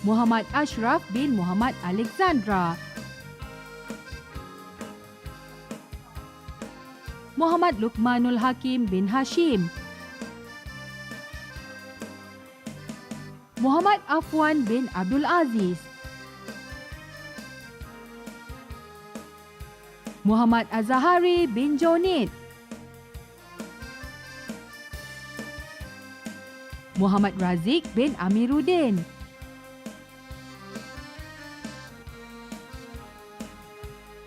Muhammad Ashraf bin Muhammad Alexandra. Muhammad Luqmanul Hakim bin Hashim. Muhammad Afwan bin Abdul Aziz. Muhammad Azahari bin Jonit. Muhammad Razik bin Amiruddin.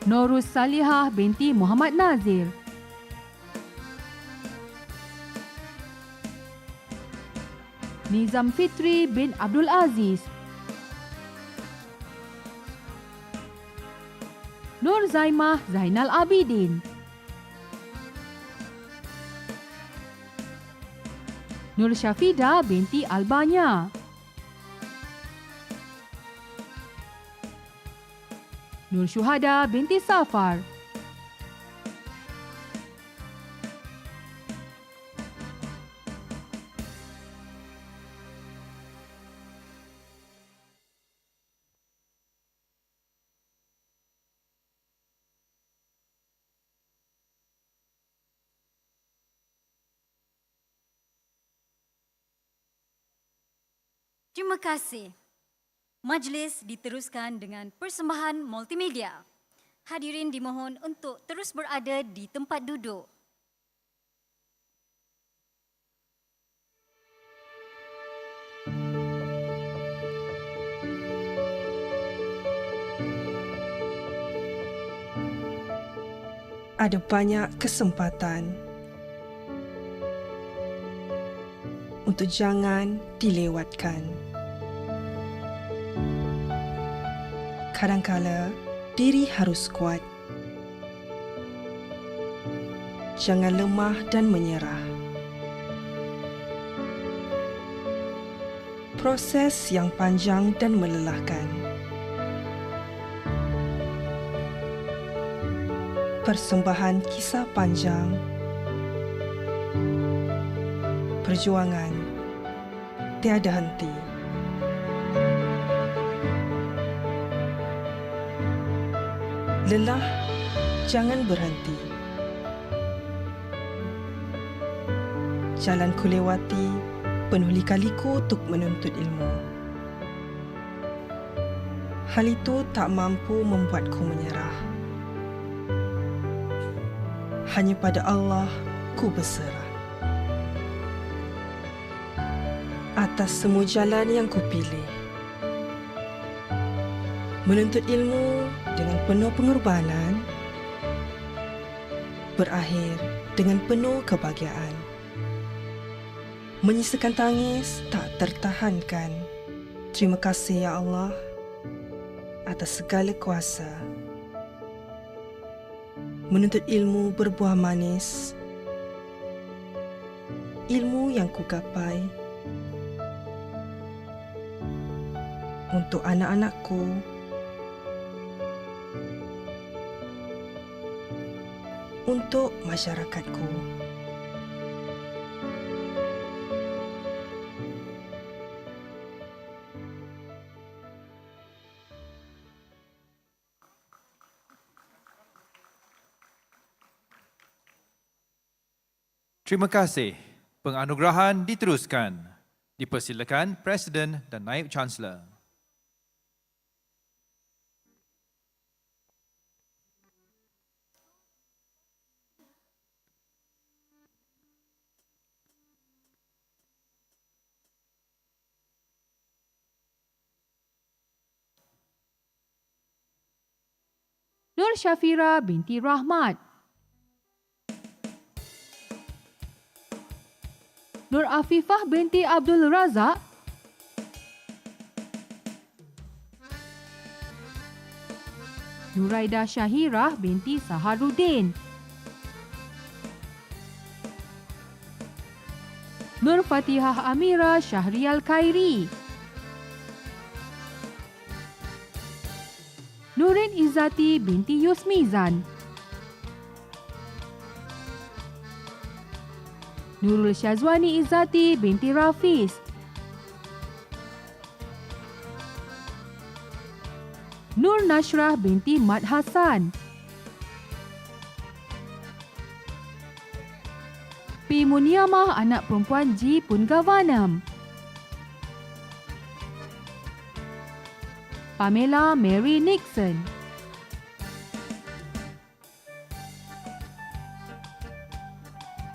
Norus Salihah binti Muhammad Nazir. Nizam Fitri bin Abdul Aziz. Nur Zaimah Zainal Abidin. Nur Syafida binti Albanya. Nur Syuhada binti Safar. Terima kasih. Majlis diteruskan dengan persembahan multimedia. Hadirin dimohon untuk terus berada di tempat duduk. Ada banyak kesempatan untuk jangan dilewatkan. Kadangkala diri harus kuat. Jangan lemah dan menyerah. Proses yang panjang dan melelahkan. Persembahan kisah panjang. Perjuangan tiada henti. Lelah, jangan berhenti. Jalan ku lewati penuh lika-liku untuk menuntut ilmu. Hal itu tak mampu membuatku menyerah. Hanya pada Allah ku berserah. Atas semua jalan yang ku pilih, menuntut ilmu dengan penuh pengorbanan, berakhir dengan penuh kebahagiaan. Menyisakan tangis tak tertahankan. Terima kasih ya Allah atas segala kuasa. menuntut ilmu berbuah manis. Ilmu yang ku gapai untuk anak-anakku, untuk masyarakatku. Terima kasih. Penganugerahan diteruskan. Dipersilakan Presiden dan Naib Chancellor. Nur Syafira binti Rahmat, Nur Afifah binti Abdul Razak, Nuraida Syahirah binti Saharuddin, Nur Fatihah Amira Syahrial Khairi, Nurin Izzati binti Yusmizan, Nurul Syazwani Izzati binti Rafiz, Nur Nashrah binti Mat Hassan, P. Muniamah anak perempuan Ji Pungavanam, Pamela Mary Nixon,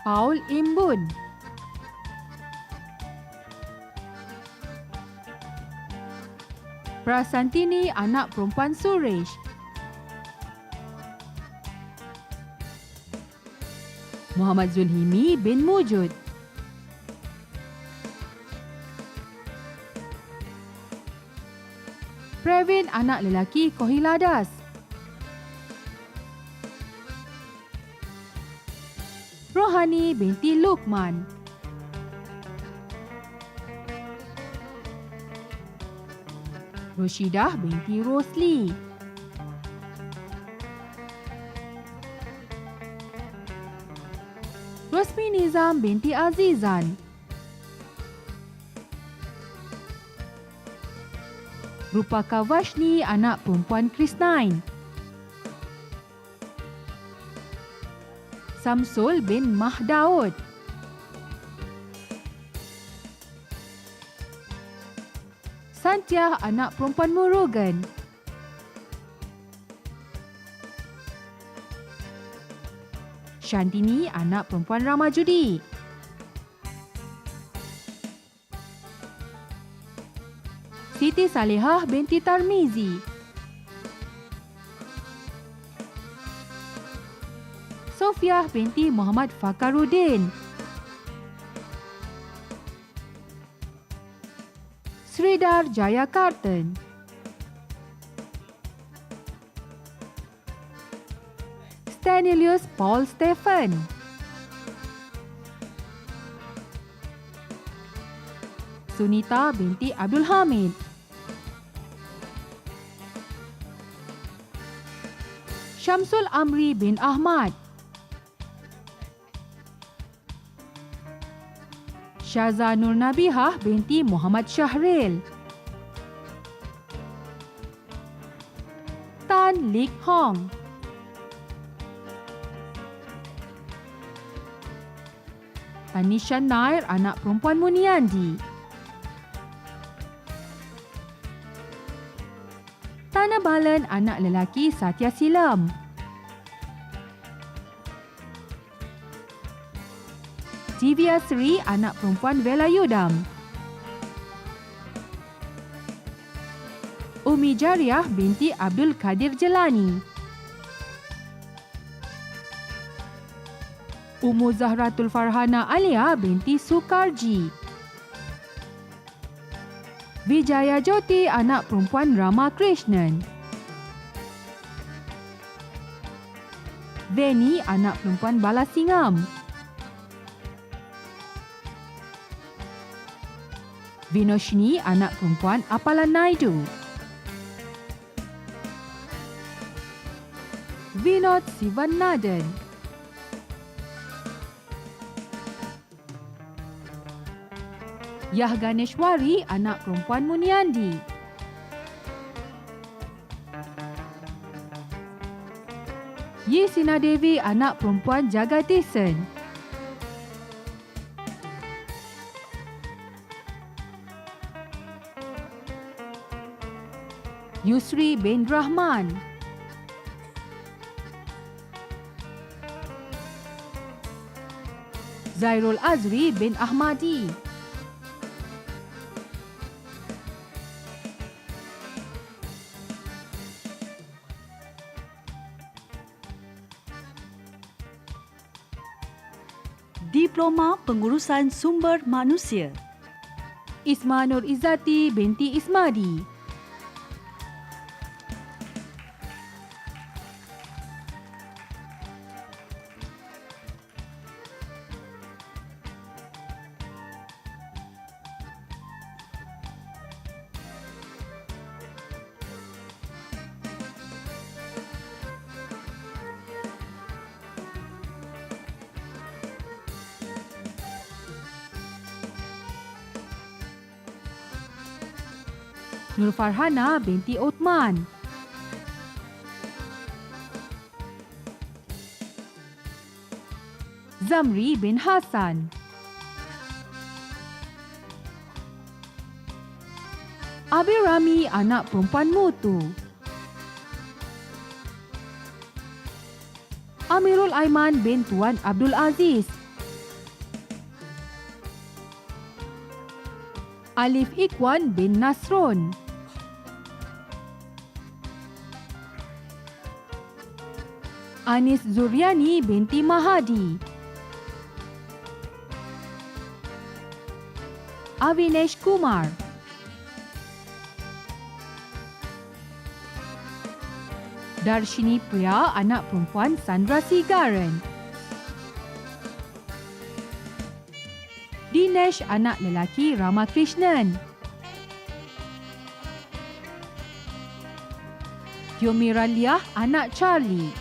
Paul Imbun, Prasantini anak perempuan Suresh, Muhammad Zulhimi bin Mujud, Pravin anak lelaki Kohiladas, Rohani binti Lukman, Roshidah binti Rosli, Rosmi Nizam binti Azizan, Rupaka Vashni anak perempuan Krisnain, Samsul bin Mahdaud, Santiah anak perempuan Murugan, Shantini anak perempuan Ramajudi, Siti Salihah binti Tarmizi, Sofiah binti Muhammad Fakaruddin, Sridhar Jayakartan, Stanilius Paul Stephen, Sunita binti Abdul Hamid, Syamsul Amri bin Ahmad, Syaza Nur Nabihah binti Muhammad Syahril, Tan Lik Hong, Tanisha Nair anak perempuan Muniandi, Tana Balan anak lelaki Satya Silam, Divya Sri anak perempuan Velayudam, Umi Jariah binti Abdul Kadir Jelani, Ummu Zahratul Farhana Alia binti Sukarji, Vijaya Jyoti anak perempuan Rama Krishnan, Veni, anak perempuan Balasingam. Vinoshni, anak perempuan Apalanaidu. Vinod Sivannadan. Yah Ganeshwari, anak perempuan Muniandi. Ye Sinadevi, anak perempuan Jagadesan. Yusri bin Rahman. Zairul Azri bin Ahmadi. Diploma Pengurusan Sumber Manusia. Isma Nur Izzati binti Ismadi. Nur Farhana binti Uthman. Zamri bin Hasan. Abi Rami, anak perempuan Mutu. Amirul Aiman bin Tuan Abdul Aziz. Alif Ikwan bin Nasron. Anis Zuriani binti Mahadi. Avinesh Kumar. Darshini Priya, anak perempuan Sandra Sigaran. Dinesh, anak lelaki Ramakrishnan. Yomiraliah, anak Charlie.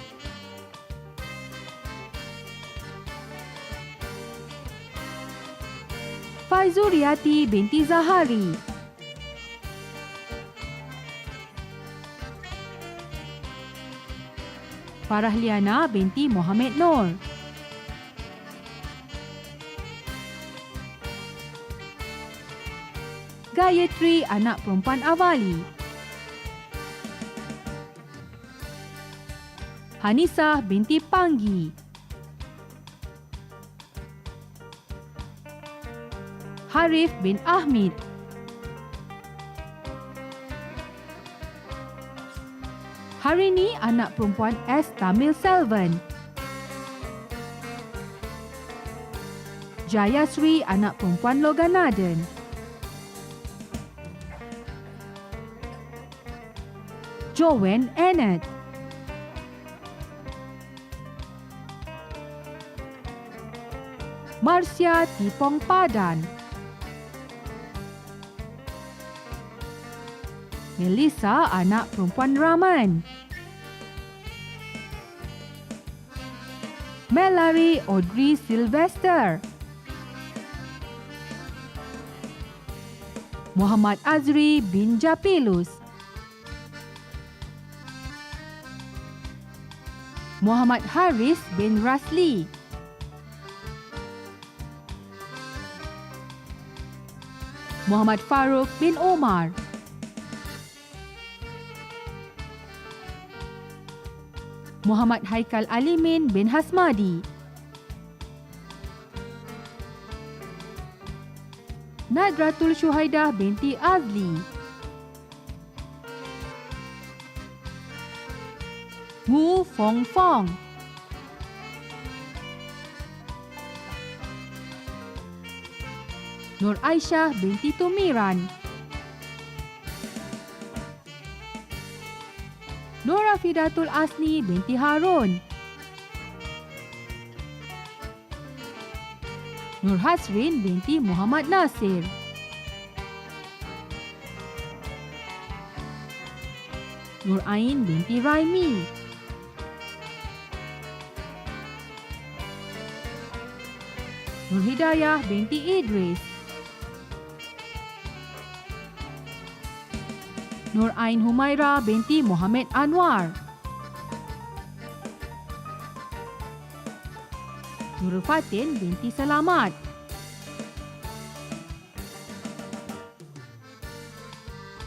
Faizuriati binti Zahari. Farahliana binti Mohamed Noor. Gayatri, anak perempuan Avali. Hanisah binti Panggi. Harif bin Ahmid. Harini, anak perempuan S. Tamil Selvan. Jayasri, anak perempuan Loganaden. Joanne Annette. Marcia Tipong Padan. Melissa, anak perempuan Rahman. Mallory Audrey Sylvester. Muhammad Azri bin Japilus. Muhammad Haris bin Rasli. Muhammad Farooq bin Omar. Muhammad Haikal Alimin bin Hasmadi. Nadratul Syuhaidah binti Azli. Wu Fong Fong. Nur Aisyah binti Tumiran. Nora Fidatul Asni binti Harun. Nur Hasrin binti Muhammad Nasir. Nur Ain binti Raimi. Nur Hidayah binti Idris. Nur Ain Humaira binti Muhammad Anwar. Nurul Fatin binti Selamat.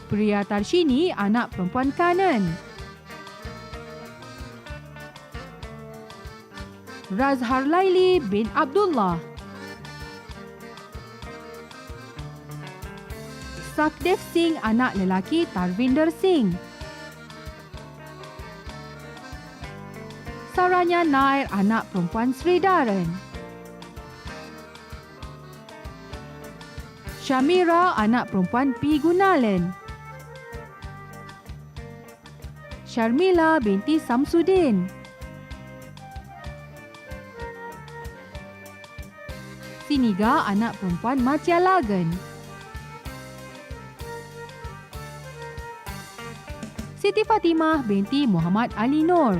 Priya Tarshini anak perempuan kanan. Razhar Laili bin Abdullah. Sakdev Singh anak lelaki Tarvinder Singh. Saranya Nair anak perempuan Sri Daren. Shamira anak perempuan P. Gunalan. Sharmila binti Samsudin. Siniga anak perempuan Matia Lagan. Siti Fatimah binti Muhammad Ali Nur.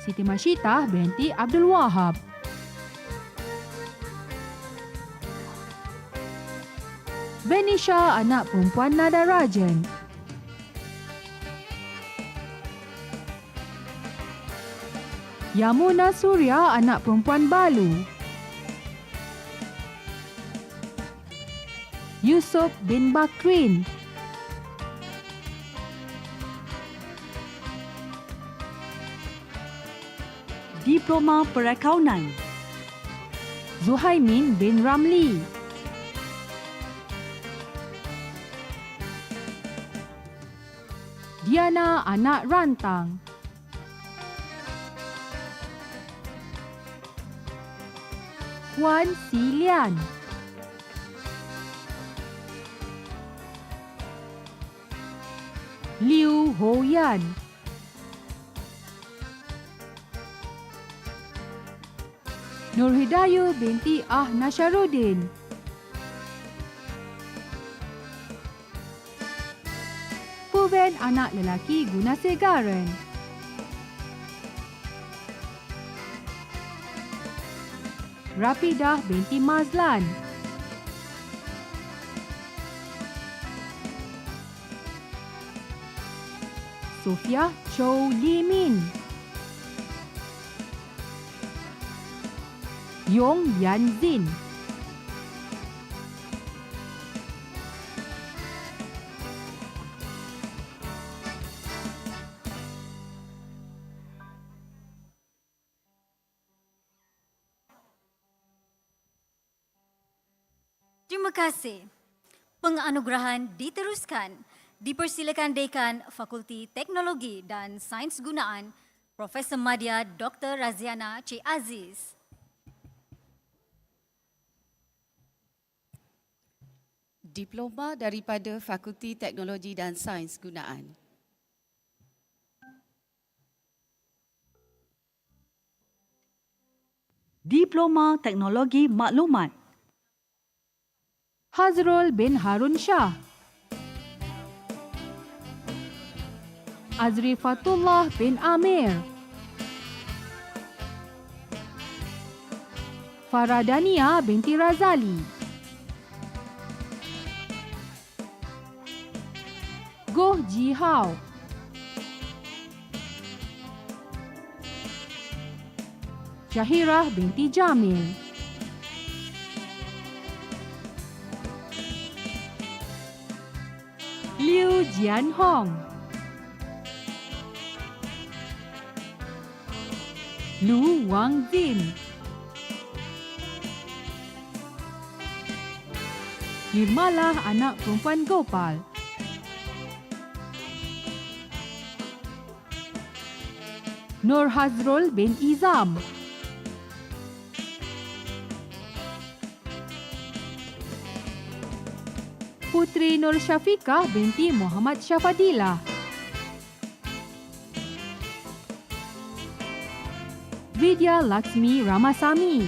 Siti Masyitah binti Abdul Wahab. Venisha anak perempuan Nadarajan. Yamuna Surya anak perempuan Balu. Yusuf bin Bakrin. Diploma Perakaunan. Zuhaimin bin Ramli. Diana anak rantang. Wan Silian. Liu Hoyan. Nur Hidayu binti Nasharuddin. Puben anak lelaki Gunasegaran. Rafidah binti Mazlan. Sofia Chow Limin. Yong Yanzin. Terima kasih. Penganugerahan diteruskan. Dipersilakan Dekan Fakulti Teknologi dan Sains Gunaan, Profesor Madya Dr. Raziana C. Aziz. Diploma daripada Fakulti Teknologi dan Sains Gunaan. Diploma Teknologi Maklumat. Hazrul bin Harun Shah. Azri Fatullah bin Amir. Faradania binti Razali. Goh Ji Hao. Syahirah binti Jamil. Liu Jianhong. Lu Wangzin. Nirmala anak perempuan Gopal. Nur Hazrul bin Izam. Putri Nur Syafiqah binti Muhammad Syafadilah. Widya Laksmi Ramasamy.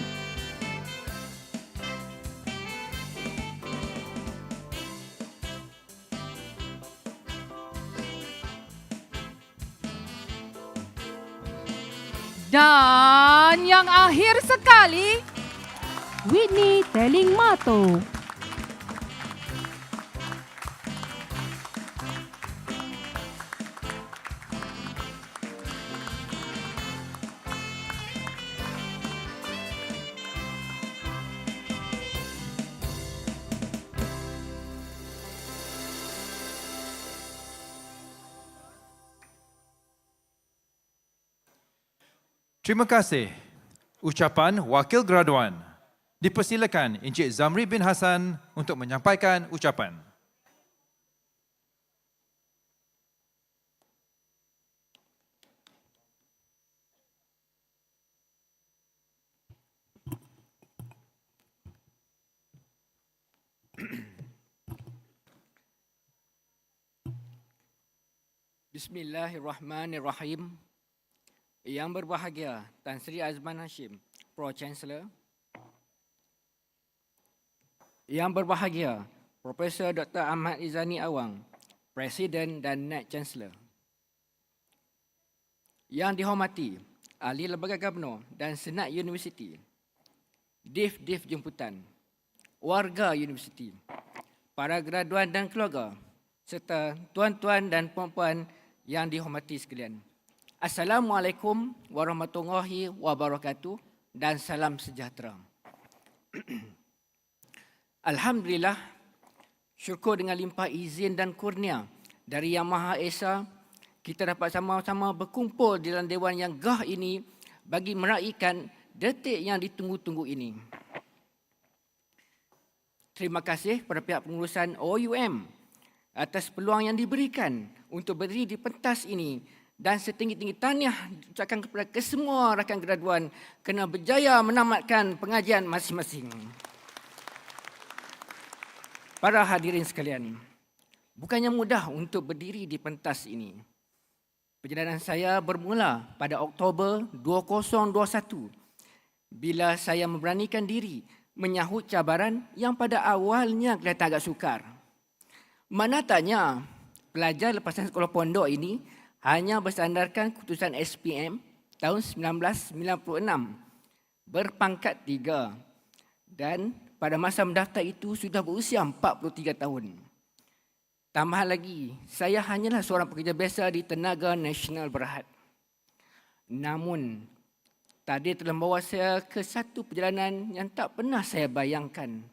Dan yang akhir sekali, Whitney Teling Mato. Terima kasih. Ucapan Wakil Graduan. Dipersilakan Encik Zamri bin Hassan untuk menyampaikan ucapan. Bismillahirrahmanirrahim. Yang berbahagia Tan Sri Azman Hashim, Pro-Chancellor. Yang berbahagia Profesor Dr. Ahmad Izani Awang, Presiden dan Net Chancellor. Yang dihormati Ahli Lembaga Gabno dan Senat Universiti, Div-Div Jemputan, warga Universiti, para graduan dan keluarga, serta tuan-tuan dan puan-puan yang dihormati sekalian. Assalamualaikum warahmatullahi wabarakatuh dan salam sejahtera. Alhamdulillah, syukur dengan limpah izin dan kurnia dari Yang Maha Esa, kita dapat sama-sama berkumpul di dalam dewan yang gah ini bagi meraihkan detik yang ditunggu-tunggu ini. Terima kasih kepada pihak pengurusan OUM atas peluang yang diberikan untuk berdiri di pentas ini, dan setinggi-tinggi tahniah ucapkan kepada kesemua rakan graduan kerana berjaya menamatkan pengajian masing-masing. Para hadirin sekalian, bukannya mudah untuk berdiri di pentas ini. Perjalanan saya bermula pada Oktober 2021 bila saya memberanikan diri menyahut cabaran yang pada awalnya kelihatan agak sukar. Mana tanya, pelajar lepasan sekolah pondok ini hanya bersandarkan keputusan SPM tahun 1996 berpangkat 3 dan pada masa mendaftar itu sudah berusia 43 tahun. Tambah lagi, saya hanyalah seorang pekerja biasa di Tenaga Nasional Berhad. Namun, tadi telah membawa saya ke satu perjalanan yang tak pernah saya bayangkan.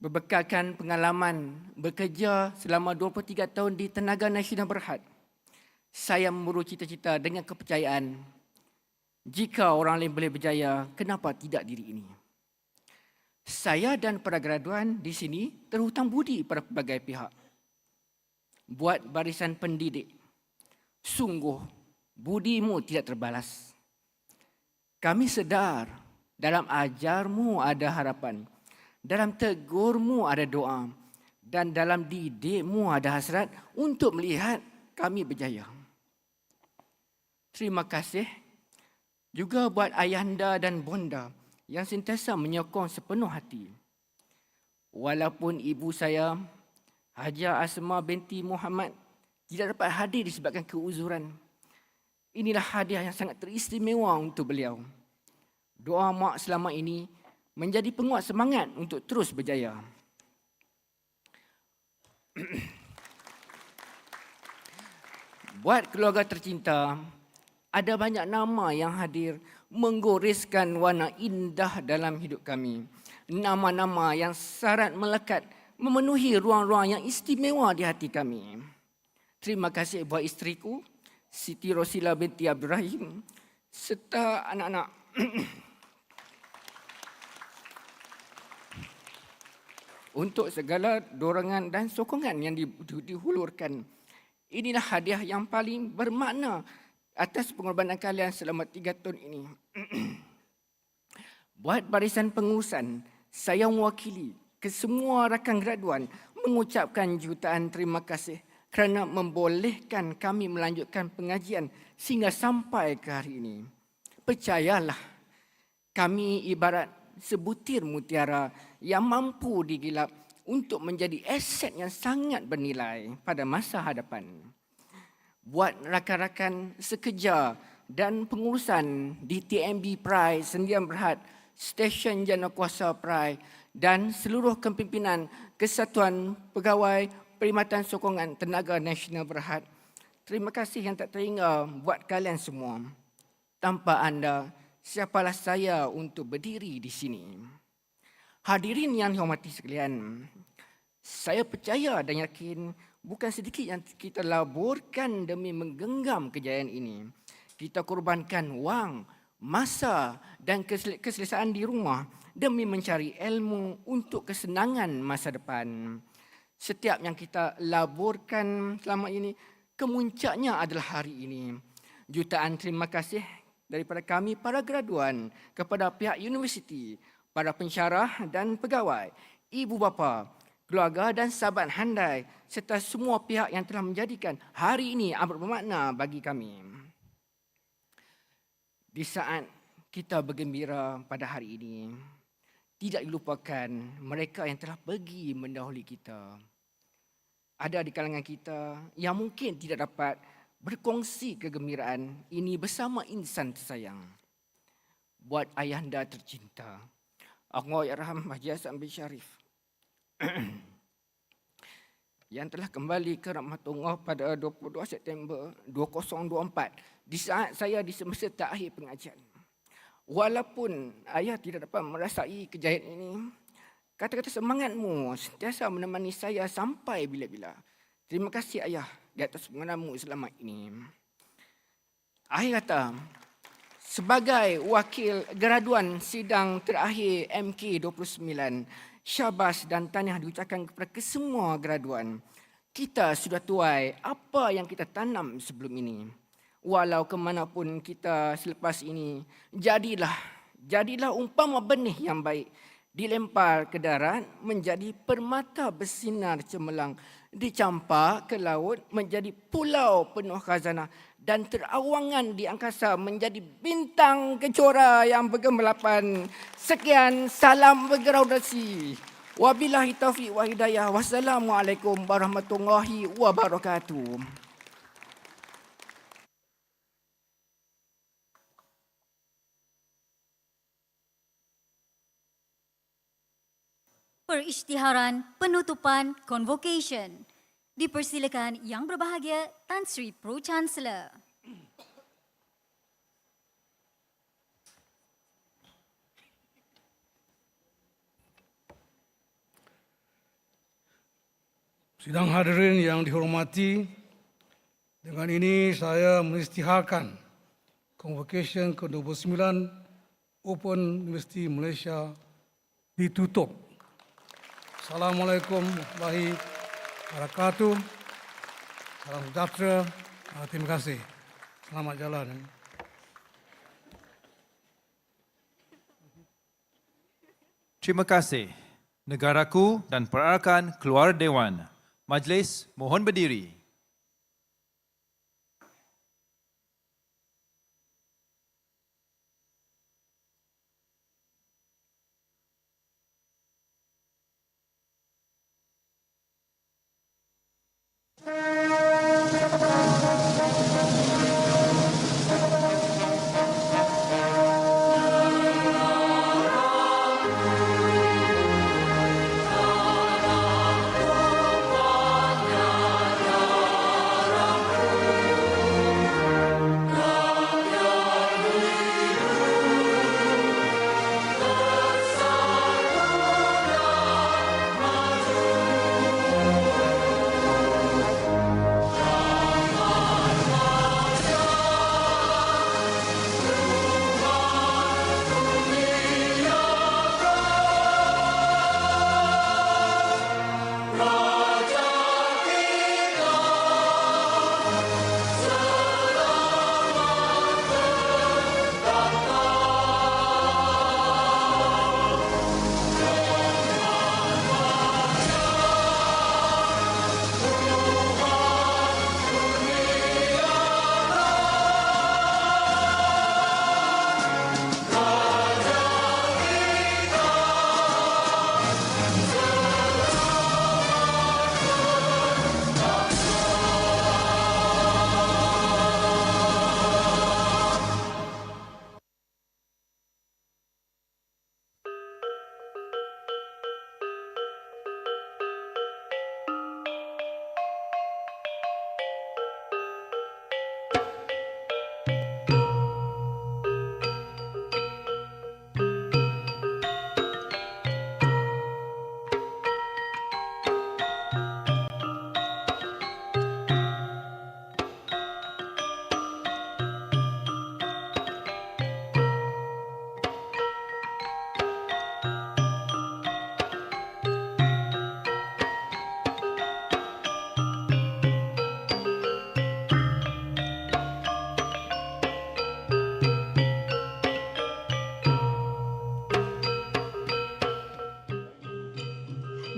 Berbekalkan pengalaman bekerja selama 23 tahun di Tenaga Nasional Berhad, saya memburu cita-cita dengan kepercayaan, jika orang lain boleh berjaya, kenapa tidak diri ini? Saya dan para graduan di sini terhutang budi pada pelbagai pihak. Buat barisan pendidik, sungguh budimu tidak terbalas. Kami sedar dalam ajarmu ada harapan, dalam tegurmu ada doa, dan dalam didikmu ada hasrat untuk melihat kami berjaya. Terima kasih juga buat ayahanda dan bonda yang sentiasa menyokong sepenuh hati. Walaupun ibu saya, Haja Asma binti Muhammad, tidak dapat hadir disebabkan keuzuran, inilah hadiah yang sangat teristimewa untuk beliau. Doa mak selama ini menjadi penguat semangat untuk terus berjaya. Buat keluarga tercinta, ada banyak nama yang hadir menggoreskan warna indah dalam hidup kami. Nama-nama yang syarat melekat memenuhi ruang-ruang yang istimewa di hati kami. Terima kasih buat isteriku, Siti Rosila binti Abdul Rahim, serta anak-anak. Untuk segala dorongan dan sokongan yang dihulurkan. Inilah hadiah yang paling bermakna atas pengorbanan kalian selama 3 tahun ini. Buat barisan pengurusan, saya mewakili kesemua rakan graduan mengucapkan jutaan terima kasih kerana membolehkan kami melanjutkan pengajian sehingga sampai ke hari ini. percayalah, kami ibarat sebutir mutiara yang mampu digilap untuk menjadi aset yang sangat bernilai pada masa hadapan. Buat rakan-rakan sekerja dan pengurusan di TMB Pride Sendian Berhad, Stesen Janakuasa Pride dan seluruh kepimpinan Kesatuan Pegawai Perkhidmatan Sokongan Tenaga Nasional Berhad, terima kasih yang tak terhingga buat kalian semua. Tanpa anda, siapalah saya untuk berdiri di sini? Hadirin yang dihormati sekalian, saya percaya dan yakin bukan sedikit yang kita laburkan demi menggenggam kejayaan ini. Kita korbankan wang, masa dan keselesaan di rumah demi mencari ilmu untuk kesenangan masa depan. Setiap yang kita laburkan selama ini, kemuncaknya adalah hari ini. Jutaan terima kasih daripada kami para graduan kepada pihak universiti, para pensyarah dan pegawai, ibu bapa, keluarga dan sahabat handai serta semua pihak yang telah menjadikan hari ini amat bermakna bagi kami. Di saat kita bergembira pada hari ini, tidak dilupakan mereka yang telah pergi mendahului kita. Ada di kalangan kita yang mungkin tidak dapat berkongsi kegembiraan ini bersama insan tersayang. Buat ayahanda tercinta, Allahyarham Haji Hasan bin Sharif yang telah kembali ke rahmatullah pada 22 September 2024 di saat saya di semester terakhir pengajian. Walaupun ayah tidak dapat merasai kejayaan ini, kata-kata semangatmu sentiasa menemani saya sampai bila-bila. Terima kasih ayah di atas pengalamanmu selama ini. Akhir kata, sebagai wakil graduan sidang terakhir MK-29, syabas dan tahniah diucapkan kepada kesemua graduan. Kita sudah tuai apa yang kita tanam sebelum ini. Walau ke manapun kita selepas ini, jadilah umpama benih yang baik, dilempar ke darat menjadi permata bersinar cemerlang, dicampak ke laut menjadi pulau penuh khazanah, dan terawangan di angkasa menjadi bintang kejora yang bergemerlapan. Sekian, salam bergradasi. Wabillahi taufiq wa hidayah. Wassalamualaikum warahmatullahi wabarakatuh. Perisytiharan penutupan Convocation. Dipersilakan Yang Berbahagia Tan Sri Pro-Chancellor. Sidang hadirin yang dihormati, dengan ini saya mengisytiharkan Convocation ke-29 Open University Malaysia ditutup. Assalamualaikum warahmatullahi wabarakatuh. Salam sejahtera. Terima kasih. Selamat jalan. Terima kasih. Negaraku dan perarakan keluar Dewan. Majlis mohon berdiri. Rupanya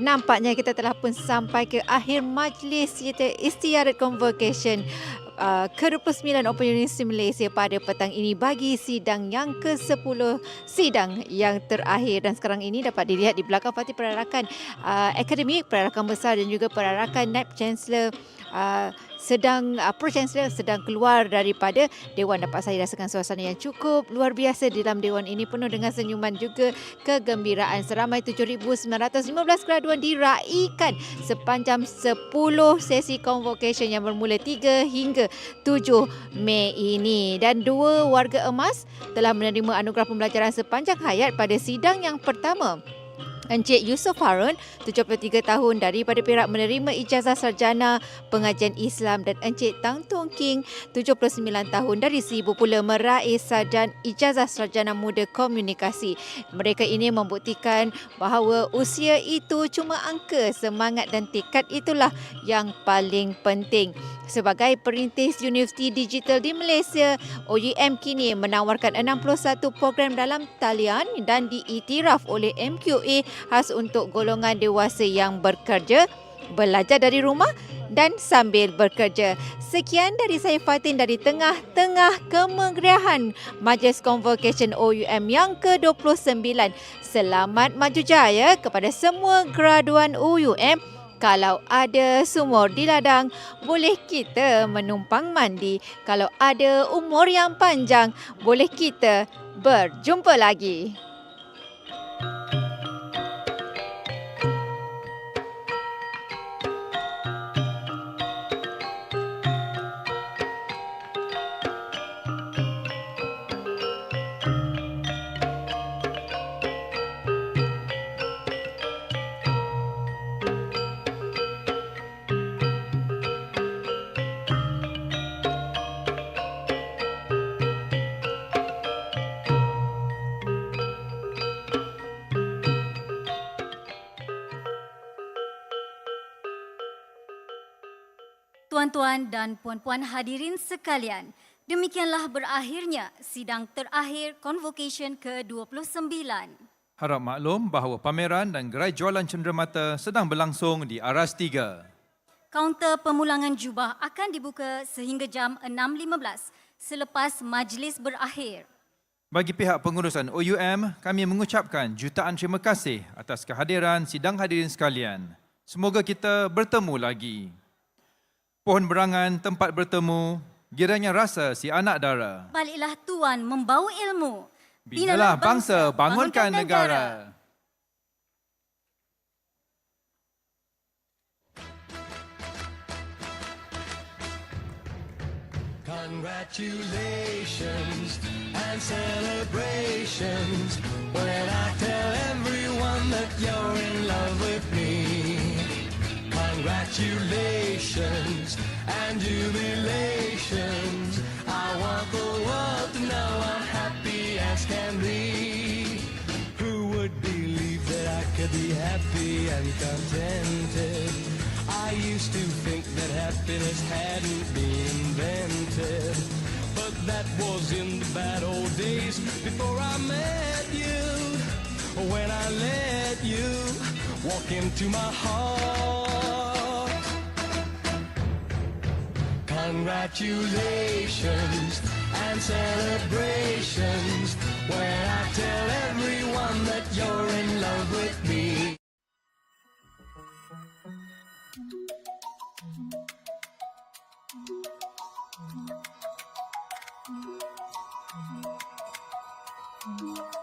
nampaknya kita telah pun sampai ke akhir majlis istiadat Convocation ke-29 Open University Malaysia pada petang ini bagi sidang yang ke-10, sidang yang terakhir. Dan sekarang ini dapat dilihat di belakang parti perarakan akademik, perarakan besar dan juga perarakan Naib Chancellor Pro-Chancellor sedang keluar daripada Dewan. Dapat saya rasakan suasana yang cukup luar biasa di dalam Dewan ini, penuh dengan senyuman juga kegembiraan. Seramai 7,915 graduan diraikan sepanjang 10 sesi Convocation yang bermula 3 hingga 7 Mei ini. Dan 2 warga emas telah menerima anugerah pembelajaran sepanjang hayat pada sidang yang pertama. Encik Yusof Harun, 73 tahun daripada Perak menerima ijazah sarjana pengajian Islam, dan Encik Tang Tong King, 79 tahun dari Sibu pula meraih ijazah sarjana muda komunikasi. Mereka ini membuktikan bahawa usia itu cuma angka, semangat dan tekad itulah yang paling penting. Sebagai perintis Universiti Digital di Malaysia, OUM kini menawarkan 61 program dalam talian dan diiktiraf oleh MQA khas untuk golongan dewasa yang bekerja, belajar dari rumah dan sambil bekerja. Sekian dari saya Fatin dari tengah-tengah kemeriahan Majlis Konvokesyen OUM yang ke-29. Selamat maju jaya kepada semua graduan OUM. Kalau ada sumur di ladang, boleh kita menumpang mandi. Kalau ada umur yang panjang, boleh kita berjumpa lagi. Tuan-tuan dan puan-puan hadirin sekalian, demikianlah berakhirnya sidang terakhir Convocation ke-29. Harap maklum bahawa pameran dan gerai jualan cenderamata sedang berlangsung di Aras 3. Kaunter pemulangan jubah akan dibuka sehingga jam 6.15 selepas majlis berakhir. Bagi pihak pengurusan OUM, kami mengucapkan jutaan terima kasih atas kehadiran sidang hadirin sekalian. Semoga kita bertemu lagi. Pohon berangan tempat bertemu, kiranya rasa si anak dara. Baliklah tuan membawa ilmu. Binalah bangsa, bangunkan negara. Congratulations and celebrations when I tell everyone that you're in love with me. Congratulations and jubilations. I want the world to know I'm happy as can be. Who would believe that I could be happy and contented? I used to think that happiness hadn't been invented, but that was in the bad old days before I met you. When I let you walk into my heart. Congratulations and celebrations when I tell everyone that you're in love with me. Thank you.